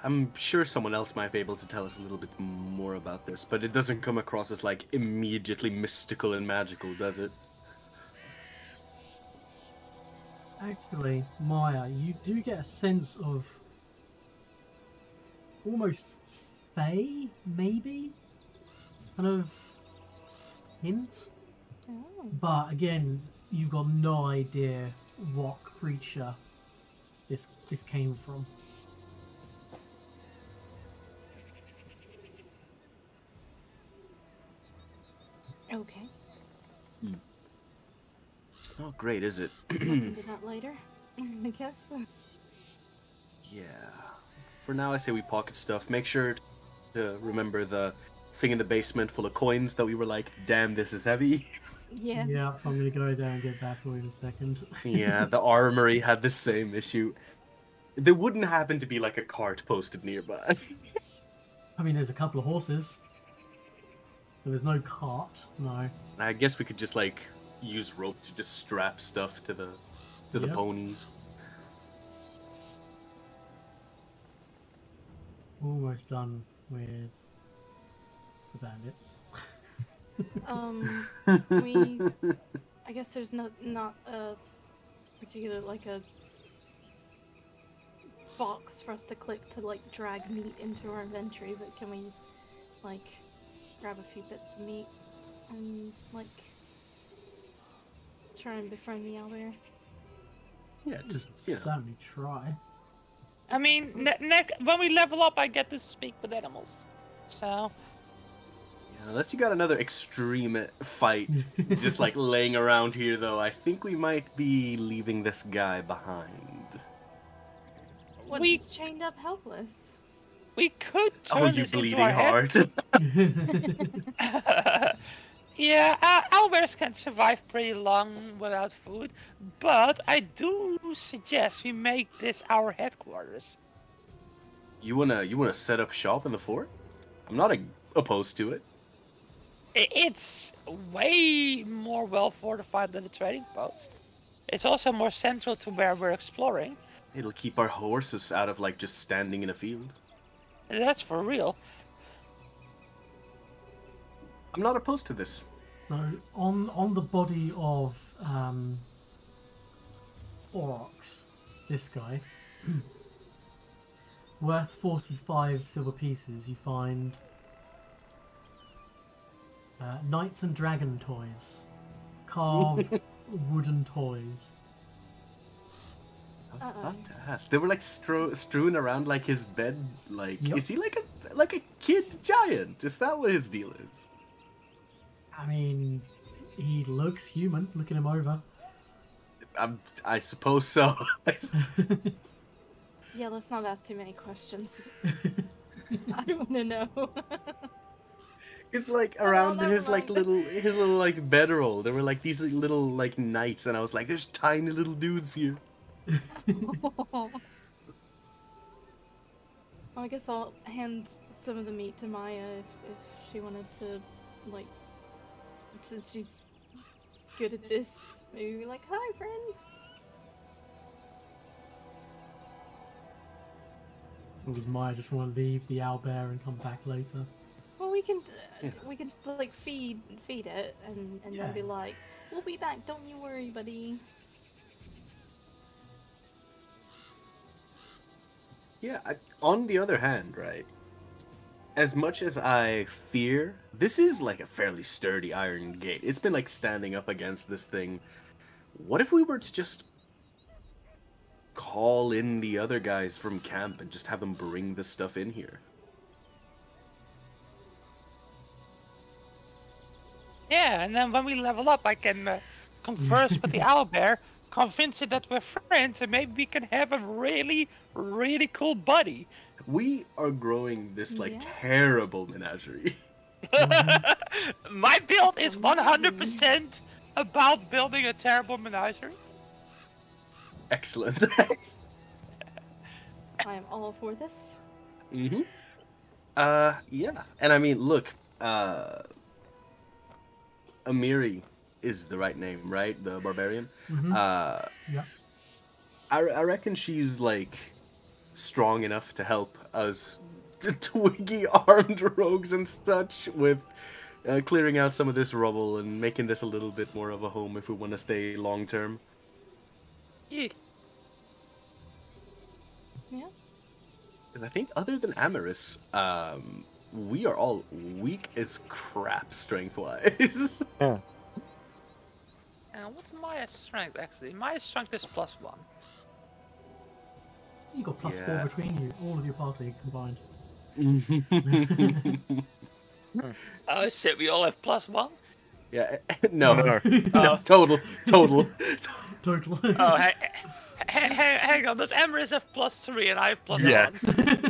I'm sure someone else might be able to tell us a little bit more about this, but it doesn't come across as like immediately mystical and magical, does it? Actually, Maya, you do get a sense of almost fae, maybe? Kind of hint? Oh. But again, you've got no idea what creature this came from. Okay. It's not great, is it? Look into that later, I guess. Yeah. For now, I say we pocket stuff. Make sure to remember the thing in the basement full of coins that we were like, damn, this is heavy. Yeah. Yeah, I'm gonna go there and get that for you in a second. Yeah, the armory had the same issue. There wouldn't happen to be like a cart posted nearby. I mean, there's a couple of horses. But there's no cart, no. I guess we could just like use rope to just strap stuff to the Yep. ponies. Almost done with the bandits. I guess there's not a particular like a box for us to click to like drag meat into our inventory, but can we like grab a few bits of meat and like try and befriend the owlbear? Yeah, just you know. Certainly try. I mean, when we level up, I get to speak with animals. So, Yeah, unless you got another extreme fight just like laying around here, though, I think we might be leaving this guy behind. What, We- just chained up helpless? we could turn Oh, you this into bleeding our head. heart. Yeah, owlbears can survive pretty long without food, but I do suggest we make this our headquarters. You wanna set up shop in the fort? I'm not opposed to it. It's way more well fortified than the trading post. It's also more central to where we're exploring. It'll keep our horses out of like just standing in a field. That's for real. I'm not opposed to this. So on the body of Aurochs, this guy, worth 45 silver pieces, you find knights and dragon toys, carved wooden toys. I was about to ask. They were like strewn around like his bed. Like, Yep. is he like a kid giant? Is that what his deal is? I mean, he looks human. Look at him over. I suppose so. Yeah, let's not ask too many questions. I don't want to know. It's like around his little like bedroll. There were like these little like knights, and I was like, "There's tiny little dudes here." Well, I guess I'll hand some of the meat to Maya if she wanted to, like, since she's good at this, maybe be like, "Hi, friend." Or does Maya just want to leave the owlbear and come back later? Well, we can like feed it and Yeah. then be like, "We'll be back. Don't you worry, buddy." Yeah. On the other hand, right? As much as I fear, this is like a fairly sturdy iron gate. It's been like standing up against this thing. What if we were to just call in the other guys from camp and just have them bring the stuff in here? Yeah, and then when we level up, I can converse with the owlbear, convince it that we're friends, and maybe we can have a really, really cool buddy. We are growing this like Yeah. terrible menagerie. My build is Amazing. 100% about building a terrible menagerie. Excellent. I am all for this. Mm-hmm. Yeah. And I mean, look, Amiri is the right name, right? The barbarian. Mm-hmm. Yeah. I reckon she's like strong enough to help us twiggy armed rogues and such with clearing out some of this rubble and making this a little bit more of a home if we want to stay long term. Yeah. Yeah. And I think other than Amaris, we are all weak as crap strength-wise. Yeah. And what's Maya's strength, actually? Maya's strength is +1. You got +4 Yeah. between you, all of your party combined. Oh shit, we all have +1? Yeah, no, No. no, total. Total. Oh, hang on, does Amaris have +3 and I have +1? Yes.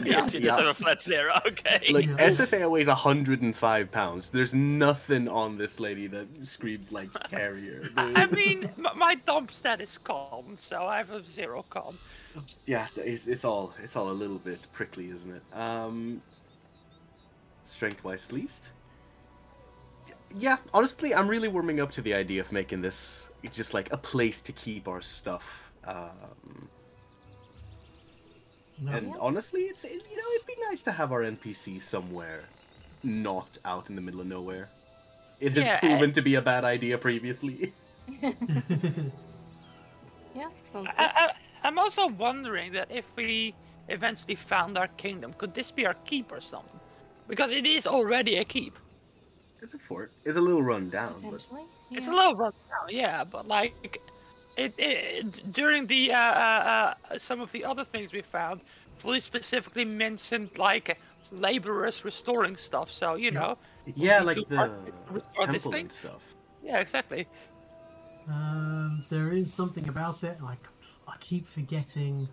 Yeah, she Yeah. does have a flat 0, okay. Like, Yeah. SFA weighs 105 pounds. There's nothing on this lady that screams like carrier. I mean, my dump stat is con, so I have a 0 con. Yeah, it's all a little bit prickly, isn't it? Strength-wise, at least. Yeah, honestly, I'm really warming up to the idea of making this just like a place to keep our stuff. No. And honestly, it's you know, it'd be nice to have our NPC somewhere, not out in the middle of nowhere. It has Yeah, proven to be a bad idea previously. Yeah, sounds good. I'm also wondering that if we eventually found our kingdom, could this be our keep or something? Because it is already a keep. It's a fort. It's a little run down, but Potentially. It's Yeah. a little run down, yeah, but like, it during the some of the other things we found, fully specifically mentioned like laborers restoring stuff. So you know, yeah, we like took the part- restore this temple thing. and stuff. Yeah, exactly. There is something about it. I keep forgetting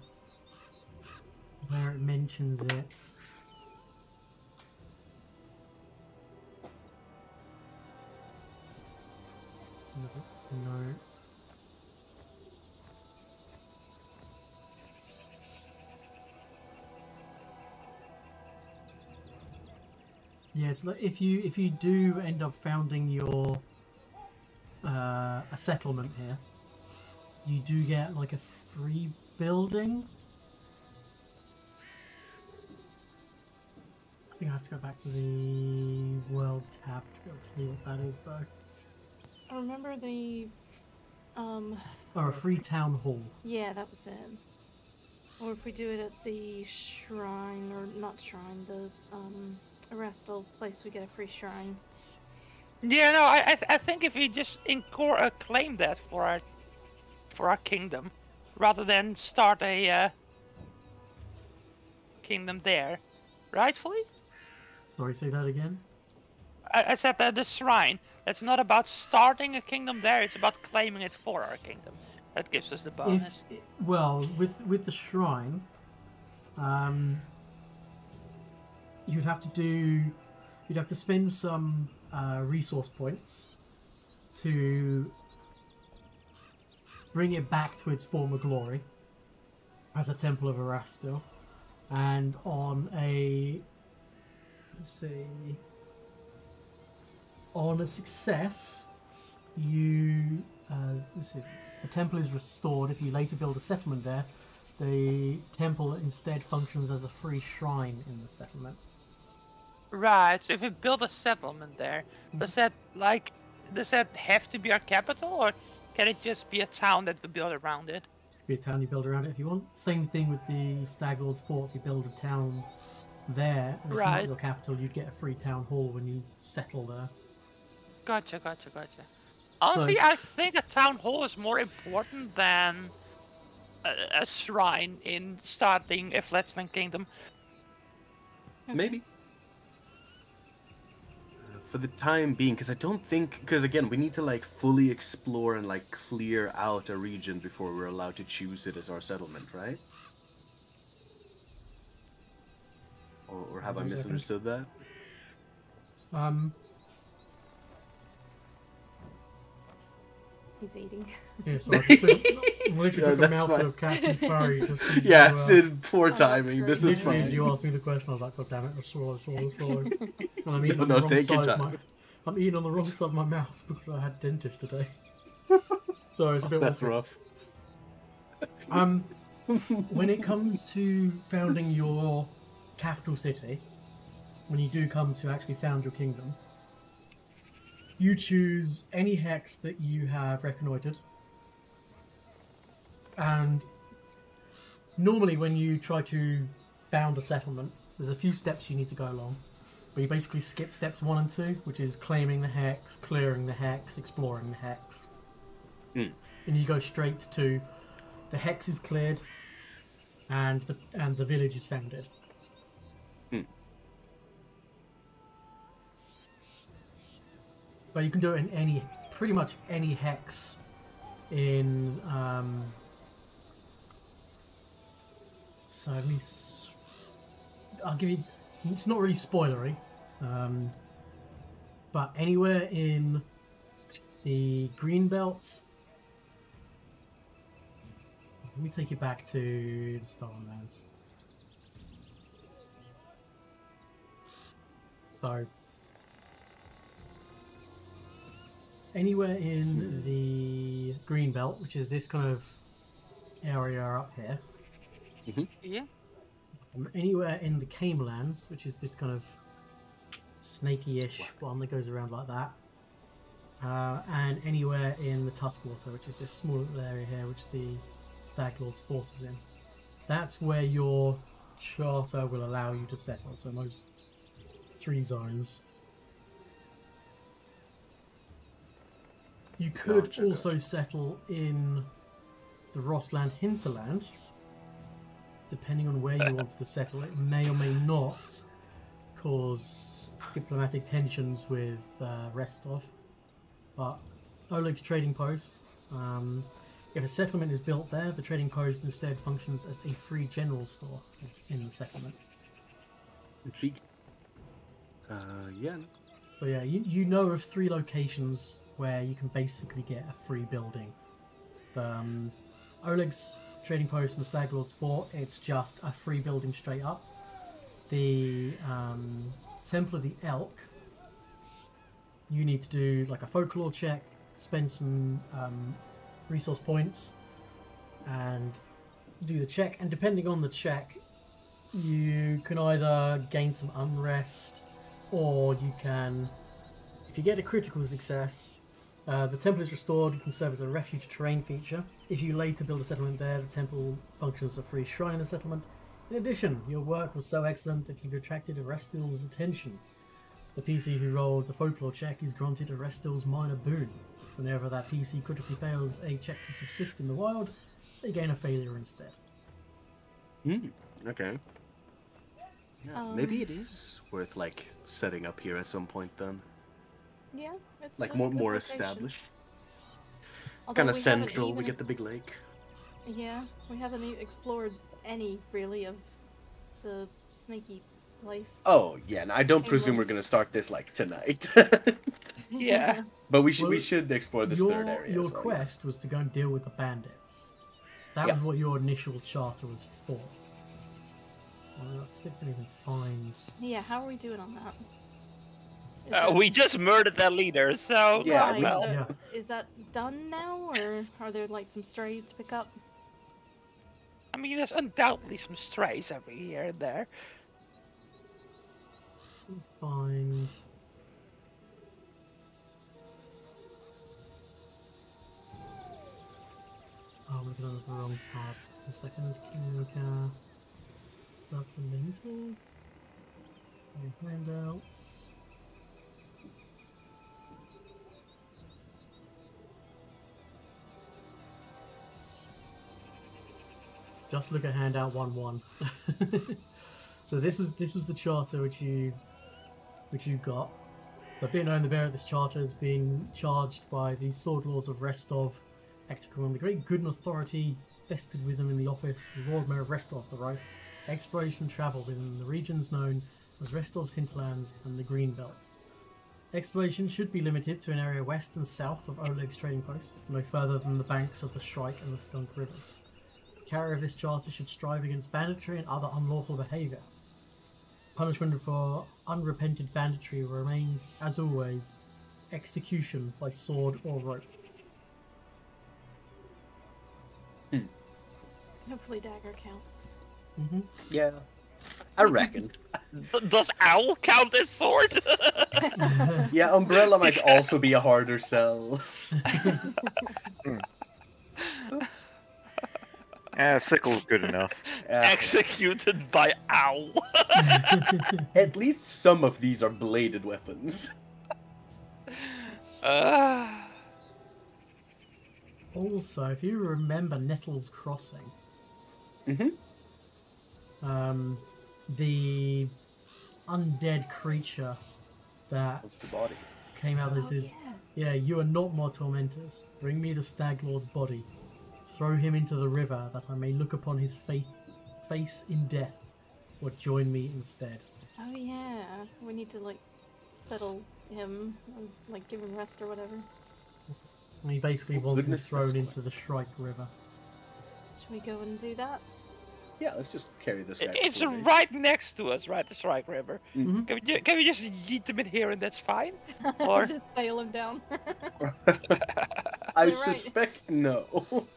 where it mentions it. No. Yeah, it's like if you do end up founding your a settlement here, you do get like a free building. I think I have to go back to the world tab to be able to tell you what that is, though. I remember the, Or a free town hall. yeah, that was it. Or if we do it at the shrine, or not shrine, the, Arrestal place, we get a free shrine. Yeah, no, I think if we just claim that for our kingdom, rather than start a kingdom there, rightfully. Sorry, say that again? I said that the shrine. It's not about starting a kingdom there. It's about claiming it for our kingdom. That gives us the bonus. Well, with the shrine, you'd have to spend some resource points to bring it back to its former glory as a Temple of Erastil, and on a success, the temple is restored. If you later build a settlement there, the temple instead functions as a free shrine in the settlement. Right. So if we build a settlement there, does that have to be our capital, or can it just be a town that we build around it? Be a town you build around it if you want. Same thing with the Stag Lord's Fort. If you build a town there and it's not your capital, you'd get a free town hall when you settle there. Gotcha. Honestly, I think a town hall is more important than a shrine in starting a Fletchling kingdom. Maybe. For the time being, because I don't think, because again, we need to like fully explore and like clear out a region before we're allowed to choose it as our settlement, right? Or have I misunderstood that? He's eating. Yeah, so I literally took a mouthful of Cassie Curry just yeah, it's poor timing. This is fine. You asked me the question, I was like, God damn it, I swallow. And I'm eating No, take your time. I'm eating on the wrong side of my mouth because I had dentist today. Sorry, it's a bit That's rough. When it comes to founding your capital city, when you do come to actually found your kingdom, you choose any hex that you have reconnoitred, and normally when you try to found a settlement, there's a few steps you need to go along, but you basically skip steps 1 and 2, which is claiming the hex, clearing the hex, exploring the hex, and you go straight to the hex is cleared and the village is founded. But you can do it in pretty much any hex in, I'll give you, it's not really spoilery, but anywhere in the green belt. Let me take you back to the Starlands. So, anywhere in the green belt, which is this kind of area up here. Yeah. Anywhere in the Camelands, which is this kind of snaky-ish one that goes around like that. And anywhere in the Tuskwater, which is this small little area here, which the Stag Lord's Fort is in. That's where your charter will allow you to settle, so those 3 zones. You could also settle in the Rossland hinterland, depending on where you wanted to settle. It may or may not cause diplomatic tensions with Restov, but Oleg's trading post, if a settlement is built there, the trading post instead functions as a free general store in the settlement. Intriguing. Yeah. So yeah, you know of 3 locations where you can basically get a free building. Oleg's trading post and the Stag Lord's Fort, it's just a free building straight up. The Temple of the Elk, you need to do like a folklore check, spend some resource points, and do the check. And depending on the check, you can either gain some unrest, or you can, if you get a critical success, the temple is restored. You can serve as a refuge terrain feature. If you later build a settlement there, the temple functions as a free shrine in the settlement. In addition, your work was so excellent that you've attracted Arestil's attention. The PC who rolled the folklore check is granted Arestil's minor boon. Whenever that PC critically fails a check to subsist in the wild, they gain a failure instead. Okay. Yeah, maybe it is worth like setting up here at some point then. Yeah, it's Like a more good more location. established. It's Although kind of we haven't central. We even- get the big lake. Yeah, we haven't explored any really of the snaky place. Oh yeah, and I don't Hey, presume we're Rose. gonna start this like tonight. Yeah. But we should Well, explore this your third area. your as well, quest was to go and deal with the bandits. That Yeah. was what your initial charter was for. Let's see if we can even find. Yeah, how are we doing on that? Is We just murdered their leader, so Yeah, right, well- Yeah. Is that done now, or are there like some strays to pick up? I mean, there's undoubtedly some strays every here and there. Find. Oh, I'm looking at the wrong tab. A second, Kingmaker. Supplemental. Handouts. Just look at handout 1-1. So this was the charter which you got. So being known, the bearer of this charter has been charged by the Sword Lords of Restov, acting on the great good and authority vested with them in the office, the Lord Mayor of Restov, the right exploration and travel within the regions known as Restov's hinterlands and the Green Belt. Exploration should be limited to an area west and south of Oleg's trading post, no further than the banks of the Shrike and the Skunk rivers. The carrier of this charter should strive against banditry and other unlawful behaviour. Punishment for unrepented banditry remains, as always, execution by sword or rope. Hopefully dagger counts. Yeah, I reckon. Does owl count as sword? Yeah, umbrella might also be a harder sell. Sickle's good enough. Executed by owl. At least some of these are bladed weapons. Also, if you remember Nettle's Crossing, the undead creature that What's the body? came out of this is, yeah, you are not my tormentors. Bring me the Stag Lord's body. Throw him into the river that I may look upon his face in death, or join me instead. Oh yeah, we need to like settle him, or, like give him rest or whatever. And he basically wants him Goodness, thrown that's into the Shrike River. Should we go and do that? Yeah, let's just carry this guy. for It's 4 days. right next to us, right? The Shrike River. Mhm. Can we just yeet them in here and that's fine? Or Just sail him down. I You're right. suspect no.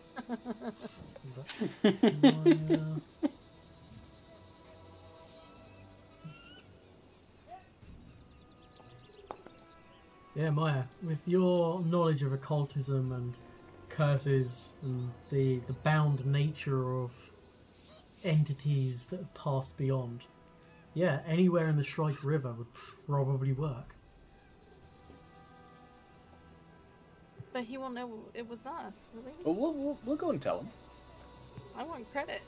Yeah, Maya, with your knowledge of occultism and curses and the bound nature of entities that have passed beyond, yeah, anywhere in the Shrike River would probably work. But he won't know it was us, will he? Well, we'll go and tell him. I want credit.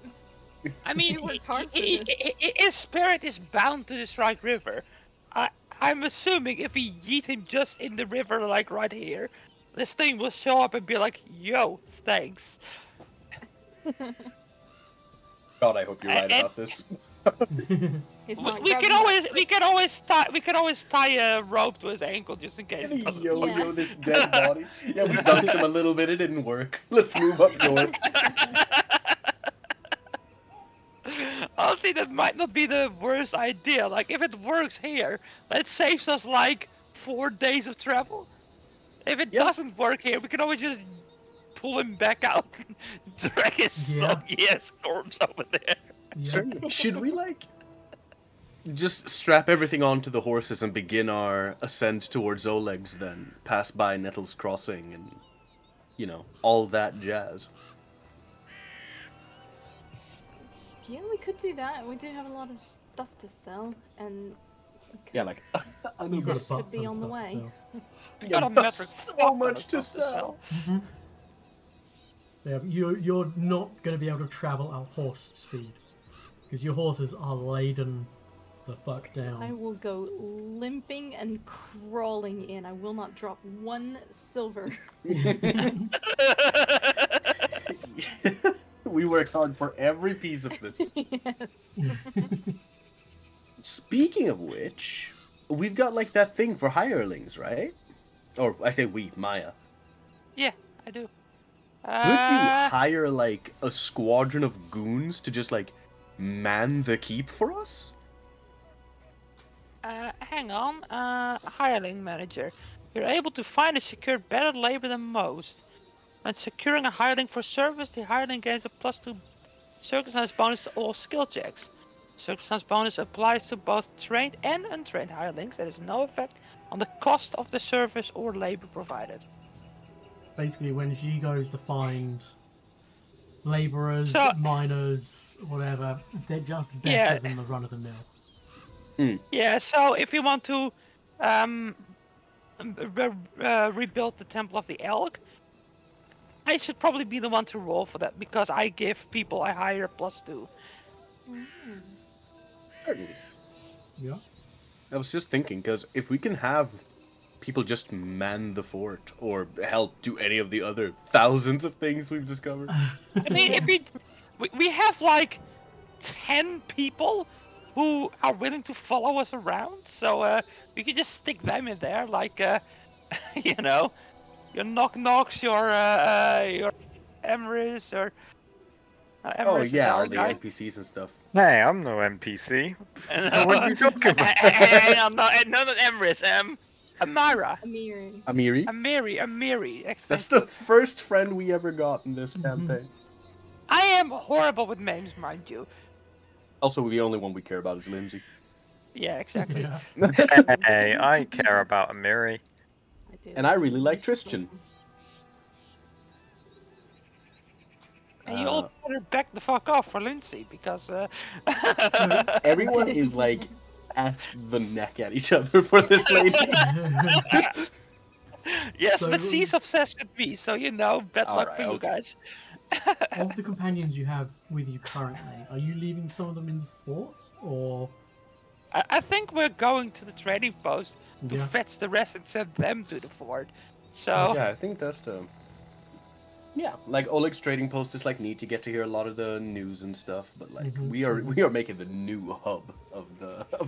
I mean, We worked hard for this. his spirit is bound to the Shrike River. I'm assuming if we yeet him just in the river, like right here, this thing will show up and be like, "Yo, thanks." God, I hope you're right about this. If not, We grab can him always tie a rope to his ankle just in case. It doesn't Yo-yo Yeah. this dead body. Yeah, we dunked him a little bit. It didn't work. Let's move up north. Honestly, that might not be the worst idea. Like, if it works here, that saves us like 4 days of travel. If it Yeah. doesn't work here, we can always just pull him back out, drag his soggy ass corpse over there. Yeah. Should we like just strap everything onto the horses and begin our ascent towards Oleg's then? Pass by Nettles Crossing and, you know, all that jazz. Yeah, we could do that. We do have a lot of stuff to sell, and Yeah, like, You've got a Could butt be ton of on the stuff to way. sell. We got a metric so much to sell. Mm-hmm. Yeah, but you're not going to be able to travel at horse speed because your horses are laden the fuck down. I will go limping and crawling in. I will not drop one silver. We worked hard for every piece of this. Yes. Speaking of which, we've got like that thing for hirelings, right? Or I say we, Maya. Yeah, I do. Could you hire like a squadron of goons to just like man the keep for us? Hang on. Hireling manager. You're able to find and secure better labor than most. When securing a hireling for service, the hireling gains a +2 circumstance bonus to all skill checks. Circumstance bonus applies to both trained and untrained hirelings. There is no effect on the cost of the service or labor provided. Basically, when she goes to find labourers, miners, whatever, they're just better than the run-of-the-mill. Yeah, so if you want to rebuild the Temple of the Elk, I should probably be the one to roll for that, because I give people a higher +2. Certainly. Yeah. I was just thinking, because if we can have people just man the fort, or help do any of the other thousands of things we've discovered. I mean, if we have like 10 people who are willing to follow us around, so we could just stick them in there, like, you know, your knock-knocks, your Emrys, or... Oh yeah, all the guy. NPCs and stuff. Hey, I'm no NPC. No, What are you talking about? no, not Emrys. Amira. Amiri. Amiri. That's the first friend we ever got in this campaign. I am horrible with names, mind you. Also, the only one we care about is Lindsay. Yeah, exactly. Yeah. Hey, I care about Amiri. I do. And I really like Tristan. And you all better back the fuck off for Lindsay, because... So, everyone is like at the neck at each other for this lady. Yes, So- but she's obsessed with me, so you know, bad luck for you guys. of the companions you have with you currently, are you leaving some of them in the fort, or... I think we're going to the trading post to Yeah. fetch the rest and send them to the fort. So, Yeah, I think that's the... Yeah, like Oleg's trading post is like neat. You get to hear a lot of the news and stuff, but like we are making the new hub of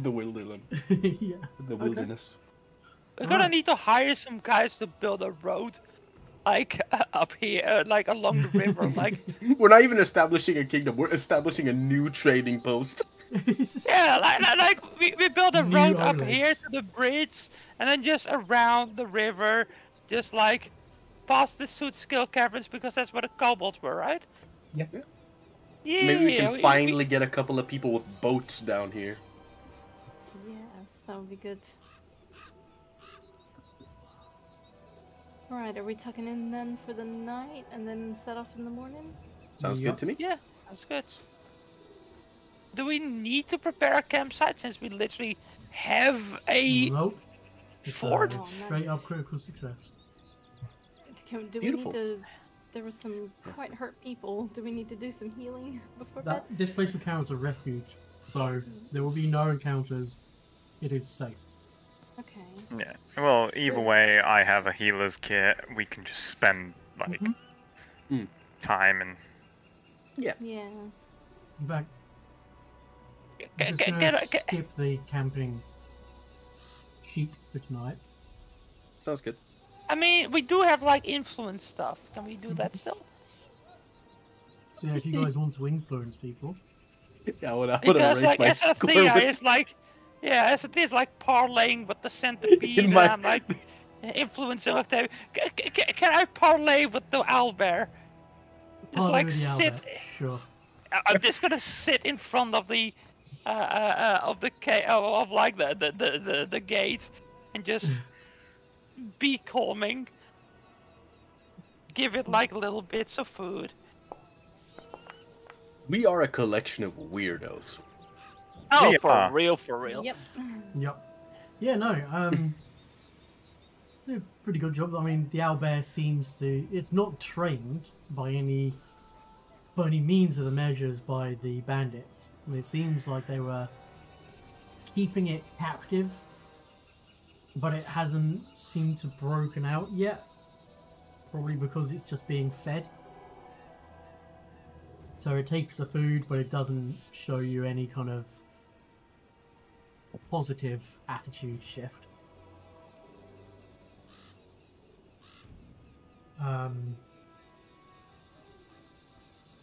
the wilderness. Yeah. The wilderness. we're gonna need to hire some guys to build a road, like up here, like along the river, like... We're not even establishing a kingdom. We're establishing a new trading post. Yeah, like we build a New road up here islands. to the bridge, and then just around the river, just like past the Soot Skill Caverns, because that's where the kobolds were, right? Yeah. Yeah. Maybe we can finally get a couple of people with boats down here. Yes, that would be good. Alright, are we tucking in then for the night and then set off in the morning? Sounds Yeah. good to me. Yeah, that's good. Do we need to prepare a campsite, since we literally have a Nope. It's fort? a straight up critical success. Do Beautiful. we need to... There were some quite hurt people. Do we need to do some healing before That bed? this place will count as a refuge, so there will be no encounters. It is safe. Okay. Yeah. Well, either way, I have a healer's kit. We can just spend like time and. Yeah. In fact, I'm Get- just get- gonna get- skip the camping sheet for tonight. Sounds good. I mean, we do have like influence stuff. Can we do that still? So yeah, if you guys want to influence people, Yeah, I wanna Because erase like my as a score. thing, is like, yeah, as it is like parlaying with the centipede, In and my- I'm like, influencing Octavia. Can I parlay with the owlbear? Just Partly like with the sit. Albert, sure. I'm just gonna sit in front of the of like the gate and just be calming. Give it like little bits of food. We are a collection of weirdos. Oh, We for are. real, for real. Yep. Yep. Yeah, no, do a pretty good job. I mean, the owlbear seems to... It's not trained by any means of the measures by the bandits. I mean, it seems like they were keeping it captive, but it hasn't seemed to broken out yet. Probably because it's just being fed. So it takes the food, but it doesn't show you any kind of positive attitude shift.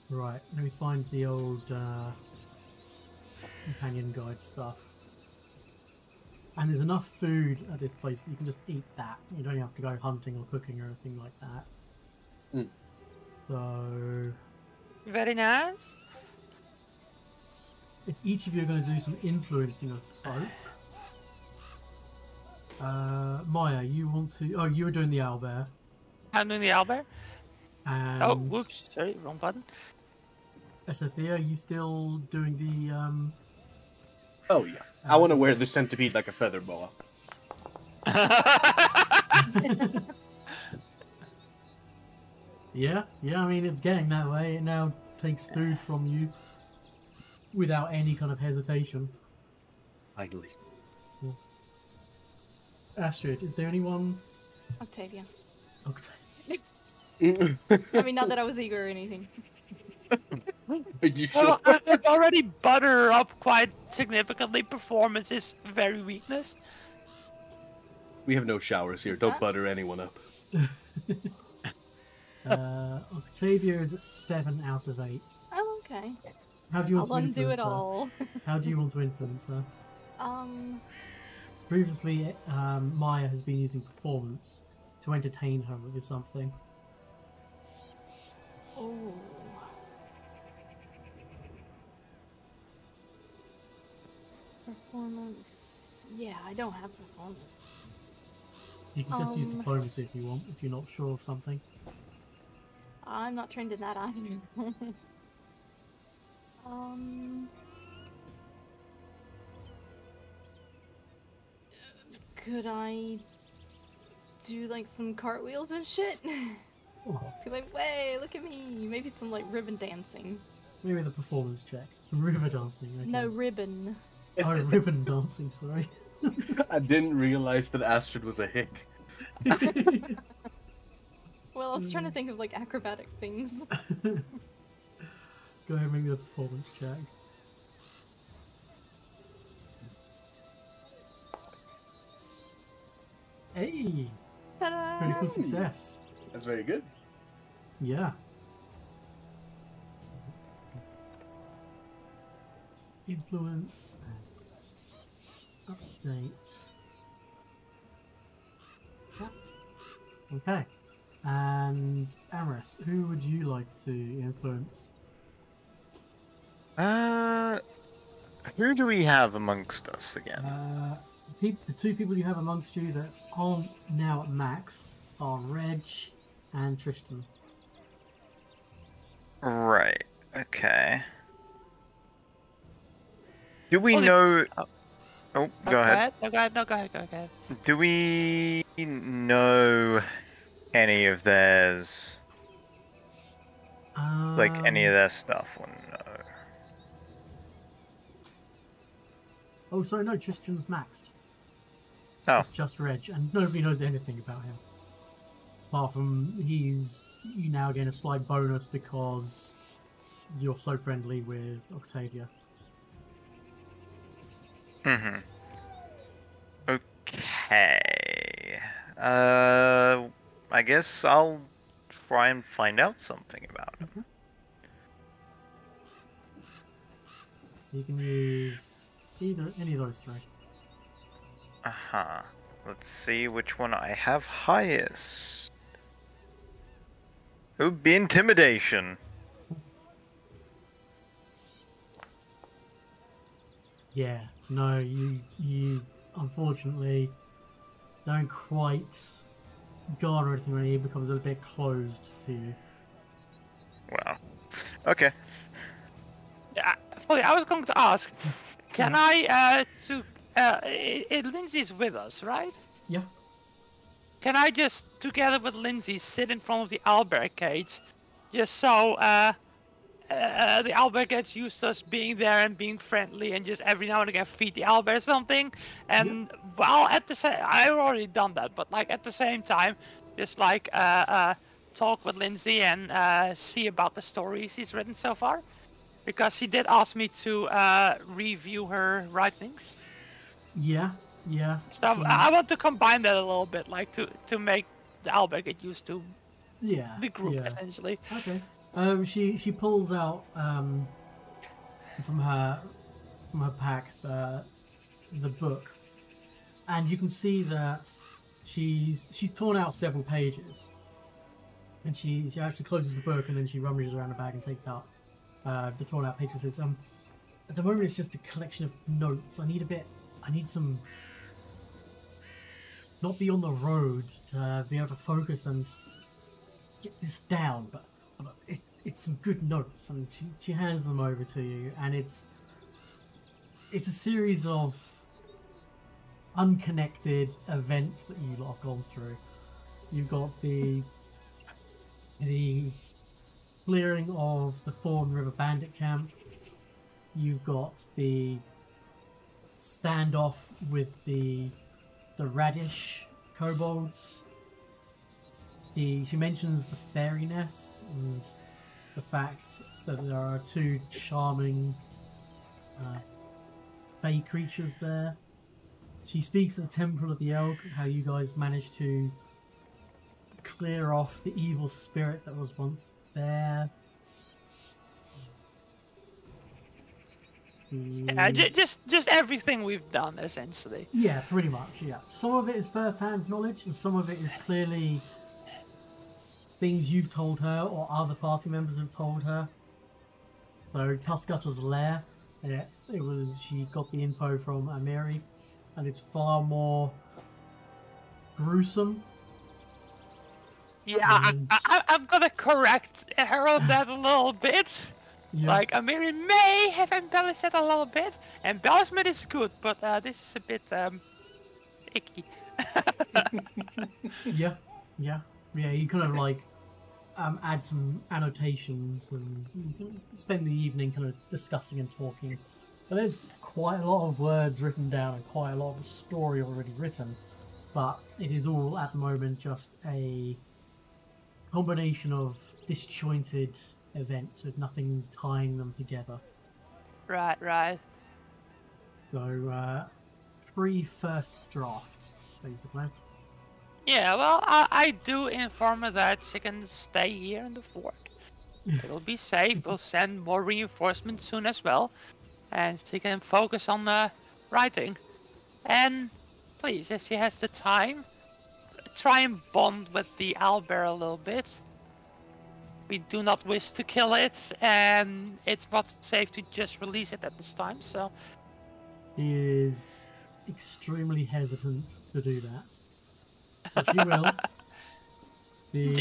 Right, let me find the old companion guide stuff. And there's enough food at this place that you can just eat that. You don't have to go hunting or cooking or anything like that. Mm. So, Very nice. if each of you are going to do some influencing of folk, Maya, you want to? Oh, you were doing the owlbear. I'm doing the owlbear. And Oh, whoops! Sorry, wrong button. Sophia, are you still doing the? Oh yeah, I want to wear the centipede like a feather boa. Yeah. I mean, it's getting that way. It now takes food from you without any kind of hesitation. Finally. Astrid, is there anyone? Octavia. Okay. I mean, not that I was eager or anything. Are you sure? Well, I've already butter up quite significantly. Performance is very weakness. We have no showers here. Is Don't that- butter anyone up. Octavia is at 7 out of 8. Oh, okay. How do you want I'll to undo influence it her? all. How do you want to influence her? Previously, Maya has been using performance to entertain her with something. Oh. Performance. Yeah, I don't have performance. You can just use diplomacy if you want, if you're not sure of something. I'm not trained in that either. Could I do like some cartwheels and shit? Oh, Be like, way, look at me. Maybe some like ribbon dancing. maybe the performance check. Some river dancing. Okay. No ribbon. Oh, ribbon dancing, sorry. I didn't realize that Astrid was a hick. Well, I was trying to think of like acrobatic things. Go ahead and make me the performance check. Hey! Ta-da! Critical success. That's very good. Yeah. Influence and update. That. Okay. And Amaris, who would you like to influence? Who do we have amongst us again? The two people you have amongst you that aren't now at max are Reg and Tristan. Right. Okay. Do we Only- know? Oh, No, go ahead. No, go ahead. No, go ahead. Go ahead. Do we know any of theirs? Like any of their stuff? Or no? Oh, sorry, no, Tristan's maxed. Oh, It's just Reg, and nobody knows anything about him. Apart from you now gain a slight bonus because you're so friendly with Octavia. mm-hmm. Okay. I guess I'll try and find out something about him. You can use any of those three. Uh-huh. Let's see which one I have highest. It would be intimidation. Yeah, no, you unfortunately don't quite garner anything when it becomes a bit closed to you. Wow. Okay. Yeah, I was going to ask, can Lindsay's with us, right? Yeah. Can I just, together with Lindsay, sit in front of the owlbear cage, just so the owlbear gets used to us being there and being friendly, and just every now and again feed the owlbear something, and while at the same, I've already done that, but like at the same time, just like talk with Lindsay and see about the stories he's written so far, because she did ask me to review her writings. Yeah. So I want to combine that a little bit, like to make the owlbear get used to the group essentially. Okay. She pulls out from her pack the book, and you can see that she's torn out several pages, and she actually closes the book, and then she rummages around the bag and takes out the torn out pages. Says, at the moment it's just a collection of notes. I need some. Not be on the road to be able to focus and get this down, but it's some good notes, and she hands them over to you, and it's a series of unconnected events that you lot have gone through. You've got the clearing of the Thorn River Bandit Camp. You've got the standoff with the Radish kobolds. She mentions the fairy nest and the fact that there are two charming fey creatures there. She speaks of the Temple of the Elk, how you guys managed to clear off the evil spirit that was once there. Yeah, just everything we've done, essentially. Yeah, pretty much, yeah. Some of it is first-hand knowledge, and some of it is clearly things you've told her or other party members have told her. So, Tuscutter's lair, she got the info from Amiri, and it's far more gruesome. Yeah, I'm gonna correct her on that a little bit. Yeah. Like, Amiri may have embellished it a little bit. Embellishment is good, but this is a bit icky. Yeah. You kind of like add some annotations, and you can spend the evening kind of discussing and talking. But there's quite a lot of words written down and quite a lot of story already written. But it is all at the moment just a combination of disjointed events with nothing tying them together. Right. So, pre-first draft, basically. Yeah, well, I do inform her that she can stay here in the fort. It'll be safe. We'll send more reinforcements soon as well. And she can focus on the writing. And please, if she has the time, try and bond with the owlbear a little bit. We do not wish to kill it, and it's not safe to just release it at this time, so... He is extremely hesitant to do that. But she will.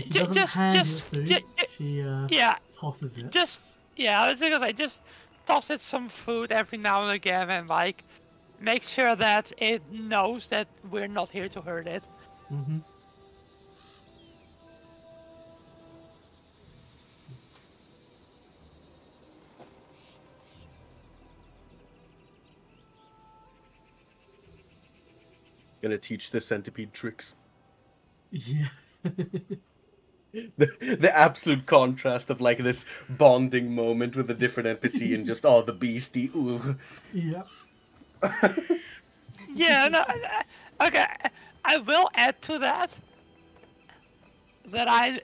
She doesn't hand you food, she tosses it. I was gonna say, just toss it some food every now and again, and like, make sure that it knows that we're not here to hurt it. Mm-hmm. Gonna teach the centipede tricks. Yeah. The absolute contrast of like this bonding moment with a different NPC and just the beastie. Ooh. Yeah. Yeah. No. Okay. I will add to that. I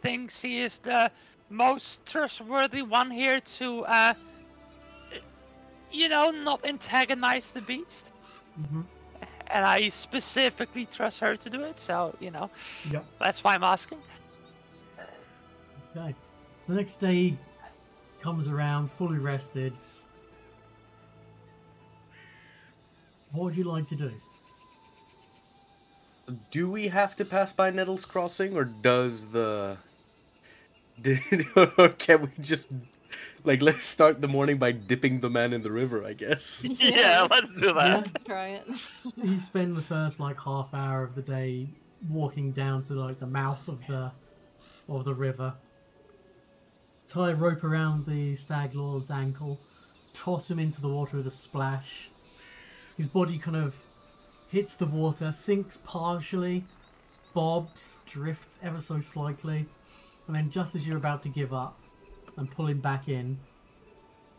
think she is the most trustworthy one here to not antagonize the beast. Mm-hmm. And I specifically trust her to do it, so, you know, Yep. that's why I'm asking. Okay. So the next day comes around, fully rested. What would you like to do? Do we have to pass by Nettles Crossing, or does the... or can we just... Like, let's start the morning by dipping the man in the river, I guess. Yeah, let's do that. Yeah. Try it. You spend the first like half hour of the day walking down to like the mouth of the river. Tie a rope around the stag lord's ankle, toss him into the water with a splash. His body kind of hits the water, sinks partially, bobs, drifts ever so slightly, and then just as you're about to give up and pull him back in,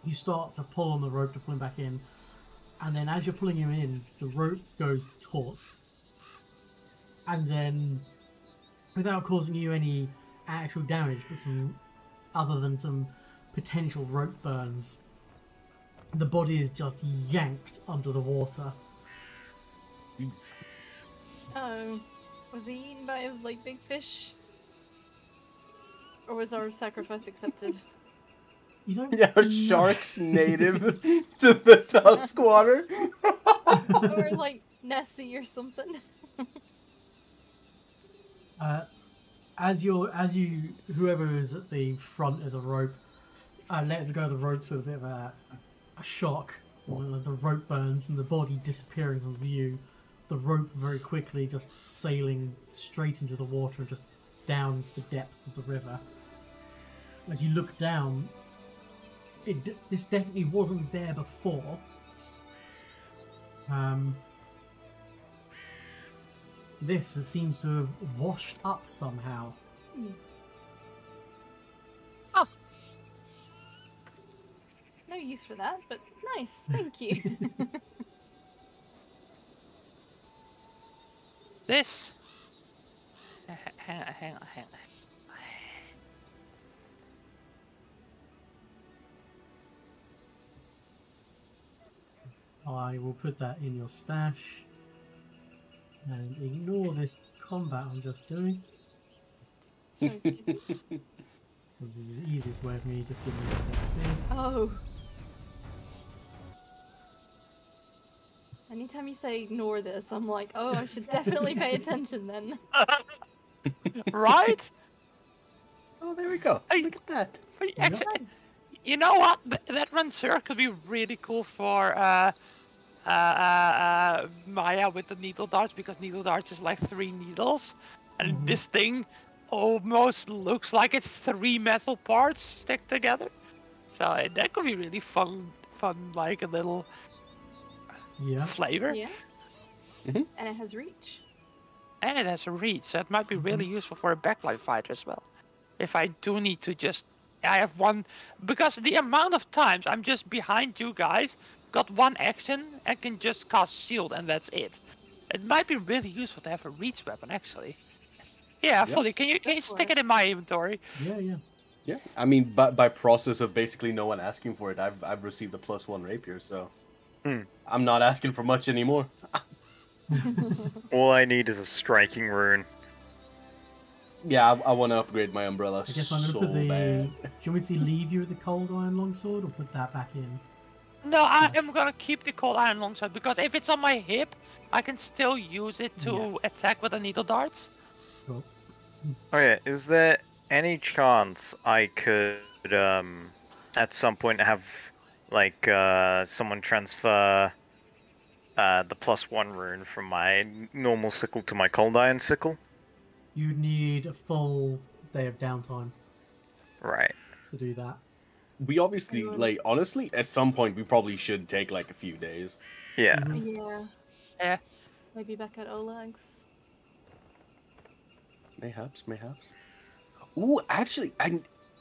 you start to pull on the rope to pull him back in, and then as you're pulling him in, the rope goes taut. And then, without causing you any actual damage, but other than some potential rope burns, the body is just yanked under the water. Jeez. Oh, was he eaten by a like big fish? Or was our sacrifice accepted? You don't. Yeah, are sharks native to the Tusk water? Or like Nessie or something? Whoever is at the front of the rope, lets go of the ropes with a bit of a shock. The rope burns and the body disappearing from view. The rope very quickly just sailing straight into the water and just down into the depths of the river. As you look down, this definitely wasn't there before. This seems to have washed up somehow. Oh. No use for that, but nice, thank you. This... Hang on. I will put that in your stash. And ignore this combat I'm just doing. Sorry, excuse me. This is the easiest way of me just giving you this XP. Oh. Anytime you say ignore this, I'm like, oh, I should definitely pay attention then. Right? Oh, there we go. Hey. Look at that. Actually, you know what? That Ranseur could be really cool for Maya with the needle darts, because needle darts is like 3 needles, and this thing almost looks like it's 3 metal parts stick together. So that could be really fun, like a little flavor. Yeah. And it has reach. And it has a reach, so it might be really useful for a backline fighter as well. If I do need to I have one, because the amount of times I'm just behind you guys, got one action, and can just cast shield, and that's it. It might be really useful to have a reach weapon, actually. Yeah, fully. Can you stick it in my inventory? Yeah. I mean, by process of basically no one asking for it, I've received a +1 rapier, so I'm not asking for much anymore. All I need is a striking rune. Yeah, I want to upgrade my umbrella. I guess I'm going to put the... Do you want me to leave you with the cold iron longsword or put that back in? No, I am going to keep the cold iron longsword, because if it's on my hip, I can still use it to attack with the needle darts. Cool. Okay, is there any chance I could, at some point have, like, someone transfer the +1 rune from my normal sickle to my cold iron sickle? You'd need a full day of downtime. Right. To do that. We obviously, like, honestly, at some point we probably should take, like, a few days. Yeah. Yeah. Maybe back at Oleg's. Mayhaps. Ooh, actually,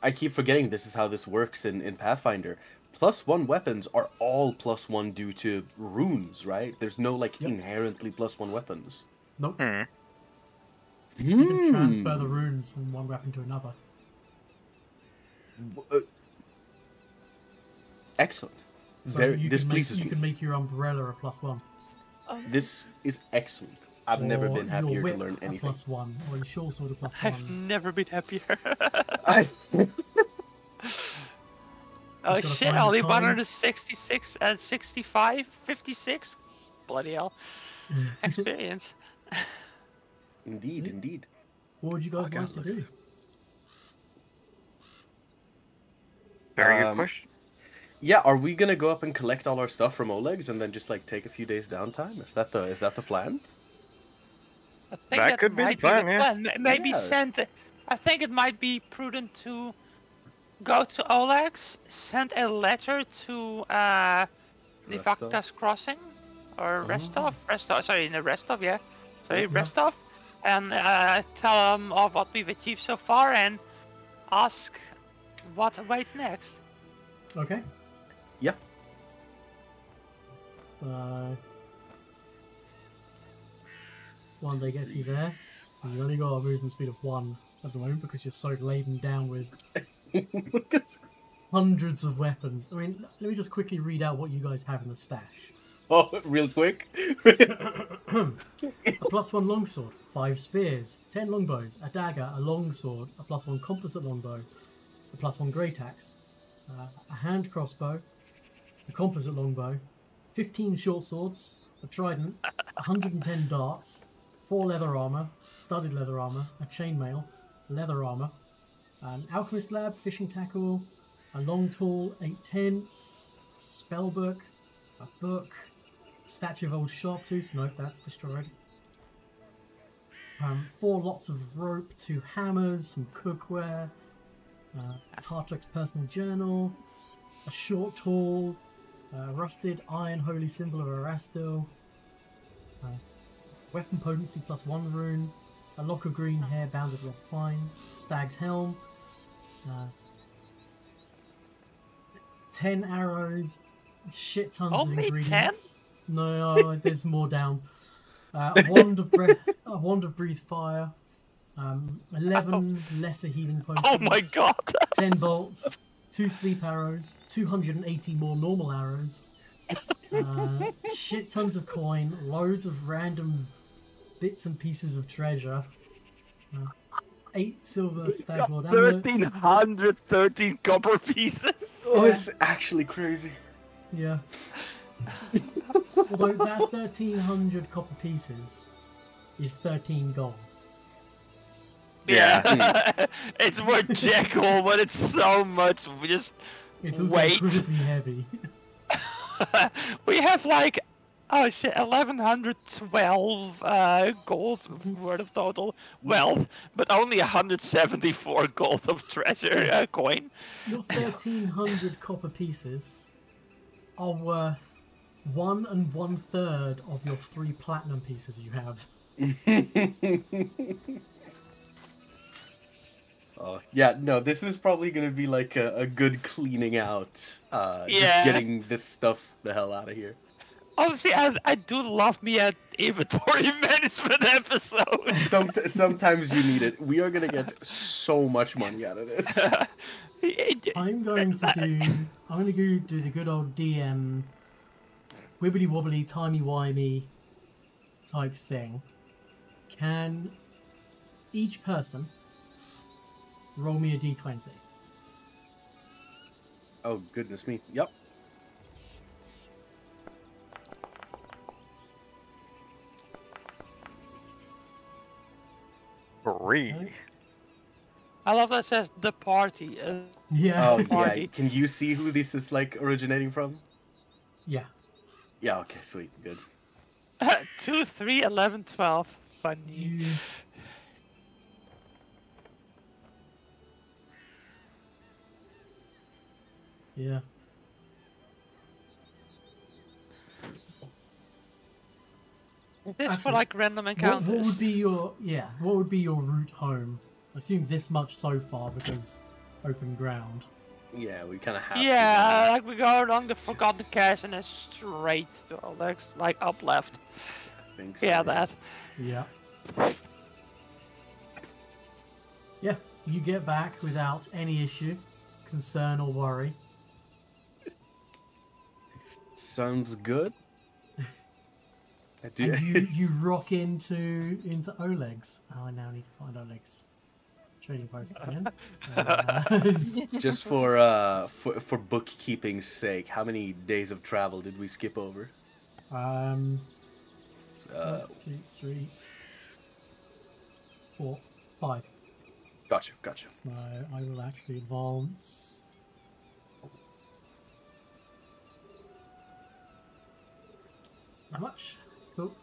I keep forgetting this is how this works in Pathfinder. +1 weapons are all +1 due to runes, right? There's no, like, inherently +1 weapons. Nope. You can transfer the runes from one weapon to another. Excellent. So This pleases me. You can make your umbrella a +1. This is excellent. I've never Or been your happier whip to learn a anything. +1, or your short sword a I've +1. never been happier. I- Oh Just gotta shit, find the only time. 166 and 65, 56. Bloody hell. Experience. Indeed, indeed. What would you guys Okay, like to look. do? Very good question. Yeah, are we gonna go up and collect all our stuff from Oleg's and then just like take a few days downtime? Is that the plan? I think That could be the might plan, yeah. Maybe Yeah. send. I think it might be prudent to go to Oleg's, send a letter to Nivakta's Crossing or Restov. Sorry, no, Restov, yeah. Sorry, Yeah. Restov, and tell them of what we've achieved so far and ask what awaits next. Okay. Yeah. So one day gets you there. You've only got a movement speed of 1 at the moment because you're so laden down with hundreds of weapons. I mean, let me just quickly read out what you guys have in the stash. Oh, real quick. A +1 longsword, 5 spears, 10 longbows, a dagger, a longsword, a +1 composite longbow, a +1 great axe, a hand crossbow, a composite longbow, 15 short swords, a trident, 110 darts, 4 leather armor, studded leather armor, a chainmail, leather armor, an alchemist lab, fishing tackle, a long tool, 8 tents, spellbook, a book, statue of old Sharptooth. Nope, that's destroyed. 4 lots of rope, 2 hammers, some cookware, Tartuk's personal journal, a short tool, rusted iron holy symbol of Erastil, weapon potency +1 rune, a lock of green hair bound with red twine, stag's helm, 10 arrows, shit tons of Only ingredients. No, there's more down. A wand of breathe fire, 11 lesser healing potions. Oh my god! 10 bolts, 2 sleep arrows, 280 more normal arrows, shit tons of coin, loads of random bits and pieces of treasure, 8 silver staglord amulets. 1,313 copper pieces. Oh, it's actually crazy. Yeah. Although that 1,300 copper pieces is 13 gold. Yeah. It's more Jekyll, but it's so much just It's also weight. incredibly heavy. We have like, oh shit, 1,112 gold worth of total wealth, but only 174 gold of treasure coin. Your 1,300 copper pieces are worth 1 1/3 of your 3 platinum pieces you have. Oh, yeah, no, this is probably gonna be like a good cleaning out. Just Yeah. getting this stuff the hell out of here. Honestly, I do love me an inventory management episode. Sometimes you need it. We are gonna get so much money out of this. I'm going to do the good old DM wibbly wobbly timey wimey type thing. Can each person roll me a d20? Oh, goodness me. Yep. Three. I love that it says the party. Yeah. Oh, yeah. Party. Can you see who this is like originating from? Yeah. Yeah, okay, sweet. Good. 2, 3, 11, 12. Funny. You... Yeah. Is this for Actually, like random encounters? What would be your route home? I assume this much so far because open ground. Yeah, we kind of have Yeah, to. like we go along the Forgotten Cache and then straight to Alex, like up left. I think so, Yeah, that. Yeah. Yeah, you get back without any issue, concern or worry. Sounds good. And you rock into Oleg's. Oh, I now need to find Oleg's trading post again. Just for bookkeeping's sake, how many days of travel did we skip over? 1, 2, 3, 4, 5. Gotcha. So I will actually advance. How much? Cool.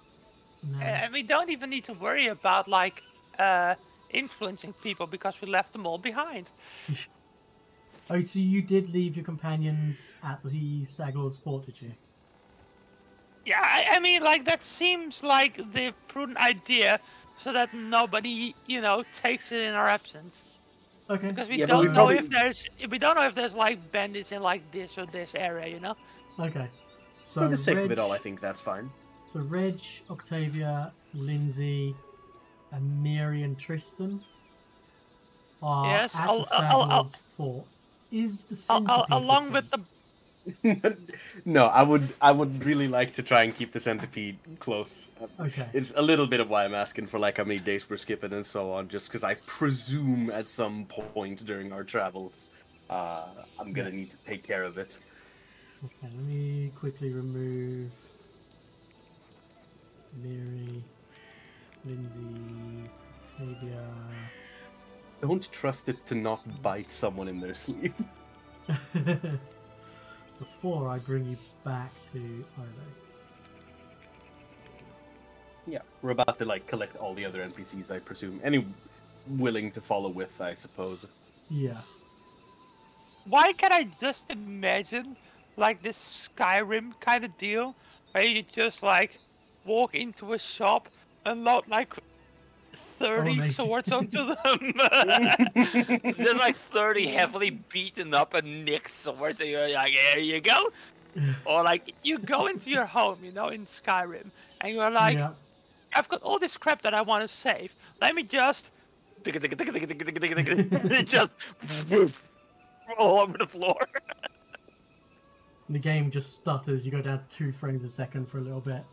No. And we don't even need to worry about like influencing people because we left them all behind. Oh, so you did leave your companions at the Stag Lord's fort, did you? Yeah, I mean, like that seems like the prudent idea, so that nobody, takes it in our absence. Okay. Because we Yeah, don't but know we if there's like bandits in like this or this area, Okay. So For the sake Reg, of it all, I think that's fine. So Reg, Octavia, Lindsay, Amiri, and Tristan are Yes, at the Stag Lord's fort. Is the centipede along the with thing? the No, I would really like to try and keep the centipede close. Okay. It's a little bit of why I'm asking for like how many days we're skipping and so on, just because I presume at some point during our travels, I'm gonna need to take care of it. Okay, let me quickly remove Mary, Lindsay, Octavia. Don't trust it to not bite someone in their sleep. Before I bring you back to Oleg's. Yeah, we're about to like collect all the other NPCs, I presume. Any willing to follow with, I suppose. Yeah. Why can't I just imagine like this Skyrim kind of deal where you just like walk into a shop and load like 30 swords onto them? There's like 30 heavily beaten up and nicked swords, and you're like, here you go. Or like you go into your home, in Skyrim, and you're like, Yeah. I've got all this crap that I want to save. Let me just Just all over the floor. The game just stutters. You go down 2 frames a second for a little bit.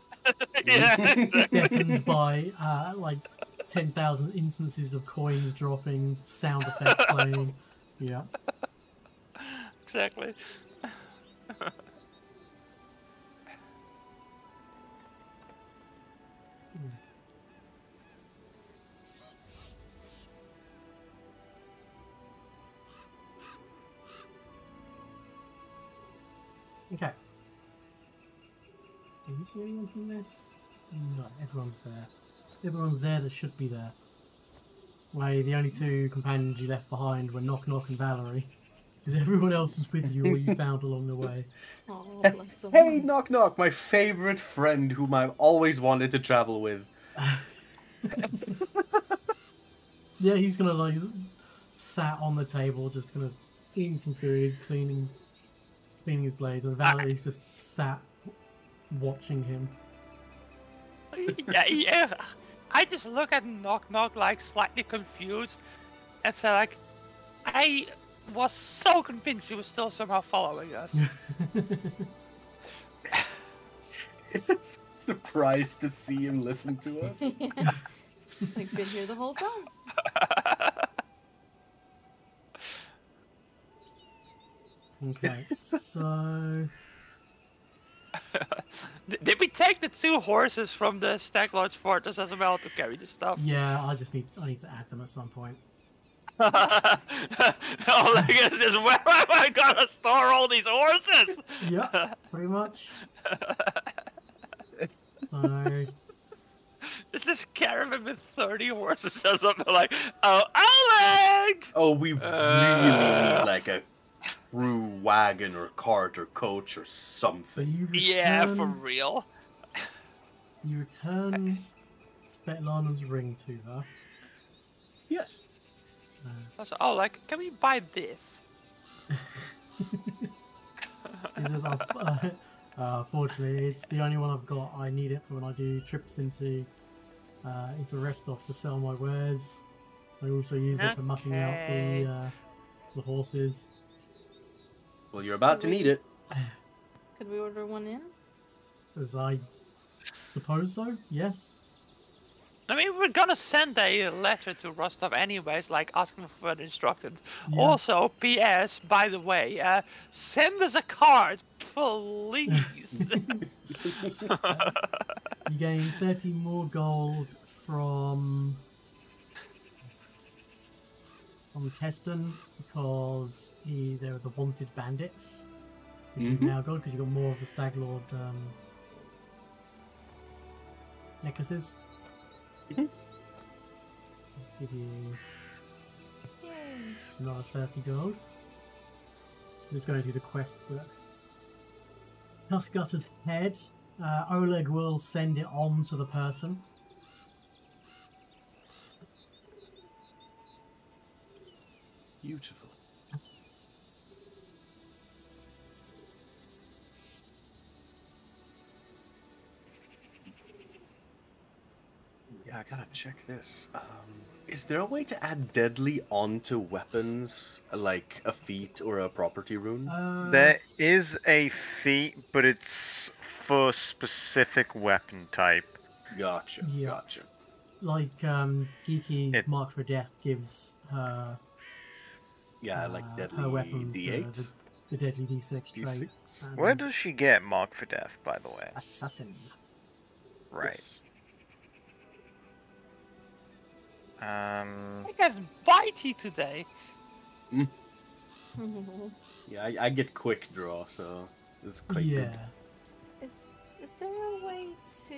Yeah, exactly. Deafened by like 10,000 instances of coins dropping, sound effects playing. Yeah. exactly. Okay. Can you see anyone from this? No, everyone's there. Everyone's there that should be there. Why, the only 2 companions you left behind were Knock Knock and Valerie. Because everyone else was with you or you found along the way. Oh, bless them. Hey, Knock Knock, my favorite friend whom I've always wanted to travel with. Yeah, he's gonna like sat on the table, just gonna eating some food, cleaning his blades, and Valerie's just sat watching him. yeah. I just look at Knock Knock like slightly confused and say like, I was so convinced he was still somehow following us. Surprised to see him listen to us. Yeah. I've been here the whole time. Okay, so Did we take the 2 horses from the Stag Lord's fortress as well to carry the stuff? yeah, I need to add them at some point. All I guess is, where am I gonna store all these horses? Yeah, pretty much. So This is caravan with 30 horses says something like, oh, Oleg! Oh, we really need like a true wagon or cart or coach or so something. you return, Yeah, for real. you return Svetlana's ring to her. Yes. I was like, oh, like, can we buy this? He says, fortunately, it's the only one I've got. I need it for when I do trips into Restov to sell my wares. I also use it for mucking out the horses. Well, you're about to need it. Could we order one in? As I Suppose so. Yes. I mean, we're gonna send a letter to Rostov anyways, like asking for further instructions. Yeah. Also, P.S. By the way, send us a card, please. You gain 30 more gold from Keston because they were the wanted bandits, which you've now got because you got more of the Stag Lord necklaces. Give you another 30 gold. I'm just going to do the quest book. Tuskgutter's head. Oleg will send it on to the person. Beautiful. Yeah, I gotta check this. Is there a way to add deadly onto weapons, like a feat or a property rune? There is a feat, but it's for specific weapon type. Gotcha. Yeah. Gotcha. Like Geeky's Mark for Death gives her Yeah, like deadly her weapons D8. the deadly D6 trait. D6. Where does she get Mark for Death, by the way? Assassin. Right. Yes. I got bitey today. Yeah, I get quick draw, so it's quite Yeah. good. Is there a way to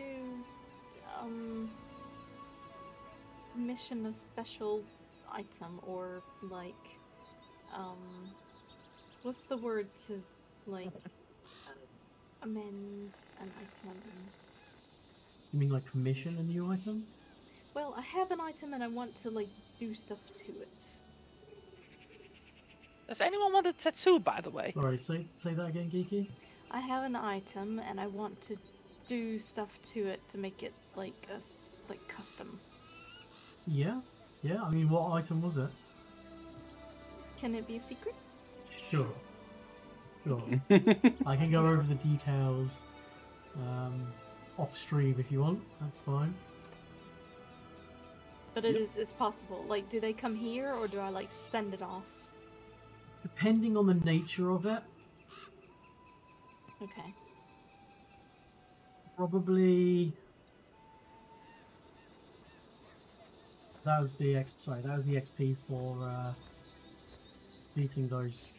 mission a special item or like what's the word to like amend an item? You mean like commission a new item? Well, I have an item and I want to like do stuff to it. Does anyone want a tattoo, by the way? Alright, say that again, Geeky. I have an item and I want to do stuff to it to make it like custom. Yeah, I mean, what item was it? Can it be a secret? Sure. I can go over the details off stream if you want. That's fine. But it's possible. Like, do they come here or do I like send it off? Depending on the nature of it, Okay. probably. That was the XP for beating those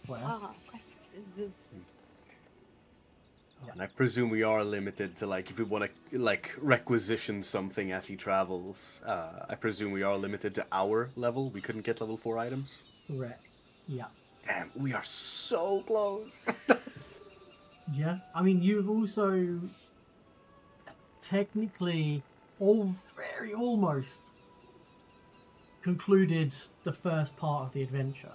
quests. And I presume we are limited to, like, if we want to, like, requisition something as he travels, I presume we are limited to our level. We couldn't get level 4 items. Correct. Yeah. Damn, we are so close. Yeah. I mean, you've also technically almost concluded the first part of the adventure.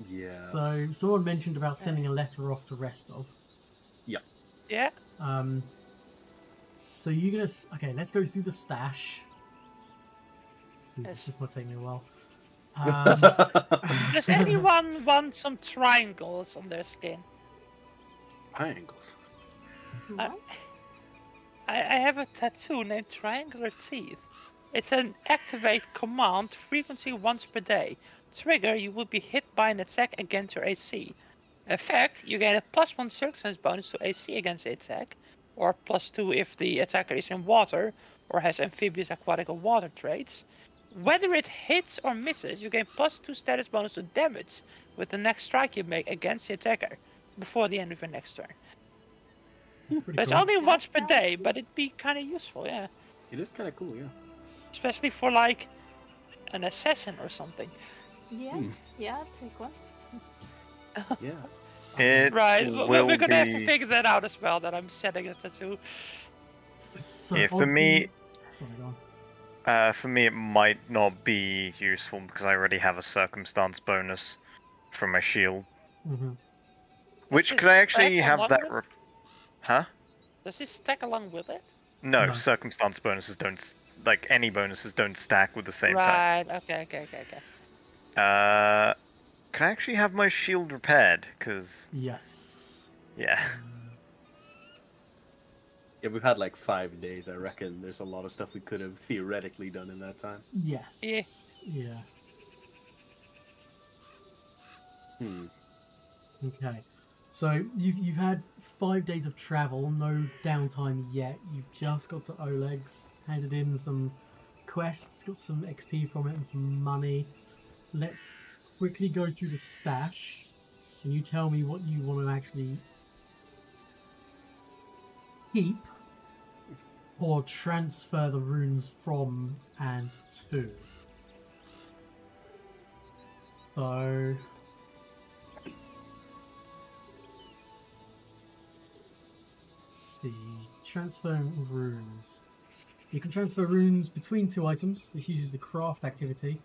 Yeah. So someone mentioned about sending a letter off to Restov. Yeah. So you're gonna okay? Let's go through the stash. This just might take me a while. Does anyone want some triangles on their skin? Triangles. What? I have a tattoo named Triangular Teeth. It's an activate command, frequency once per day. Trigger, you will be hit by an attack against your AC. Effect, you gain a +1 circumstance bonus to AC against the attack, or +2 if the attacker is in water or has amphibious, aquatic, or water traits. Whether it hits or misses, you gain +2 status bonus to damage with the next strike you make against the attacker before the end of your next turn. But it's only once per day, but it'd be kind of useful, yeah. It is kind of cool, yeah. Especially for like an assassin or something. Yeah. Yeah, I'll take one. Yeah. It Right, will we're gonna have to be- figure that out as well, that I'm setting a tattoo. So Yeah, for of me- sorry, go on. For me, it might not be useful because I already have a circumstance bonus from my shield. Which, Does could I this actually stack have along that? with it? Huh? Does this stack along with it? No, No. circumstance bonuses don't. Like, any bonuses don't stack with the same type. Right, okay. Can I actually have my shield repaired? Because, Yes. yeah. Yeah, we've had like 5 days, I reckon. There's a lot of stuff we could have theoretically done in that time. Yes. Yeah. Okay. So you've had 5 days of travel, no downtime yet. You've just got to Oleg's, handed in some quests, got some XP from it and some money. Let's quickly go through the stash, and you tell me what you want to actually keep or transfer the runes from and to. So the transferring runes. You can transfer runes between 2 items. This uses the craft activity,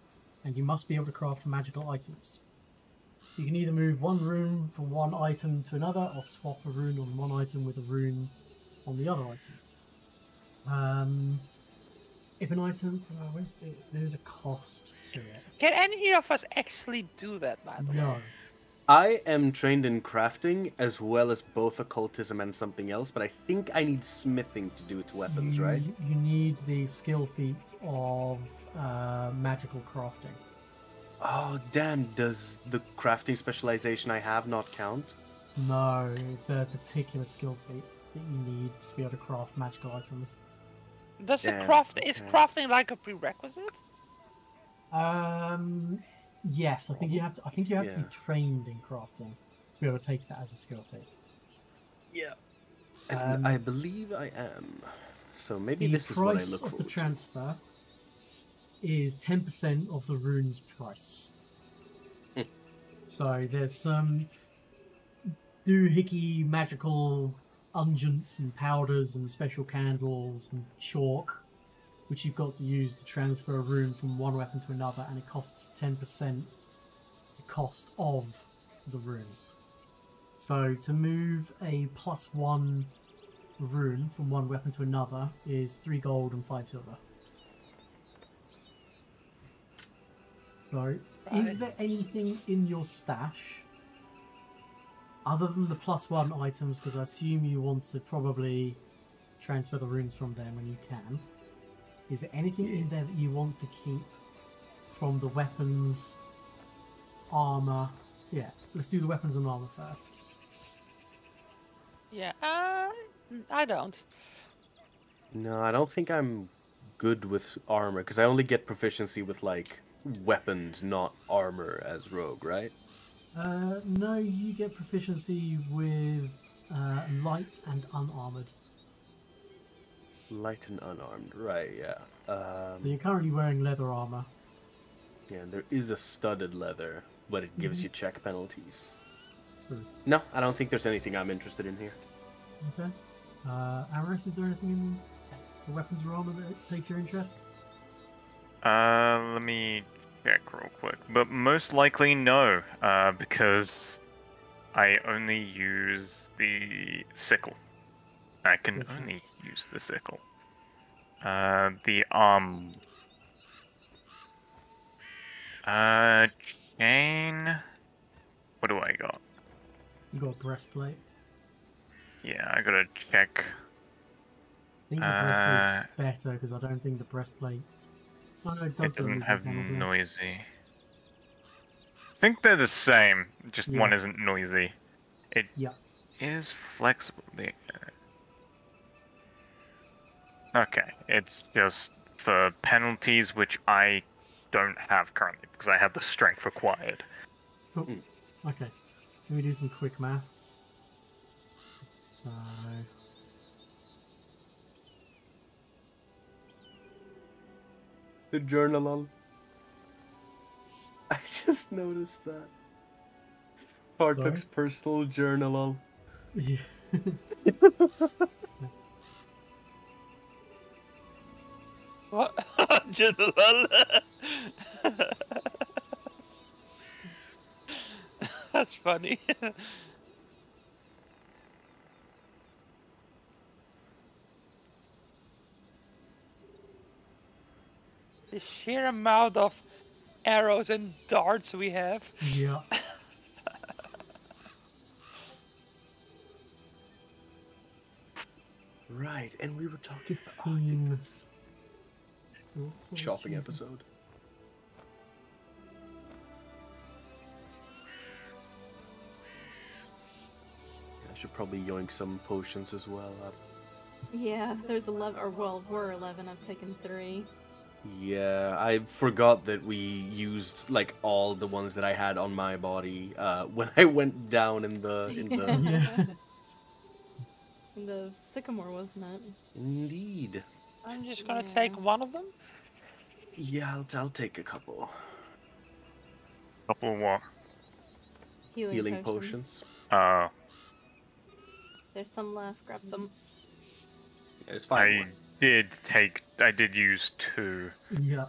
and you must be able to craft magical items. You can either move 1 rune from 1 item to another, or swap a rune on 1 item with a rune on the other item. If an item, there's a cost to it. Can any of us actually do that, by the way? No. I am trained in crafting as well as both occultism and something else, but I think I need smithing to do it to weapons, right? You need the skill feat of magical crafting. Oh, damn. Does the crafting specialization I have not count? No, it's a particular skill feat that you need to be able to craft magical items. Does Damn, is okay. crafting like a prerequisite? Yes, I think you have to. I think you have to be Yeah. trained in crafting to be able to take that as a skill feat. Yeah. And I believe I am. So maybe The this is what I price look of forward the transfer is 10% of the rune's price. So there's some doohickey magical unguents and powders and special candles and chalk, which you've got to use to transfer a rune from one weapon to another, and it costs 10% the cost of the rune. So to move a +1 rune from one weapon to another is 3 gold and 5 silver. So, is Right. there anything in your stash other than the +1 items? Because I assume you want to probably transfer the runes from them when you can. Is there anything in there that you want to keep from the weapons, armor? Yeah, let's do the weapons and armor first. Yeah, I don't. No, I don't think I'm good with armor, because I only get proficiency with, like, weapons, not armor as rogue, right? No, you get proficiency with light and unarmored. Light and unarmed, right, yeah. So you're currently wearing leather armor. Yeah, there is a studded leather, but it gives Mhm. you check penalties. True. No, I don't think there's anything I'm interested in here. Okay. Amaris, is there anything in the weapons or armor that takes your interest? Let me check real quick. But most likely no, because I only use the sickle. I can Gotcha. only use the sickle. The arm. Chain. What do I got? You got a breastplate. Yeah, I gotta check. I think the breastplate's better because I don't think the breastplate. Oh no, it does It doesn't have penalty. noisy. I think they're the same. Just Yeah. one isn't noisy. It Yeah. is flexible. Okay, it's just for penalties which I don't have currently because I have the strength required. Cool. Okay. Let me do some quick maths. So. The journal. I just noticed that. Partuk's personal journal. Yeah. What? General. That's funny. The sheer amount of arrows and darts we have. Yeah. right, and we were talking about 15 shopping episode. I should probably yoink some potions as well. Yeah, there's 11, or well, we're 11. I've taken 3. Yeah, I forgot that we used like all the ones that I had on my body when I went down in the Yeah. In the sycamore, wasn't it? Indeed. I'm just gonna Yeah. take one of them. Yeah, I'll take a couple Couple of what? healing potions. Uh, There's some left. Grab some. Yeah, it's fine. I did use 2 Yeah.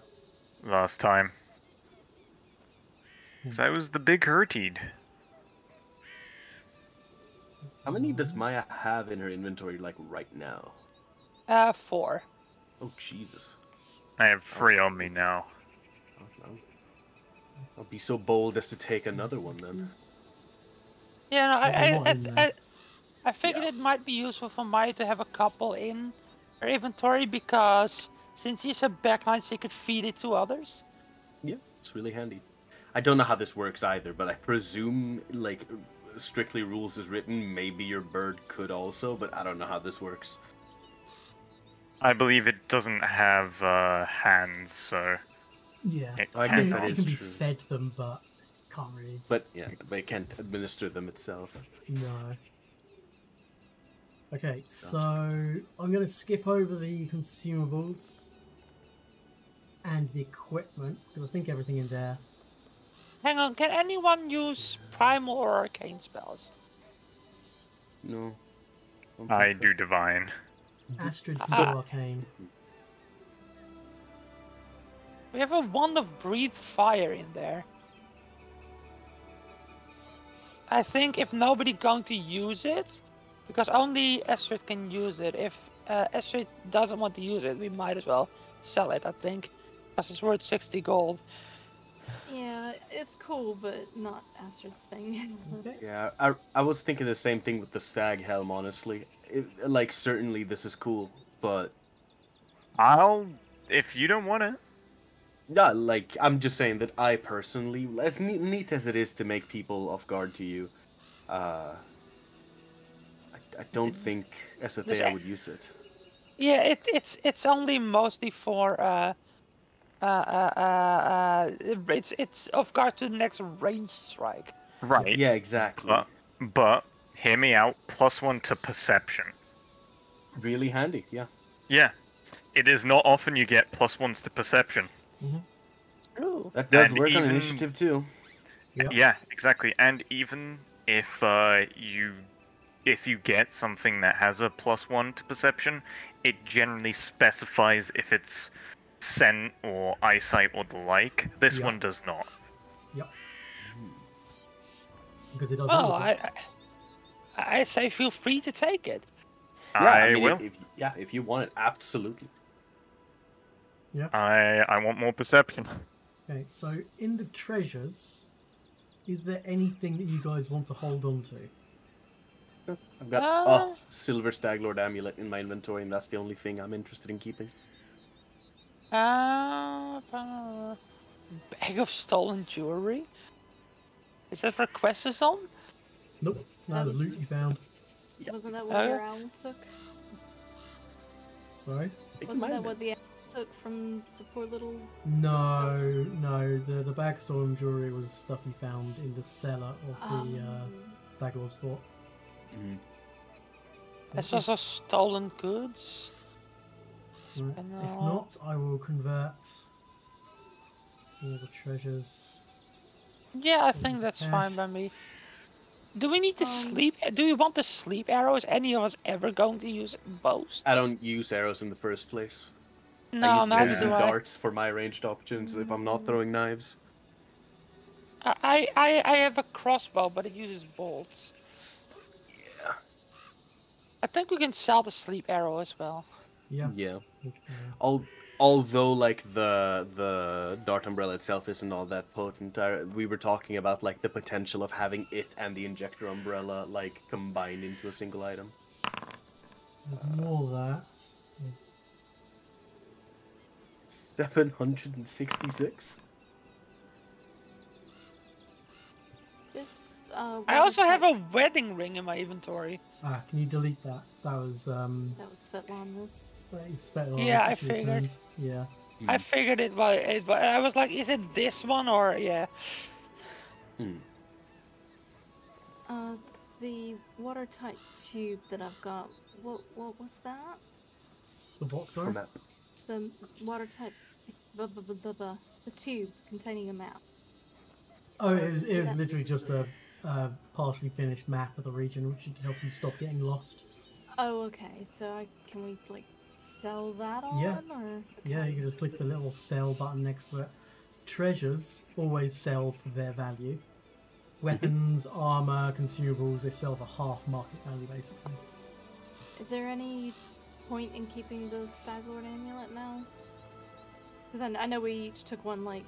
last time. So I was the big hurtied. How many does Maya have in her inventory like right now? 4. Oh Jesus! I have 3 on me now. I'll be so bold as to take another one then. Yeah, no, There's a lot in there. I figured it might be useful for Maya to have a couple in her inventory because since she's a backline, she could feed it to others. Yeah, it's really handy. I don't know how this works either, but I presume, like, strictly rules as written, maybe your bird could also, but I don't know how this works. I believe it doesn't have hands, so Yeah. it I I guess mean, that it is can be true. fed them, but can't really. But yeah, but it can't administer them itself. No. Okay, so I'm going to skip over the consumables and the equipment because I think everything in there. Hang on, can anyone use primal or arcane spells? No. Don't I think so. do divine. Astrid can do arcane. We have a wand of breathe fire in there. I think if nobody going to use it, because only Astrid can use it. If Astrid doesn't want to use it, we might as well sell it. I think, because it's worth 60 gold. Yeah, it's cool, but not Astrid's thing. Okay. Yeah, I was thinking the same thing with the stag helm, honestly. Like, certainly this is cool, but... If you don't want it. Yeah, like, I'm just saying that I personally, as neat as it is to make people off guard to you, I don't think as a thing I would use it. Yeah, it's only mostly for it's off guard to the next range strike. Right. Yeah, exactly. But hear me out. +1 to perception. Really handy, yeah. Yeah. It is not often you get +1s to perception. Ooh. That does And work on even- initiative too. Yep. Yeah, exactly. And even if you get something that has a +1 to perception, it generally specifies if it's scent or eyesight or the like. This Yeah. one does not. Yep. Because it does Well, all of it. I say feel free to take it. Yeah, I mean, will. if you want it, absolutely. I want more perception. Okay, so in the treasures, is there anything that you guys want to hold on to? I've got a silver staglord amulet in my inventory, and that's the only thing I'm interested in keeping. Bag of stolen jewelry. Is that for Questazon? Nope, that was That was- loot you found. Wasn't that what Oh, your yeah. owl took? Sorry? Wasn't that what the owl took from the poor little... No, the backstorm jewelry was stuff you found in the cellar of the Stag Lord's fort. Mhm. It's also stolen goods. Right. If not, I will convert all the treasures. Yeah, I think that's Cash. fine by me. Do we need to sleep? Do we want to sleep arrows? Any of us ever going to use bows? I don't use arrows in the first place. I No, use neither bows do and I. darts for my ranged options if I'm not throwing knives. I have a crossbow, but it uses bolts. Yeah. I think we can sell the sleep arrow as well. Yeah. Yeah. Okay. Although, like, the dart umbrella itself isn't all that potent, we were talking about, like, the potential of having it and the injector umbrella, like, combined into a single item. Ignore that. 766. This I also have a wedding ring in my inventory. Ah, can you delete that? That was That was Svetlana's. Svetlana's Yeah, that I she figured. returned. Yeah. I figured it, but I was like, is it this one or yeah? The watertight tube that I've got. What was that? The what, For sorry? map. The watertight. The tube containing a map. Oh, it was literally just a partially finished map of the region, which should help you stop getting lost. Oh, okay. So can we like sell that on? Yeah. Or? Yeah, you can just click the little sell button next to it. Treasures always sell for their value. Weapons, armor, consumables, they sell for half market value, basically. Is there any point in keeping the Stag Lord amulet now? Because I know we each took one, like,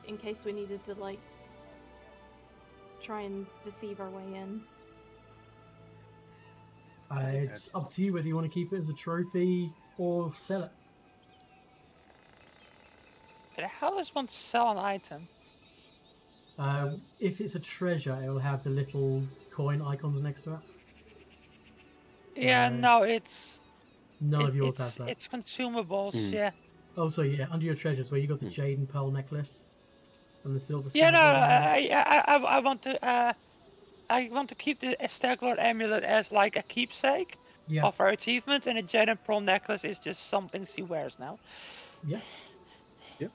in case we needed to, like, try and deceive our way in. It's up to you whether you want to keep it as a trophy or sell it. But how does one sell an item? If it's a treasure, it will have the little coin icons next to it. Yeah, no, it's. None of yours has that. It's consumables, yeah. Also, yeah, under your treasures, where you got the jade and pearl necklace and the silver. Yeah, no, ornaments. I want to keep the Stag Lord amulet as like a keepsake of our achievements, and a jade and pearl necklace is just something she wears now. Yeah. Yeah.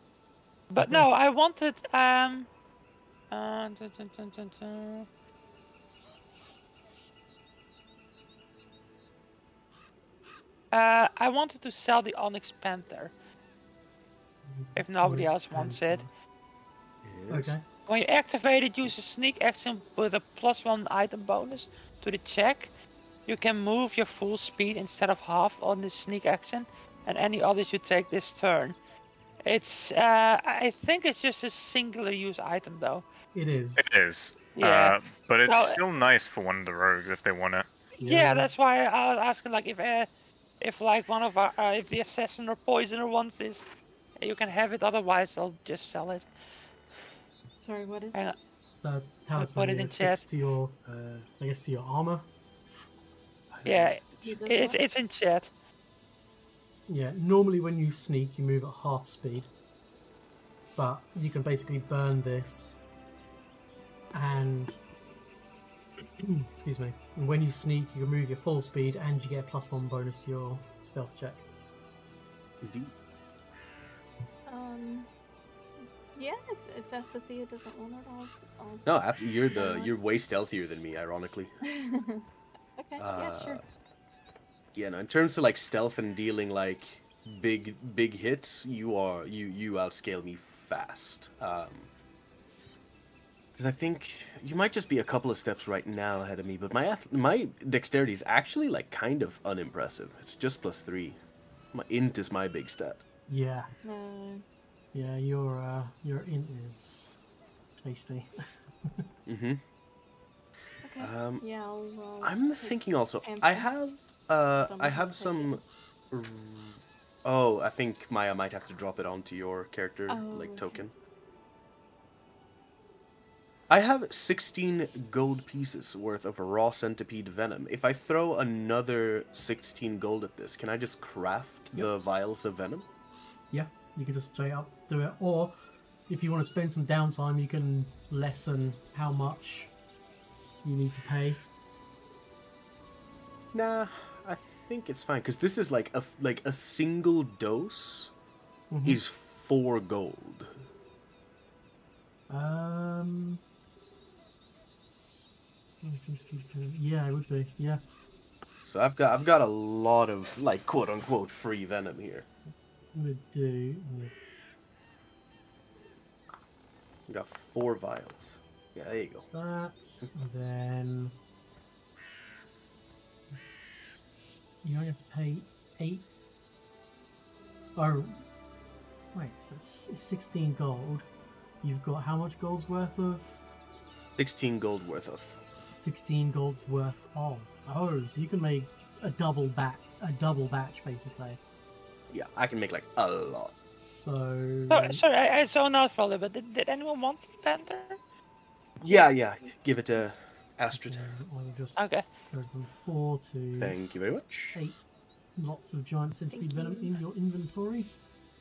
But no, I wanted I wanted to sell the Onyx Panther. If nobody else wants it. Yes. Okay. When you activate it, use a sneak action with a +1 item bonus to the check. You can move your full speed instead of half on the sneak action, and any others you take this turn. It's I think it's just a singular use item though. It is. It is. Yeah. But it's So, still nice for one of the rogues if they want it. yeah, that's why I was asking, like, if like one of our if the assassin or poisoner wants this, you can have it. Otherwise, I'll just sell it. Sorry, what is Hang it? on. The talisman put it in fixed chat. to your, I guess, to your armor. Yeah, Who does it's what? it's in chat. Yeah, normally when you sneak, you move at half speed. But you can basically burn this and... excuse me. And when you sneak, you can move your full speed and you get a +1 bonus to your stealth check. Indeed. Yeah, if Vesathea doesn't want it, I'll... No, absolutely. You're way stealthier than me, ironically. Okay, yeah, sure. Yeah, no, in terms of like stealth and dealing like big hits, you outscale me fast. Because I think you might just be a couple of steps right now ahead of me, but my dexterity is actually like kind of unimpressive. It's just +3. My int is my big stat. Yeah. No. Yeah, your int is tasty. Mm-hmm. Okay. Yeah, I'll... I'm take thinking also. Panther. I have some. Oh, I think Maya might have to drop it onto your character Okay. token. I have 16 gold pieces worth of raw centipede venom. If I throw another 16 gold at this, can I just craft the vials of venom? Yeah, you can just straight up do it. Or, if you want to spend some downtime, you can lessen how much you need to pay. Nah, I think it's fine because this is like a single dose is 4 gold. Yeah, it would be. Yeah. So I've got a lot of like quote unquote free venom here. I'm gonna do. We got 4 vials. Yeah, there you go. That, and then you only have to pay 8. Oh, wait, so it's 16 gold. You've got how much gold's worth of? 16 gold worth of. 16 gold's worth of. Oh, so you can make a double batch basically. Yeah, I can make like a lot. So Sorry, I zoned out for a little bit. Did anyone want the panther? Yeah. Give it to Astrid. I'll just Okay. go from 4 to Thank you very much. 8. Lots of giant centipede venom in your inventory.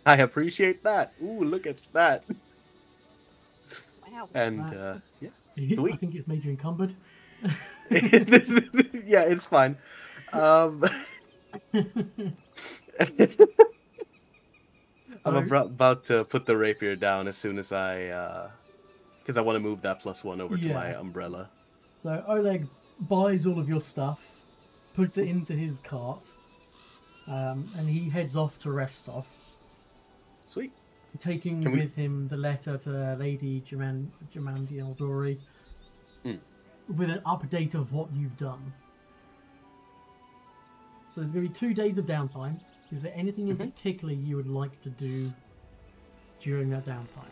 I appreciate that. Ooh, look at that. Wow. And yeah, I think it's made you encumbered. yeah, it's fine. I'm about to put the rapier down as soon as because I want to move that +1 over to my umbrella. So Oleg buys all of your stuff, puts it into his cart, and he heads off to Restov. Sweet. Taking with him the letter to Lady Jamandi Eldori with an update of what you've done. So there's going to be 2 days of downtime. Is there anything in particular you would like to do during that downtime?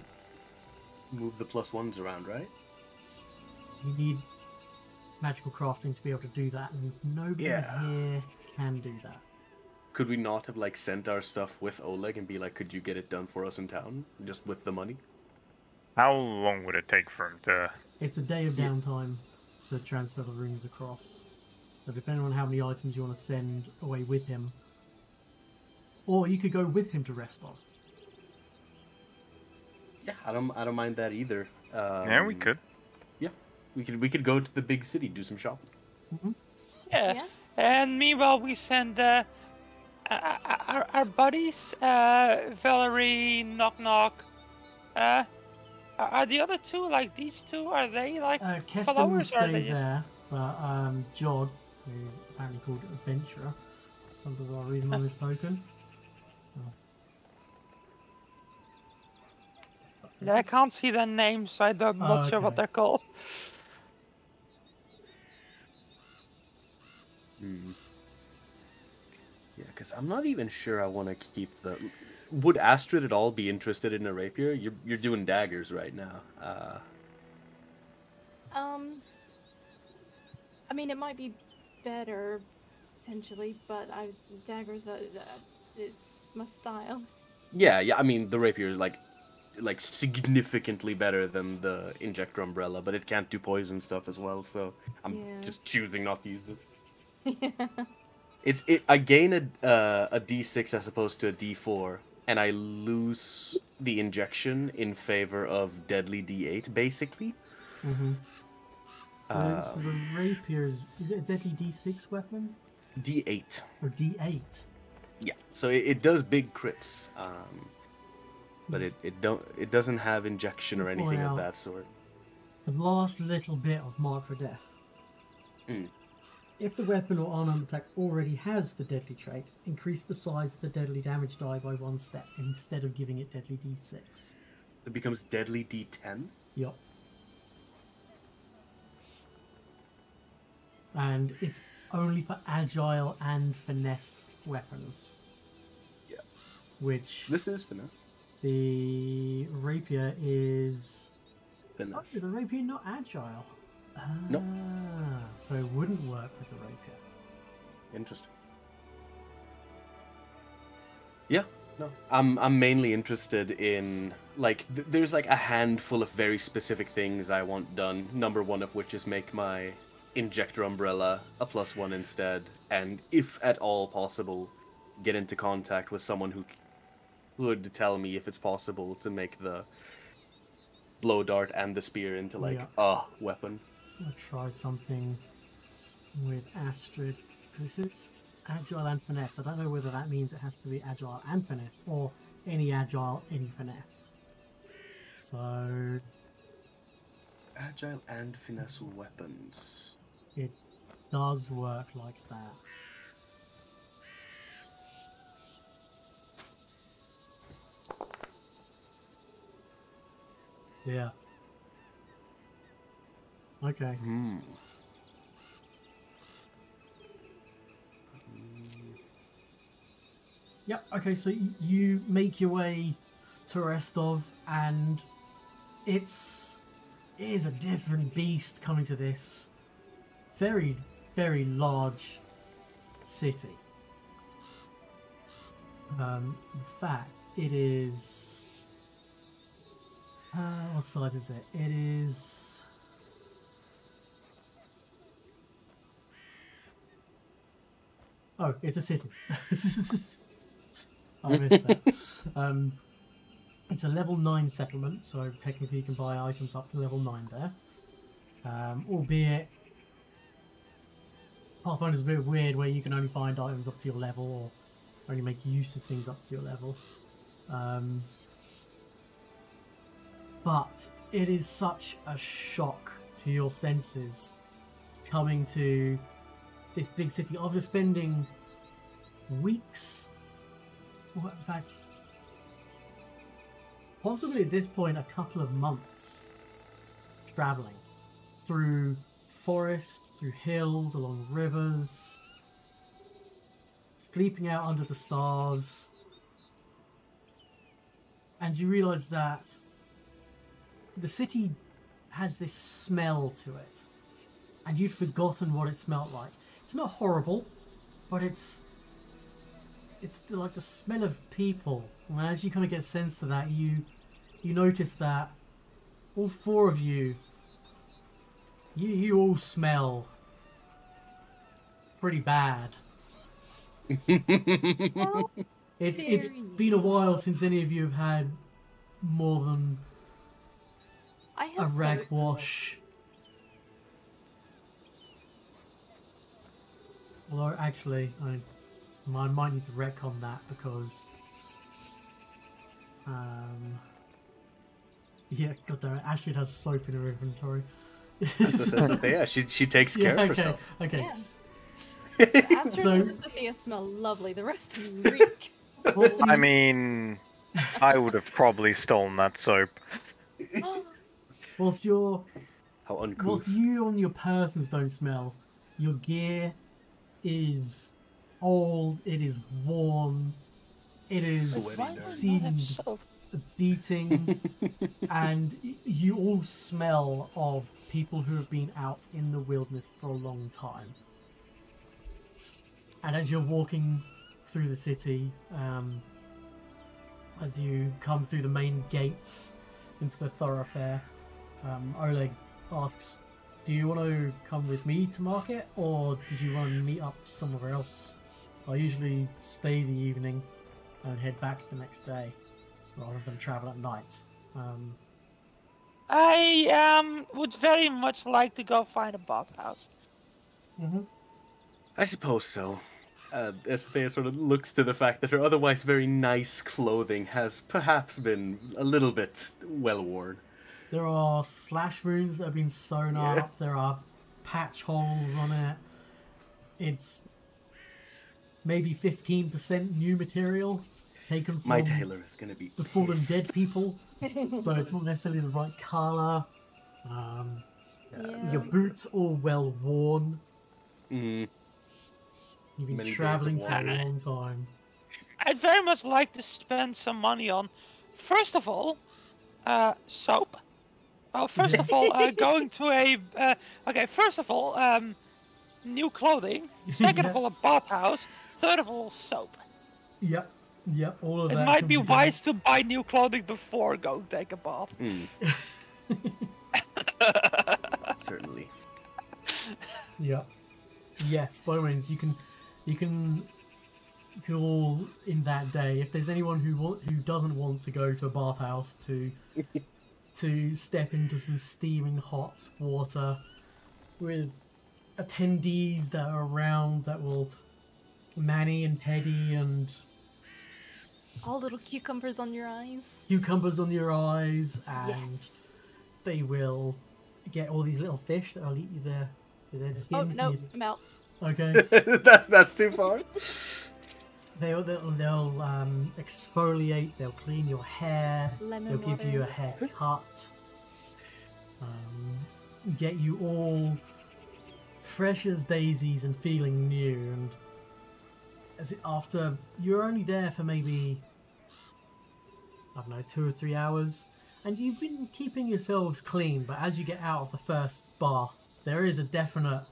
Move the +1s around, right? You need magical crafting to be able to do that, and nobody here can do that. Could we not have like sent our stuff with Oleg and be like, could you get it done for us in town, just with the money? How long would it take for him to... It's a day of downtime to transfer the rooms across. So depending on how many items you want to send away with him. Or you could go with him to Restov. Yeah, I don't mind that either. Yeah, we could. Yeah, we could go to the big city, do some shopping. Yes. And meanwhile, we send our buddies, Valerie, Knock Knock. Are the other two like these two? Are they like Keston will followers? Or are stay they just... there, but Jod, who's apparently called Adventurer, for some bizarre reason on his token. Yeah, I can't see their names, so I'm not sure what they're called. Yeah, because I'm not even sure I want to keep the... Would Astrid at all be interested in a rapier? You're doing daggers right now. I mean, it might be better, potentially, but daggers are... it's my style. Yeah, I mean, the rapier is like significantly better than the injector umbrella, but it can't do poison stuff as well, so I'm just choosing not to use it. I gain a D6 as opposed to a D4, and I lose the injection in favor of deadly D8, basically. So the rapier is it a deadly D6 weapon? D8. Or D8? Yeah, so it does big crits, but it doesn't have injection or anything of that sort. The last little bit of Mark for Death. If the weapon or unarmed attack already has the deadly trait, increase the size of the deadly damage die by 1 step instead of giving it deadly D6. It becomes deadly D10? Yup. And it's only for agile and finesse weapons. Yeah. Which... This is finesse. The rapier is... Finesse. Oh, the rapier not agile. Nope. So it wouldn't work with the rapier. Interesting. Yeah, no. I'm mainly interested in like there's like a handful of very specific things I want done. Number one of which is make my injector umbrella a +1 instead, and if at all possible, get into contact with someone who would tell me if it's possible to make the blow dart and the spear into like a weapon. So I'll try something with Astrid, because it's agile and finesse. I don't know whether that means it has to be agile and finesse, or any agile, any finesse. So... Agile and finesse weapons. It does work like that. Yeah. Okay. Yep, okay, so you make your way to Restov, and it is a different beast coming to this very, very large city. In fact, it is... what size is it? It is... Oh, it's a city. I missed that. It's a level 9 settlement, so technically you can buy items up to level 9 there. Albeit, Pathfinder's a bit weird where you can only find items up to your level or only make use of things up to your level. But it is such a shock to your senses coming to this big city after spending weeks, or in fact, possibly at this point a couple of months travelling through forest, through hills, along rivers, sleeping out under the stars, and you realise that the city has this smell to it, and you'd forgotten what it smelled like. It's not horrible, but it's like the smell of people. And as you kind of get a sense to that, you notice that all four of you all smell pretty bad. Well, It's been a while since any of you have had more than I a have rag soap. wash. Although actually, I might need to retcon that because yeah, god damn it, Astrid has soap in her inventory. Yeah, she takes care of herself. Okay. Yeah. Astrid So- and Cynthia smell lovely. The rest of you reek. Whilst I you- mean, I would have probably stolen that soap. whilst How uncouth. whilst you on your persons don't smell, your gear is old, it is worn, it is Sweaty dirt. seemed beating, and you all smell of people who have been out in the wilderness for a long time. And as you're walking through the city, as you come through the main gates into the thoroughfare, Oleg asks, do you want to come with me to market, or did you want to meet up somewhere else? I usually stay the evening and head back the next day, rather than travel at night. I would very much like to go find a bathhouse. I suppose so. Esthea sort of looks to the fact that her otherwise very nice clothing has perhaps been a little bit well worn. There are slash wounds that have been sewn up, there are patch holes on it. It's maybe 15% new material taken from My tailor is going to be the fallen pissed. dead people, so it's not necessarily the right colour. Yeah. Your boots all well worn. Mm. You've been Many days travelling of for a walking. long time. I'd very much like to spend some money on, first of all, soap. Oh, first of all, going to a okay. First of all, new clothing. Second of Yeah. all, a bathhouse. Third of all, soap. Yep, all of It that. might can be done. wise to buy new clothing before going to take a bath. Certainly. Yeah. Yes, by all means, you can all in that day. If there's anyone who doesn't want to go to a bathhouse to step into some steaming hot water with attendees that are around that will Manny and Teddy and All little cucumbers on your eyes. cucumbers on your eyes, and Yes. they will get all these little fish that will eat you their skin. Oh from no, your- I'm out. Okay. that's too far. They'll exfoliate. They'll clean your hair. Lemon They'll give you a water. haircut. Get you all fresh as daisies and feeling new. And after you're only there for maybe, I don't know, 2 or 3 hours, and you've been keeping yourselves clean. But as you get out of the first bath, there is a definite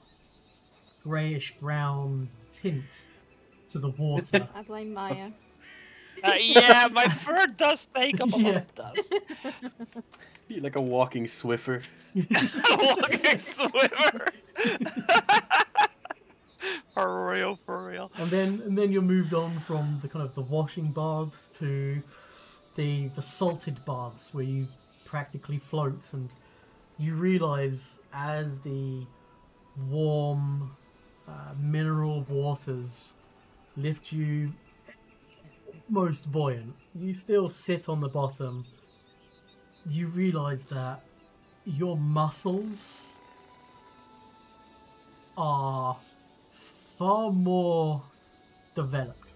greyish brown tint to the water. I blame Maya. Yeah, my fur does take up a lot Yeah. of dust. You're like a walking Swiffer. Walking swimmer. For real, for real. And then you're moved on from the kind of the washing baths to the salted baths where you practically float, and you realise as the warm mineral waters lift you most buoyant, you still sit on the bottom. You realise that your muscles are far more developed.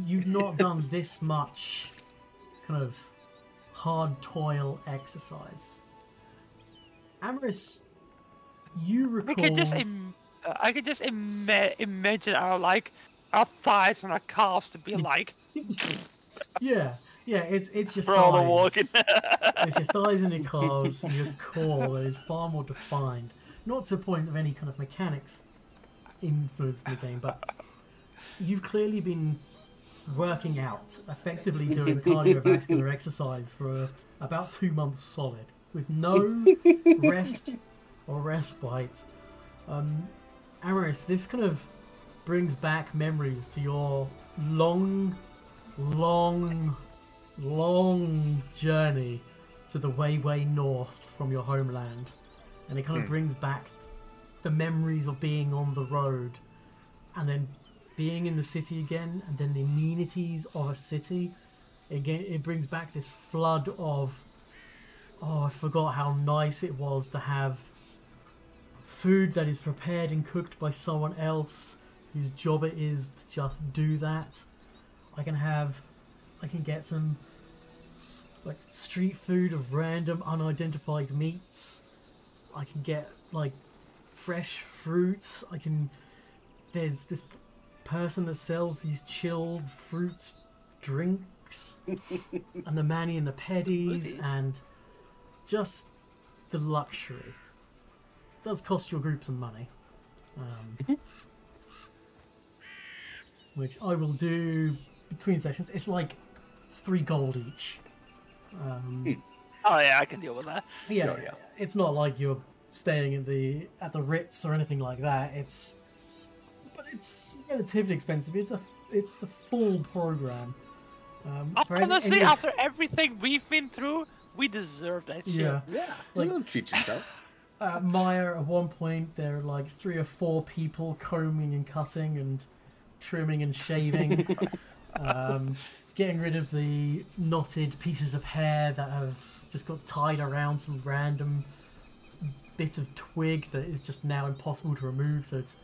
You've not done this much kind of hard toil exercise. Amaris, you recall... I could just imagine our thighs and our calves to be like... Yeah, it's your For all the walking. thighs. It's your thighs and your calves and your core that is far more defined. Not to a point of any kind of mechanics influence in the game, but you've clearly been working out, effectively doing cardiovascular exercise for about 2 months solid, with no rest or respite. Amaris, this kind of brings back memories to your long journey to the way north from your homeland, and it kind of brings back the memories of being on the road and then being in the city again, and then the amenities of a city again. It brings back this flood of, oh, I forgot how nice it was to have food that is prepared and cooked by someone else whose job it is to just do that. I can get some like street food of random unidentified meats. I can get like fresh fruits. There's this person that sells these chilled fruit drinks and the mani and the pedis, and just the luxury. It does cost your group some money, which I will do between sessions. It's like 3 gold each. Oh yeah, I can deal with that. Yeah, it's not like you're staying at the Ritz or anything like that. But it's relatively expensive. It's the full program. Honestly, after everything we've been through, we deserve that shit. Yeah, Like, don't treat yourself. Maya, at one point, there are like 3 or 4 people combing and cutting and trimming and shaving, getting rid of the knotted pieces of hair that have just got tied around some random bit of twig that is just now impossible to remove, so it's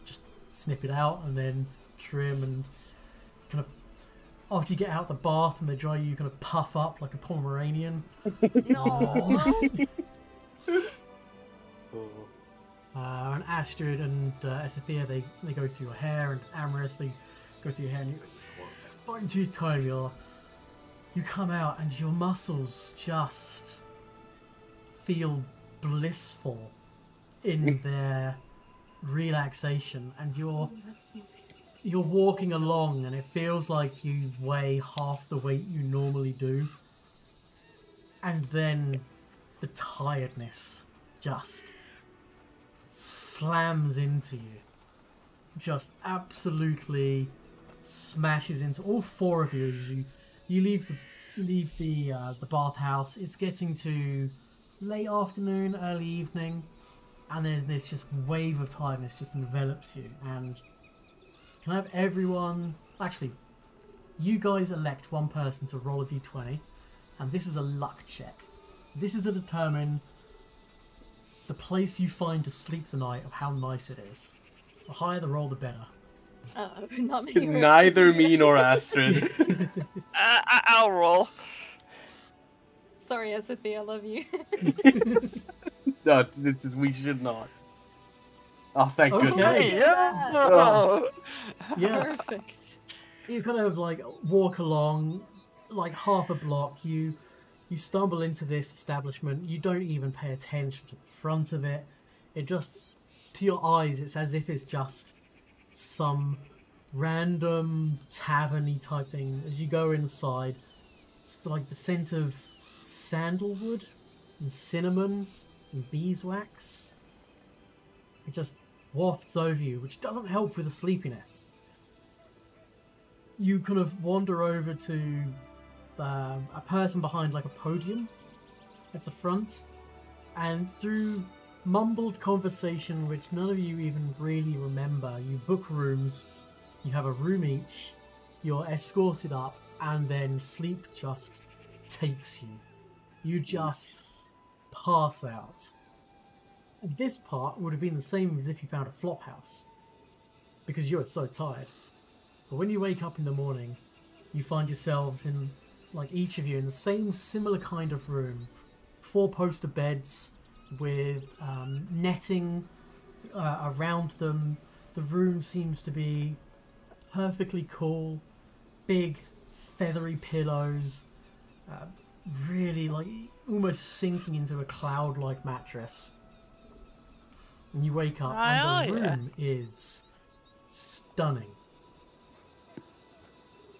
just snip it out and then trim, and kind of after you get out the bath and they dry you kind of puff up like a Pomeranian. And Astrid and Esethia, they go through your hair, and Amaris, they go through your hair, and you fine-tooth comb, you come out and your muscles just feel blissful in their relaxation, and you're walking along and it feels like you weigh half the weight you normally do, and then the tiredness just slams into you, just absolutely smashes into all 4 of you as you leave the bathhouse. It's getting to late afternoon, early evening, and then this just wave of tiredness just envelops you. And can I have everyone... Actually, you guys elect one person to roll a d20, and this is a luck check. This is to determine the place you find to sleep the night of how nice it is. The higher the roll, the better. Not me. Neither me nor Astrid. I'll roll. Sorry, Esethia, I love you. No, we should not. Oh, thank goodness. Okay. Yeah. Yeah. Perfect. You kind of like walk along like half a block. You stumble into this establishment. You don't even pay attention to the front of it. It just to your eyes, it's as if it's just some random tavern-y type thing. As you go inside, it's like the scent of sandalwood and cinnamon and beeswax. It just wafts over you, which doesn't help with the sleepiness. You kind of wander over to a person behind like a podium at the front, and through mumbled conversation, which none of you even really remember, you book rooms, you have a room each, you're escorted up, and then sleep just takes you. You just pass out. And this part would have been the same as if you found a flop house, because you are so tired. But when you wake up in the morning, you find yourselves in, like each of you, in the same similar kind of room. 4-poster beds with netting around them. The room seems to be perfectly cool. Big, feathery pillows. Really, like, almost sinking into a cloud-like mattress. And you wake up, and the room is stunning.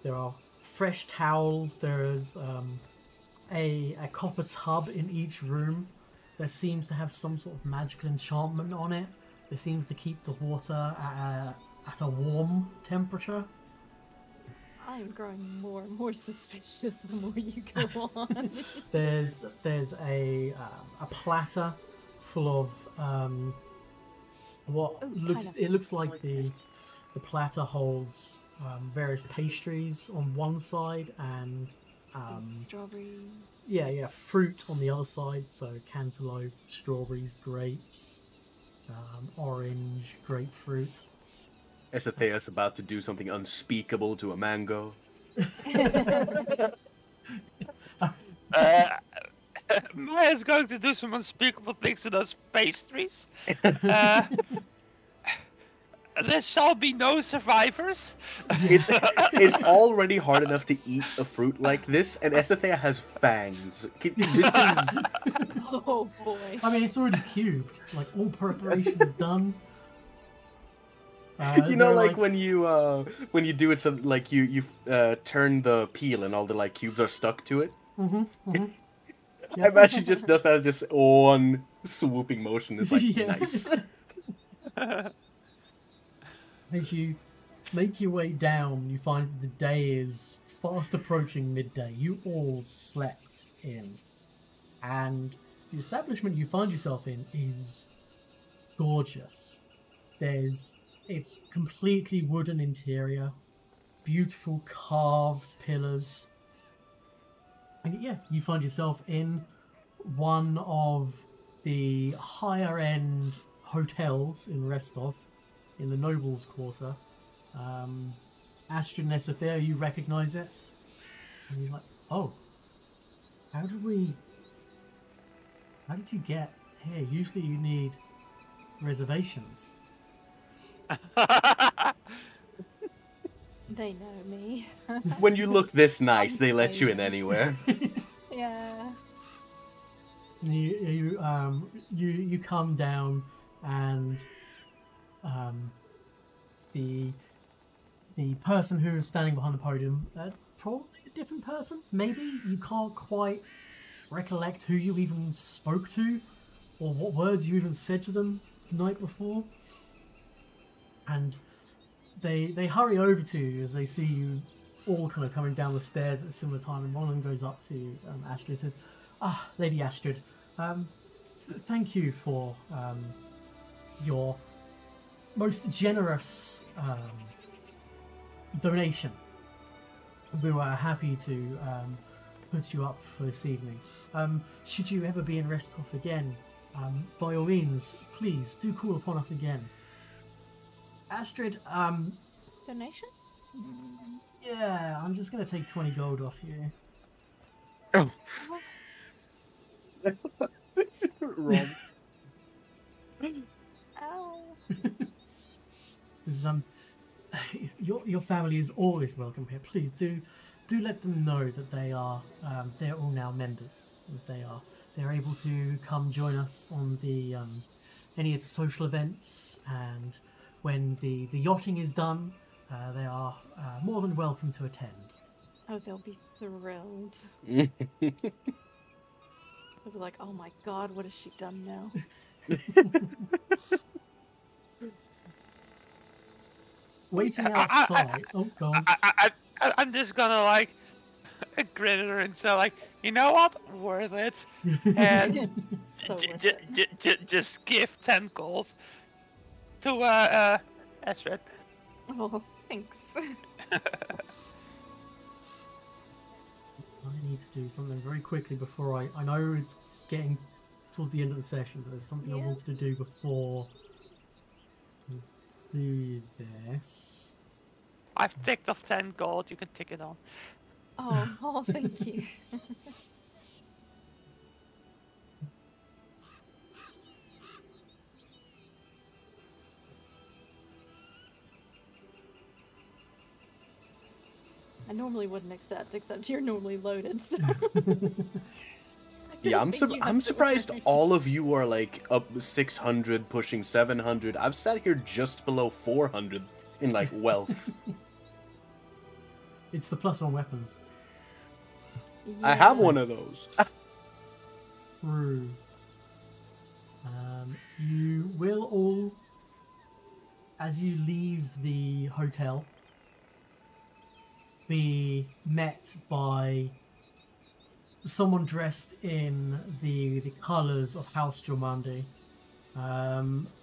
There are fresh towels. There is a copper tub in each room. There seems to have some sort of magical enchantment on it. It seems to keep the water at a warm temperature. I am growing more and more suspicious the more you go on. There's a platter full of looks like the platter holds various pastries on one side and strawberries. Yeah, fruit on the other side. So cantaloupe, strawberries, grapes, orange, grapefruit. Esathea's about to do something unspeakable to a mango. Maya's going to do some unspeakable things to those pastries. There shall be no survivors. It's already hard enough to eat a fruit like this, and Esathea has fangs. This is... Oh boy. I mean, it's already cubed. Like, all preparation is done. You know, like when you do it, so like you turn the peel and all the like cubes are stuck to it. Yep. I imagine she just does that just one swooping motion. It's like nice. As you make your way down, you find that the day is fast approaching midday. You all slept in, and the establishment you find yourself in is gorgeous. It's completely wooden interior, beautiful carved pillars. And yeah, you find yourself in one of the higher end hotels in Restov, in the Nobles Quarter. Astrid and Esathea, you recognize it. And he's like, oh, how did you get here? Usually you need reservations. They know me. When you look this nice, they let you in anywhere. Yeah. You come down, and the person who is standing behind the podium, probably a different person. Maybe you can't quite recollect who you even spoke to, or what words you even said to them the night before. And they hurry over to you as they see you all kind of coming down the stairs at a similar time, and one of them goes up to Astrid and says, Lady Astrid, thank you for your most generous donation. We were happy to put you up for this evening. Should you ever be in Restov again, by all means, please do call upon us again. Astrid, Donation? yeah, I'm just going to take 20 gold off you. Oh. This is wrong. Ow. Your family is always welcome here. Please do let them know that they're all now members. They're able to come join us on the any of the social events, and when the yachting is done, they are more than welcome to attend. Oh, they'll be thrilled. They'll be like, oh my god, what has she done now? Waiting outside. Oh god. I'm just gonna like grin at her and say like, you know what, worth it, and So worth it. just give 10 gold to Astrid. Oh, thanks. I need to do something very quickly before I know it's getting towards the end of the session, but there's something I Yeah. wanted to do before I do this. I've ticked off 10 gold. You can tick it on. Oh, thank you. I normally wouldn't except you're normally loaded, so... Yeah, I'm surprised all of you are like up 600, pushing 700. I've sat here just below 400 in like wealth. It's the +1 weapons. I have one of those. True. You will all, as you leave the hotel, be met by someone dressed in the colours of House Jormandi,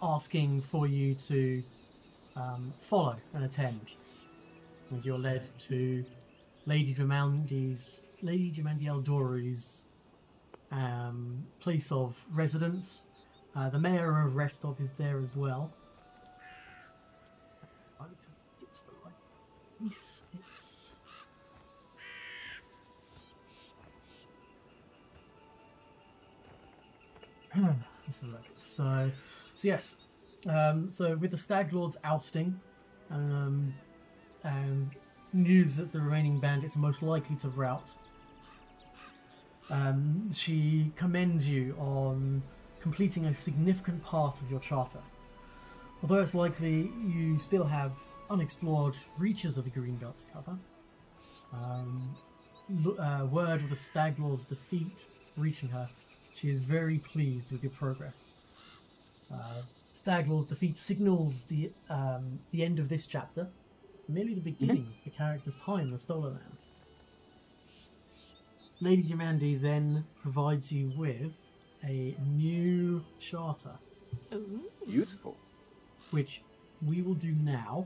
asking for you to follow and attend. And you're led to Lady Jormandi Eldoru's place of residence. The mayor of Restov is there as well. It's the right place. It's let's have a look. So yes. So with the Stag Lord's ousting, and news that the remaining bandits are most likely to rout, she commends you on completing a significant part of your charter. Although it's likely you still have unexplored reaches of the Green Belt to cover, word of the Stag Lord's defeat reaching her, she is very pleased with your progress. Stag Lord's defeat signals the end of this chapter, merely the beginning of the character's time in the Stolen Lands. Lady Jormandi then provides you with a new charter, Ooh. Beautiful. which we will do now,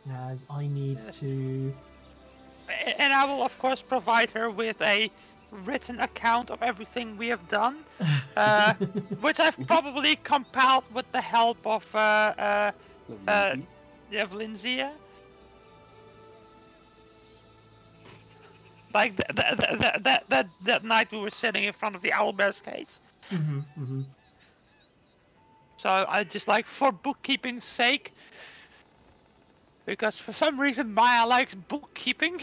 as I need to... And I will, of course, provide her with a written account of everything we have done, which I've probably compiled with the help of Lindsay. Like that night we were sitting in front of the owlbear's cage. So I just like, for bookkeeping's sake, because for some reason Maya likes bookkeeping,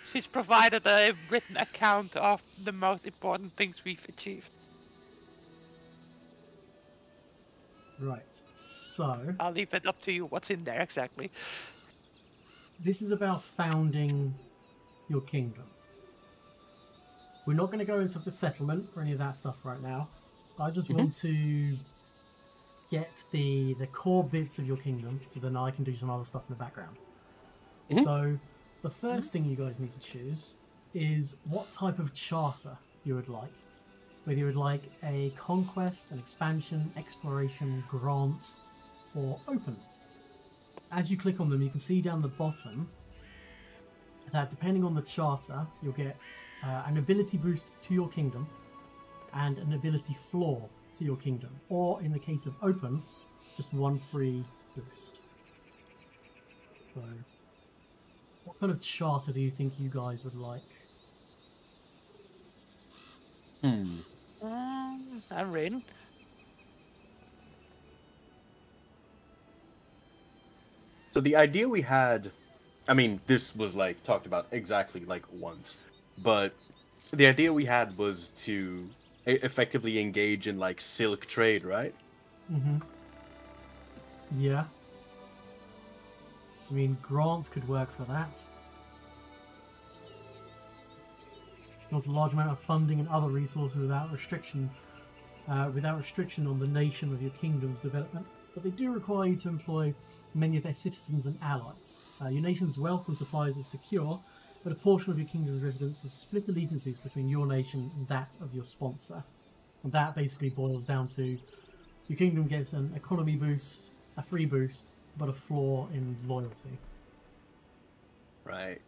she's provided a written account of the most important things we've achieved. Right, so... I'll leave it up to you what's in there exactly. This is about founding your kingdom. We're not going to go into the settlement or any of that stuff right now. I just want to get the core bits of your kingdom, so then I can do some other stuff in the background. So the first thing you guys need to choose is what type of charter you would like. Whether you would like a conquest, an expansion, exploration, grant, or open. As you click on them, you can see down the bottom that depending on the charter, you'll get an ability boost to your kingdom and an ability floor to your kingdom. Or in the case of open, just one free boost. So, what kind of charter do you think you guys would like? I'm reading. So the idea we had, I mean, this was like talked about exactly like once, but the idea we had was to effectively engage in like silk trade, right? Mm-hmm. Yeah. I mean, grants could work for that. There's a large amount of funding and other resources without restriction on the nation of your kingdom's development, but they do require you to employ many of their citizens and allies. Your nation's wealth and supplies are secure, but a portion of your kingdom's residents will split allegiances between your nation and that of your sponsor. And that basically boils down to your kingdom gets an economy boost, a free boost, but a flaw in loyalty. Right.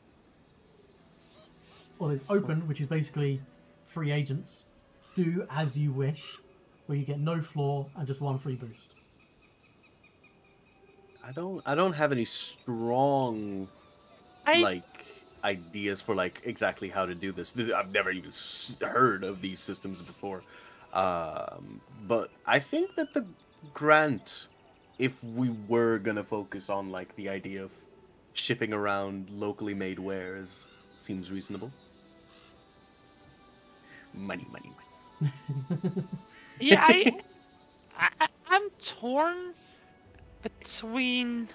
Or there's open, which is basically free agents. Do as you wish, where you get no flaw and just one free boost. I don't have any strong ideas for like exactly how to do this. I've never even heard of these systems before. But I think that the grant, if we were gonna focus on like the idea of shipping around locally made wares, seems reasonable. Money. Yeah, I'm torn between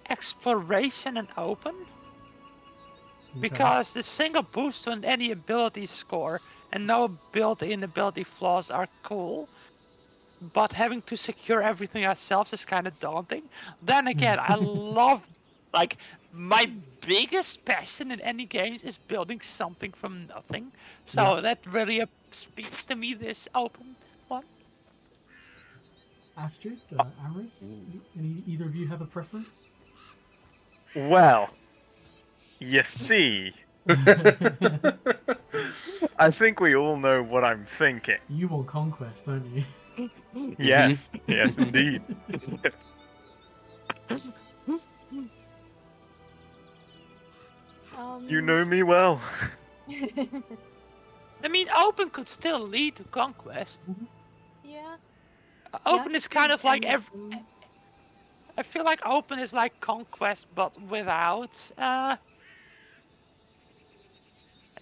exploration and open. Because the single boost on any ability score and no ability and ability flaws are cool. But having to secure everything ourselves is kind of daunting. Then again, I love, like, my biggest passion in any games is building something from nothing. So that really speaks to me, this open one. Astrid, Amaris, either of you have a preference? Well, you see, I think we all know what I'm thinking. You want conquest, don't you? Yes, yes, indeed. You know me well. I mean, open could still lead to conquest. Yeah. Open is kind of like I feel like open is like conquest, but without.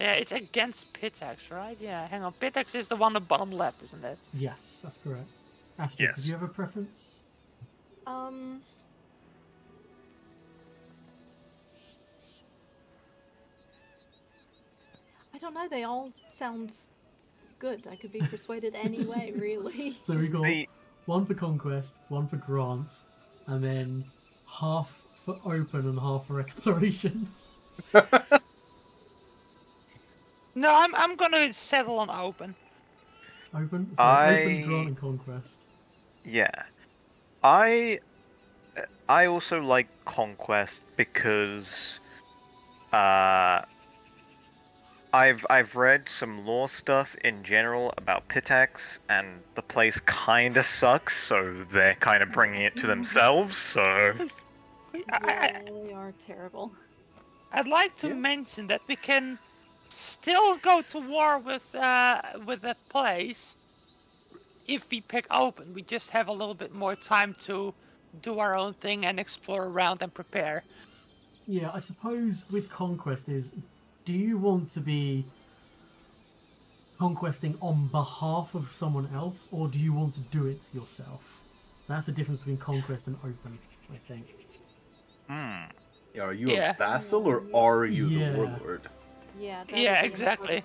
Yeah, it's against Pitax, right? Yeah, hang on. Pitax is the one on the bottom left, isn't it? Yes, that's correct. Astrid, Yes. did you have a preference? I don't know. They all sound good. I could be persuaded anyway, really. So we got one for conquest, one for grant, and then half for open and half for exploration. No, I'm gonna settle on open. Open? So open, grant, and conquest. Yeah. I also like conquest because I've read some lore stuff in general about Pitax, and the place kinda sucks, so they're kind of bringing it to themselves. So Yeah, they are terrible. I'd like to mention that we can still go to war with that place if we pick open. We just have a little bit more time to do our own thing and explore around and prepare. Yeah, I suppose with conquest is, do you want to be conquesting on behalf of someone else, or do you want to do it yourself? That's the difference between conquest and open, I think. Yeah, are you a vassal or are you the warlord? Yeah. Yeah, exactly.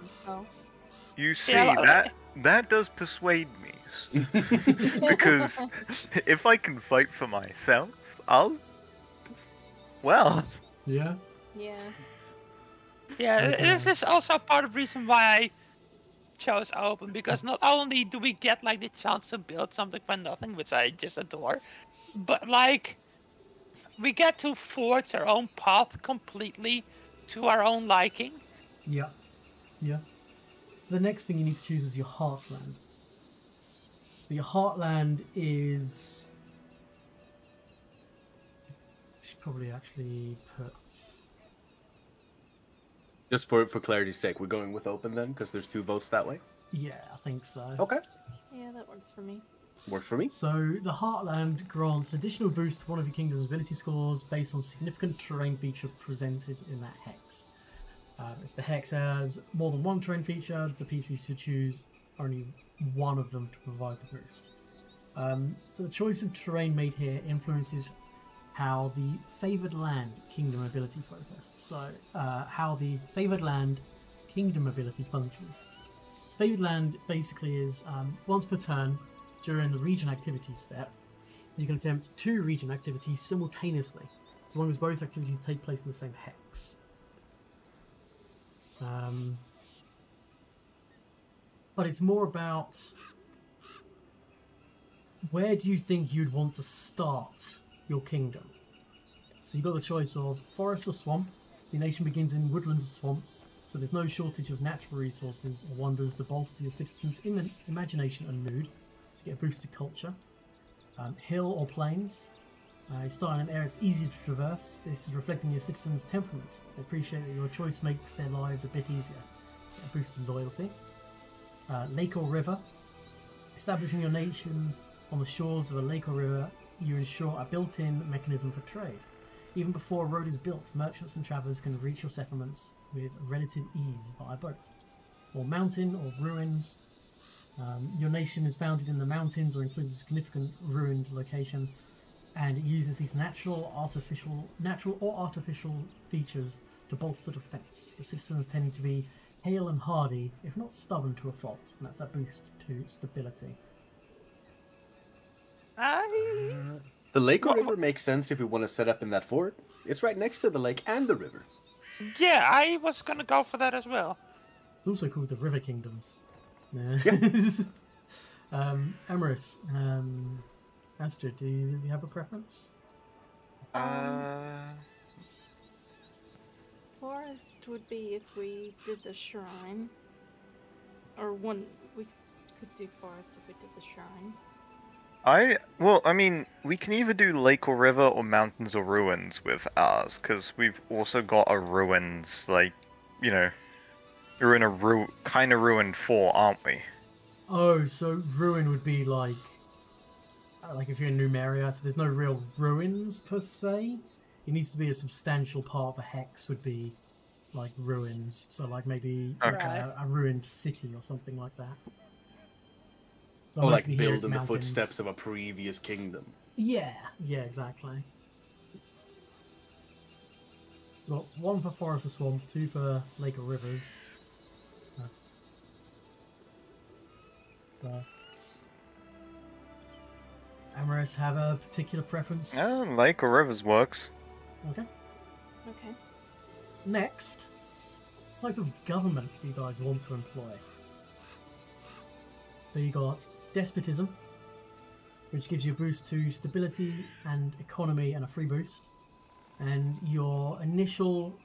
you see, that does persuade me. Because if I can fight for myself, Yeah. Yeah. Yeah, Okay. this is also part of the reason why I chose open, because not only do we get like the chance to build something from nothing, which I just adore, but like we get to forge our own path completely to our own liking. Yeah. Yeah. So the next thing you need to choose is your heartland. So your heartland is... I should probably actually put... Just for clarity's sake, we're going with open then, because there's 2 votes that way? Yeah, I think so. Okay. Yeah, that works for me. Works for me. So the Heartland grants an additional boost to one of your kingdom's ability scores based on significant terrain feature presented in that hex. If the hex has more than one terrain feature, the PC should choose only one of them to provide the boost. So the choice of terrain made here influences how the favoured land kingdom ability focus. So how the favoured land kingdom ability functions. Favoured land basically is once per turn during the region activity step, you can attempt 2 region activities simultaneously, as long as both activities take place in the same hex. But it's more about where do you think you'd want to start your kingdom. So you've got the choice of forest or swamp. So your nation begins in woodlands or swamps, so there's no shortage of natural resources or wonders to bolster your citizens' imagination and mood, so you get a boosted culture. Hill or plains. You start in an area that's easy to traverse. This is reflecting your citizens' temperament. They appreciate that your choice makes their lives a bit easier. Get a boosted loyalty. Lake or river. Establishing your nation on the shores of a lake or river, you ensure a built-in mechanism for trade. Even before a road is built, merchants and travellers can reach your settlements with relative ease via boat. Or mountain or ruins. Your nation is founded in the mountains or includes a significant ruined location, and it uses these natural or artificial features to bolster defence. Your citizens tending to be hale and hardy, if not stubborn to a fault, and that's a boost to stability. The lake or river makes sense if we want to set up in that fort. It's right next to the lake and the river. Yeah, I was gonna go for that as well. It's also called the River Kingdoms. Yeah. Amaris, Astrid, do you have a preference? Forest would be if we did the shrine. Or we could do forest if we did the shrine. I mean, we can either do lake or river or mountains or ruins with ours, because we've also got a ruins, like, you know, we're in a kind of ruined fort, aren't we? Oh, so ruin would be like if you're in Numeria, so there's no real ruins per se. It needs to be a substantial part of a hex would be like ruins, so like maybe like a ruined city or something like that. So or like mostly here it's build in the mountains. footsteps of a previous kingdom. Yeah, exactly. Got 1 for forest or swamp, 2 for lake or rivers. Amaris have a particular preference? Lake or rivers works. Okay. Okay. Next, what type of government do you guys want to employ? So you got despotism, which gives you a boost to stability and economy and a free boost. And your initial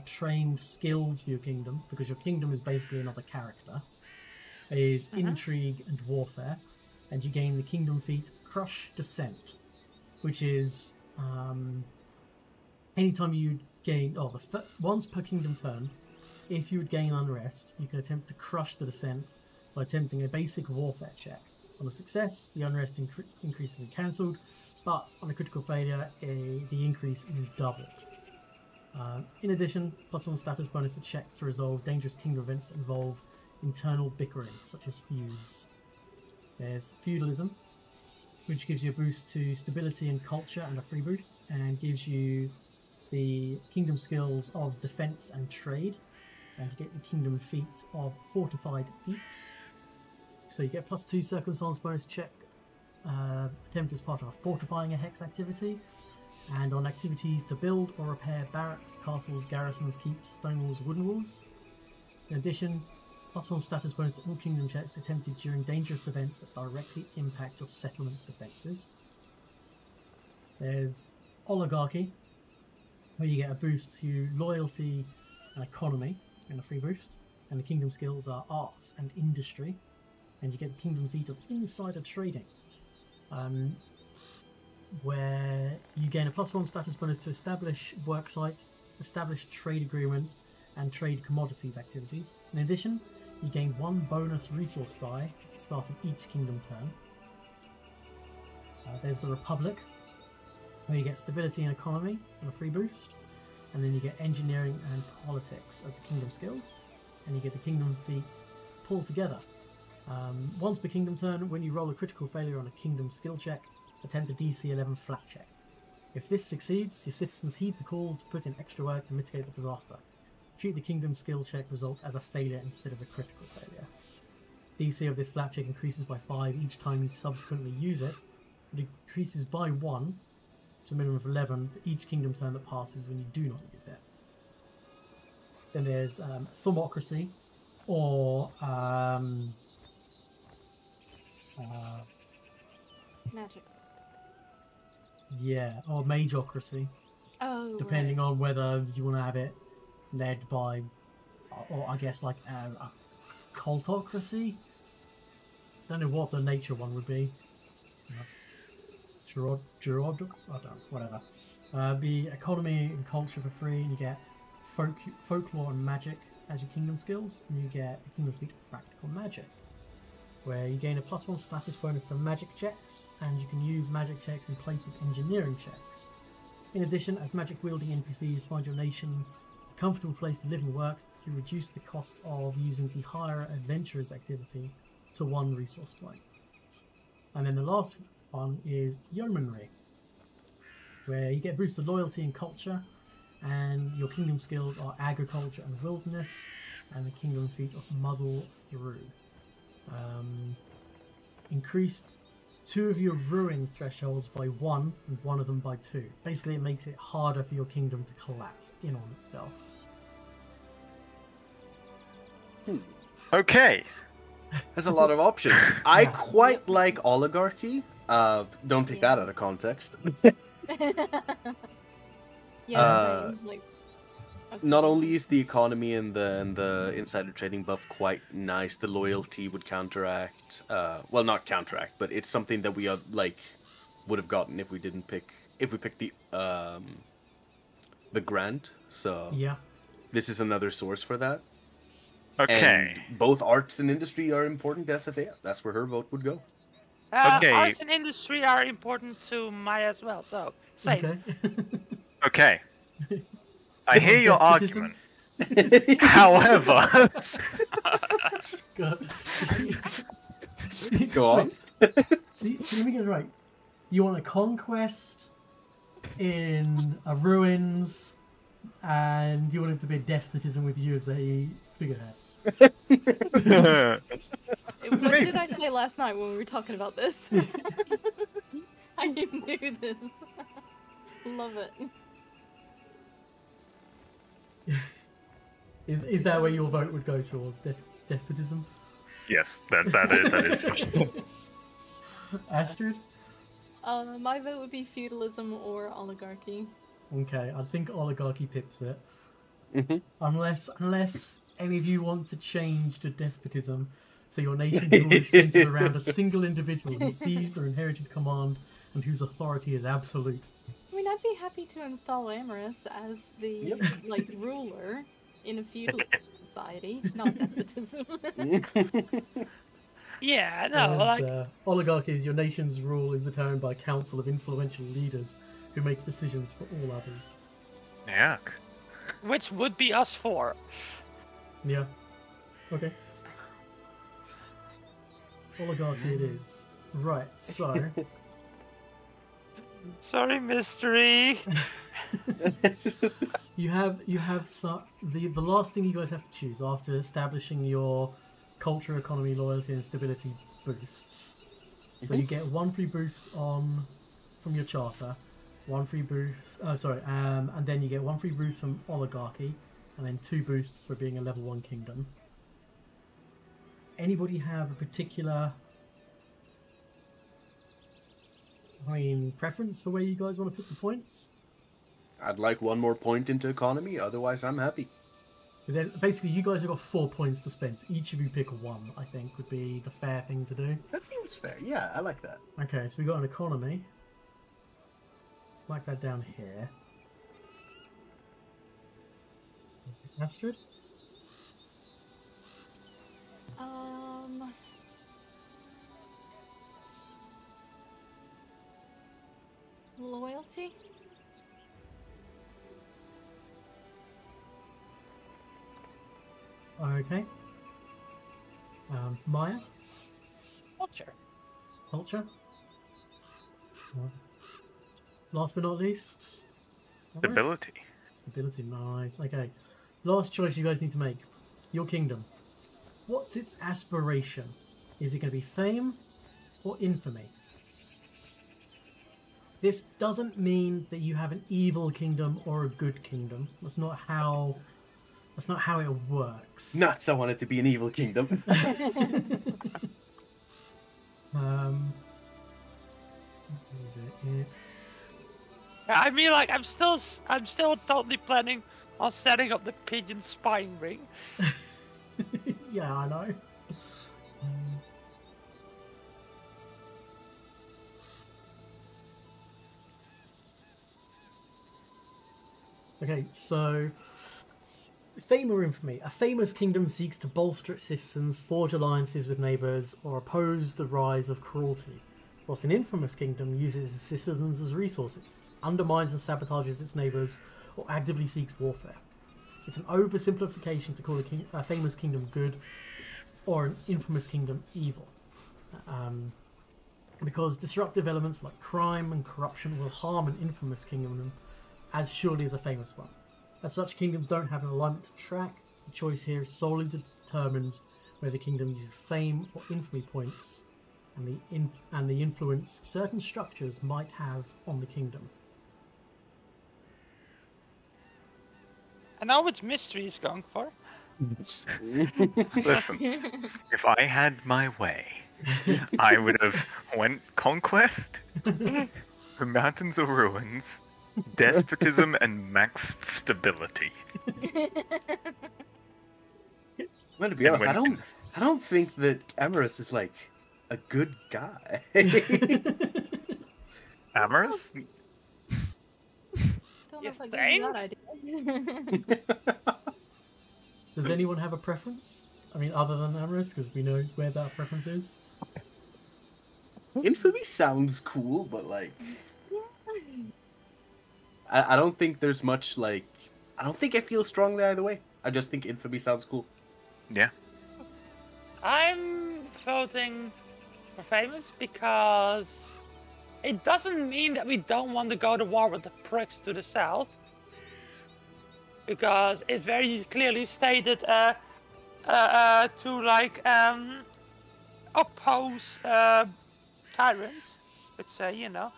trained skills for your kingdom, because your kingdom is basically another character, is intrigue and warfare. And you gain the kingdom feat Crush Descent, which is anytime you gain, once per kingdom turn, if you would gain unrest, you can attempt to crush the descent by attempting a basic warfare check. On a success, the unrest increases and cancelled, but on a critical failure, the increase is doubled. In addition, +1 status bonus to checks to resolve dangerous kingdom events that involve internal bickering, such as feuds. There's feudalism, which gives you a boost to stability and culture and a free boost, and gives you the kingdom skills of defense and trade, and you get the kingdom feat of fortified fiefs. So you get +2 circumstance bonus check attempt as part of a fortifying a hex activity, and on activities to build or repair barracks, castles, garrisons, keeps, stone walls, wooden walls. In addition, +1 status bonus to all kingdom checks attempted during dangerous events that directly impact your settlement's defences. There's oligarchy, where you get a boost to loyalty and economy and a free boost. And the kingdom skills are arts and industry, and you get the kingdom feat of insider trading, where you gain a +1 status bonus to establish worksite, establish trade agreement, and trade commodities activities. In addition, you gain 1 bonus resource die at the start of each kingdom turn. There's the Republic, where you get stability and economy and a free boost. and then you get engineering and politics as the kingdom skill, and you get the kingdom feat pulled together. Once per kingdom turn, when you roll a critical failure on a kingdom skill check, attempt a DC 11 flat check. If this succeeds, your citizens heed the call to put in extra work to mitigate the disaster. Treat the kingdom skill check result as a failure instead of a critical failure. DC of this flat check increases by 5 each time you subsequently use it, but it increases by 1 to a minimum of 11 for each kingdom turn that passes when you do not use it. Then there's Thaumaturgy, or Magic. yeah, or Magocracy, Oh, depending on whether you want to have it led by, or I guess like a cultocracy. Don't know what the nature one would be. Gerard, I don't know, whatever. Be economy and culture for free, and you get folklore and magic as your kingdom skills, and you get the kingdom feat of practical magic, where you gain a +1 status bonus to magic checks, and you can use magic checks in place of engineering checks. In addition, as magic wielding NPCs find your nation a comfortable place to live and work, you reduce the cost of using the higher adventurers activity to 1 resource point. And then the last one is yeomanry, where you get boosted loyalty and culture, and your kingdom skills are agriculture and wilderness, and the kingdom feat of muddle through. Increase 2 of your ruin thresholds by 1 and 1 of them by 2. Basically, it makes it harder for your kingdom to collapse in on itself. Okay. There's a lot of options. I quite like oligarchy. Don't take that out of context. Yeah, same. Like, Not only is the economy and the insider trading buff quite nice, the loyalty would counteract. Well, not counteract, but it's something that we would have gotten if we picked the grant. So Yeah. this is another source for that. Okay. And both arts and industry are important to Sathea. That's where her vote would go. Okay. Arts and industry are important to Maya as well, so same. Okay. Okay. I hear your Despotism? argument. However, Go on. See, let me get it right. You want a conquest in a ruins, and you want it to be a despotism with you as the figurehead. What did I say last night when we were talking about this? I knew this. Love it. Is that where your vote would go towards despotism? yes, that is for sure. Astrid? My vote would be feudalism or oligarchy. Okay, I think oligarchy pips it. Mm-hmm. Unless any of you want to change to despotism, so your nation is centered around a single individual who seized or inherited command and whose authority is absolute. I mean, I'd be happy to install Amorous as the ruler in a feudal society, not despotism. Yeah, no, oligarchy is your nation's rule is determined by a council of influential leaders who make decisions for all others. Yeah. which would be us 4. Yeah. Okay. Oligarchy it is. Right, so... Sorry, mystery. You have the last thing you guys have to choose after establishing your culture, economy, loyalty, and stability boosts. So you get 1 free boost from your charter, 1 free boost. And then you get 1 free boost from oligarchy, and then 2 boosts for being a level 1 kingdom. Anybody have a particular, preference for where you guys want to put the points? I'd like 1 more point into economy, otherwise I'm happy. But then, basically, you guys have got 4 points to spend. So each of you pick 1, I think, would be the fair thing to do. That seems fair. Yeah, I like that. Okay, so we got an economy. Let's mark that down here. Astrid? Loyalty? Okay. Maya? Culture. Culture? Last but not least? Amorous? Stability. Stability, nice. Okay. Last choice you guys need to make. Your kingdom. What's its aspiration? Is it going to be fame or infamy? This doesn't mean that you have an evil kingdom or a good kingdom. That's not how it works. Nuts, I want it to be an evil kingdom. What is it? It's I mean, like, I'm still totally planning on setting up the pigeon spying ring. yeah, I know. Okay, so fame or infamy. A famous kingdom seeks to bolster its citizens, forge alliances with neighbours, or oppose the rise of cruelty. Whilst an infamous kingdom uses its citizens as resources, undermines and sabotages its neighbours, or actively seeks warfare. It's an oversimplification to call a famous kingdom good or an infamous kingdom evil. Because disruptive elements like crime and corruption will harm an infamous kingdom as surely as a famous one. As such, kingdoms don't have an alignment to track. The choice here solely determines whether the kingdom uses fame or infamy points and the influence certain structures might have on the kingdom. I know which mystery is going for. Listen, if I had my way, I would have went conquest, the mountains of ruins, despotism, and maxed stability. Well, to be honest, I don't think that Amorous is like a good guy. Amorous? Don't know You if I give you that idea. Does anyone have a preference? I mean, other than Amorous, because we know where that preference is. Infamy sounds cool, but like, I don't think there's much like. I don't think I feel strongly either way. I just think infamy sounds cool. Yeah. I'm voting for famous because it doesn't mean that we don't want to go to war with the pricks to the south. Because it's very clearly stated to like oppose tyrants, which you know.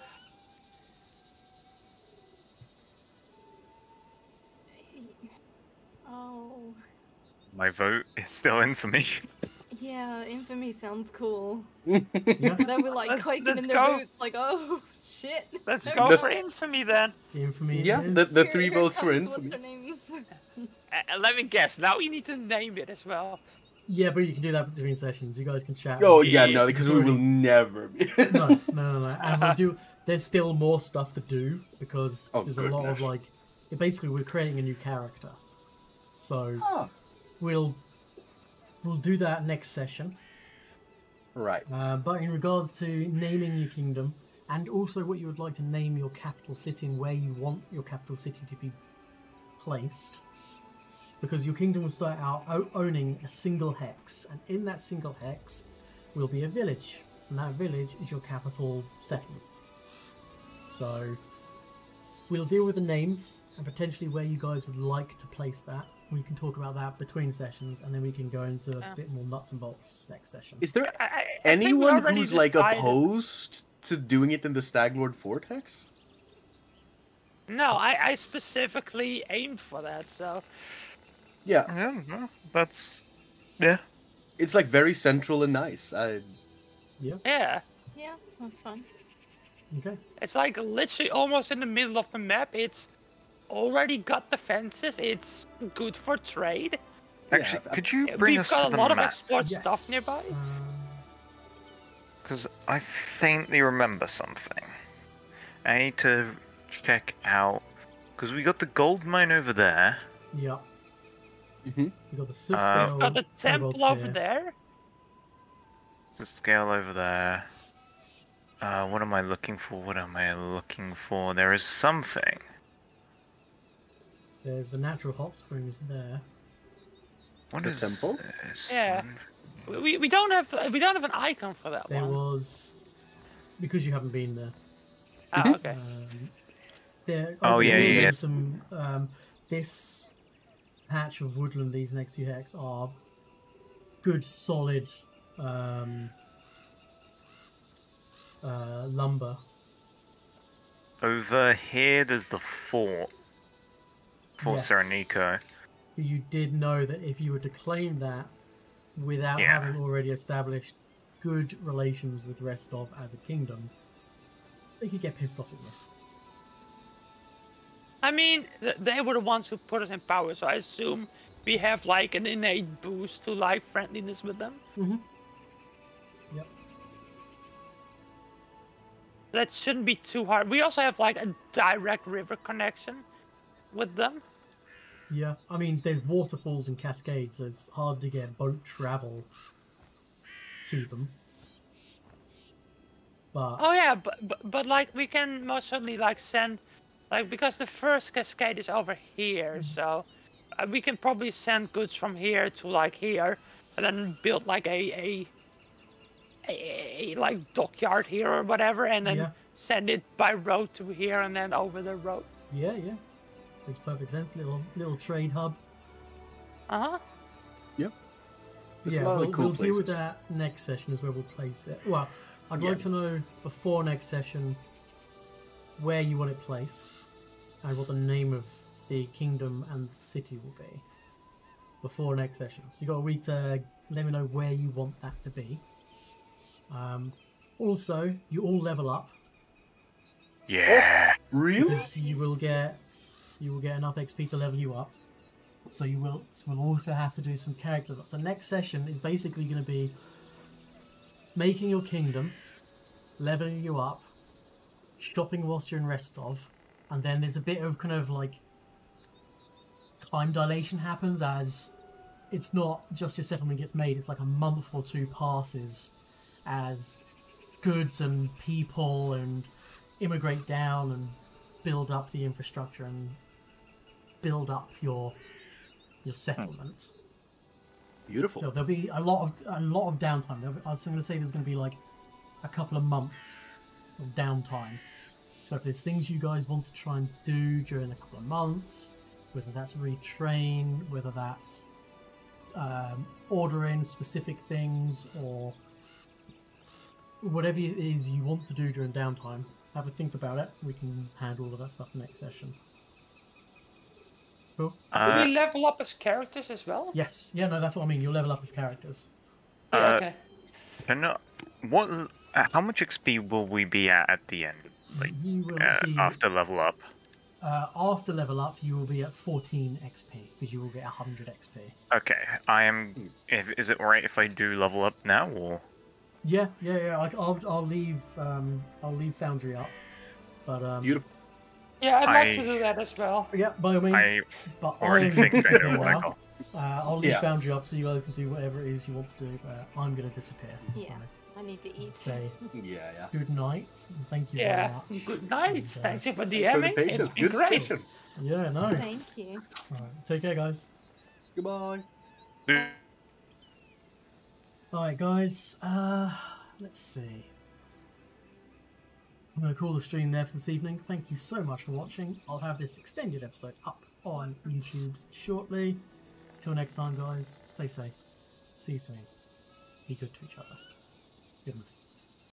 Oh, My vote is still infamy. yeah, infamy sounds cool. Yeah. Then we're like quaking let's in their go. boots, like, oh shit. Let's No, go no. for infamy then. Infamy Yeah, is. the three Here votes for comes infamy. What's her name's? Let me guess. Now we need to name it as well. Yeah, but you can do that between sessions. You guys can chat. Oh yeah, no, It's because we will already- never be. No. And we'll do. There's still more stuff to do because Oh, there's a lot of goodness. like. Basically, we're creating a new character, so Oh, we'll do that next session. right. But in regards to naming your kingdom and also what you would like to name your capital city and where you want your capital city to be placed, because your kingdom will start out owning a single hex, and in that single hex will be a village, and that village is your capital settlement. So we'll deal with the names and potentially where you guys would like to place that. We can talk about that between sessions, and then we can go into a bit more nuts and bolts next session. Is there I think we anyone already who's like decided- opposed to doing it in the Staglord Vortex? No, I specifically aimed for that, so Yeah, Yeah, no, that's... Yeah. it's like very central and nice. Yeah. yeah. Yeah, that's fine. Okay. It's like literally almost in the middle of the map. It's already got defenses. It's good for trade. Actually, Yeah, could you bring We've us got to a the lot of map? export Yes. stuff nearby. Because I faintly remember something. I need to check out... Because we got the gold mine over there. Yeah. Mhm. We got the Sith Uh, scale. Got the temple kobolds over here. there. The scale over there. What am I looking for? What am I looking for? There is something. There's the natural hot springs there. What The is temple? this? Yeah. We don't have an icon for that There one. was, because you haven't been there. Ah, okay. There. Oh, over yeah, here, yeah, there's some. This patch of woodland, these next few hecks are good, solid lumber. Over here, there's the fort. Fort Yes. Serenico. You did know that if you were to claim that without Yeah. having already established good relations with Restov as a kingdom, they could get pissed off at you. I mean, they were the ones who put us in power, so I assume we have like an innate boost to like friendliness with them. Mm-hmm. Yep. That shouldn't be too hard. We also have like a direct river connection with them. Yeah. I mean, there's waterfalls and cascades, so it's hard to get boat travel to them. But Oh yeah, but like we can most certainly like send, like because the first cascade is over here, so we can probably send goods from here to like here, and then build like a like dockyard here or whatever, and then Yeah. send it by road to here and then over the road. Yeah. Makes perfect sense. Little trade hub. Uh-huh. Yep. There's a Yeah, lot of we'll, cool we'll deal with places. that next session is where we'll place it. Well, I'd Yeah. like to know before next session where you want it placed and what the name of the kingdom and the city will be before next session. So you got a week to let me know where you want that to be. Also, you all level up Yeah. Really? because you will get enough XP to level you up. So we'll also have to do some character development. So next session is basically going to be making your kingdom, leveling you up, shopping whilst you're in Restov, and then there's a bit of kind of like time dilation happens as it's not just your settlement gets made, it's like a month or two passes as goods and people and immigrate down and build up the infrastructure and build up your settlement. Beautiful. So there'll be a lot of downtime. I was going to say there's going to be like a couple of months of downtime. So if there's things you guys want to try and do during a couple of months, whether that's retrain, whether that's ordering specific things, or whatever it is you want to do during downtime, have a think about it. We can handle all of that stuff next session. Cool. Do we level up as characters as well? Yes. Yeah, no, that's what I mean. You'll level up as characters. Yeah, okay. How much XP will we be at the end? Like You will be after level up? after level up, you will be at 14 XP because you will get 100 XP. Okay, I am. Is it alright if I do level up now, or? Yeah. I'll leave Foundry up, but Beautiful. Yeah, I'd like to do that as well. yeah, by all means. But I already am think going to I know disappear what I now. got. I'll leave Yeah. Foundry up so you guys can do whatever it is you want to do. But I'm going to disappear. Yeah. So I need to eat. say Yeah. good night and thank you Yeah. very much. Good night. And, Thanks you for for the DMing. patience. It's been Good great. session. Yeah, no. Thank you. All right, take care, guys. Goodbye. Alright guys, let's see. I'm going to call the stream there for this evening. Thank you so much for watching. I'll have this extended episode up on YouTube shortly. Till next time guys, stay safe. See you soon. Be good to each other. Good night.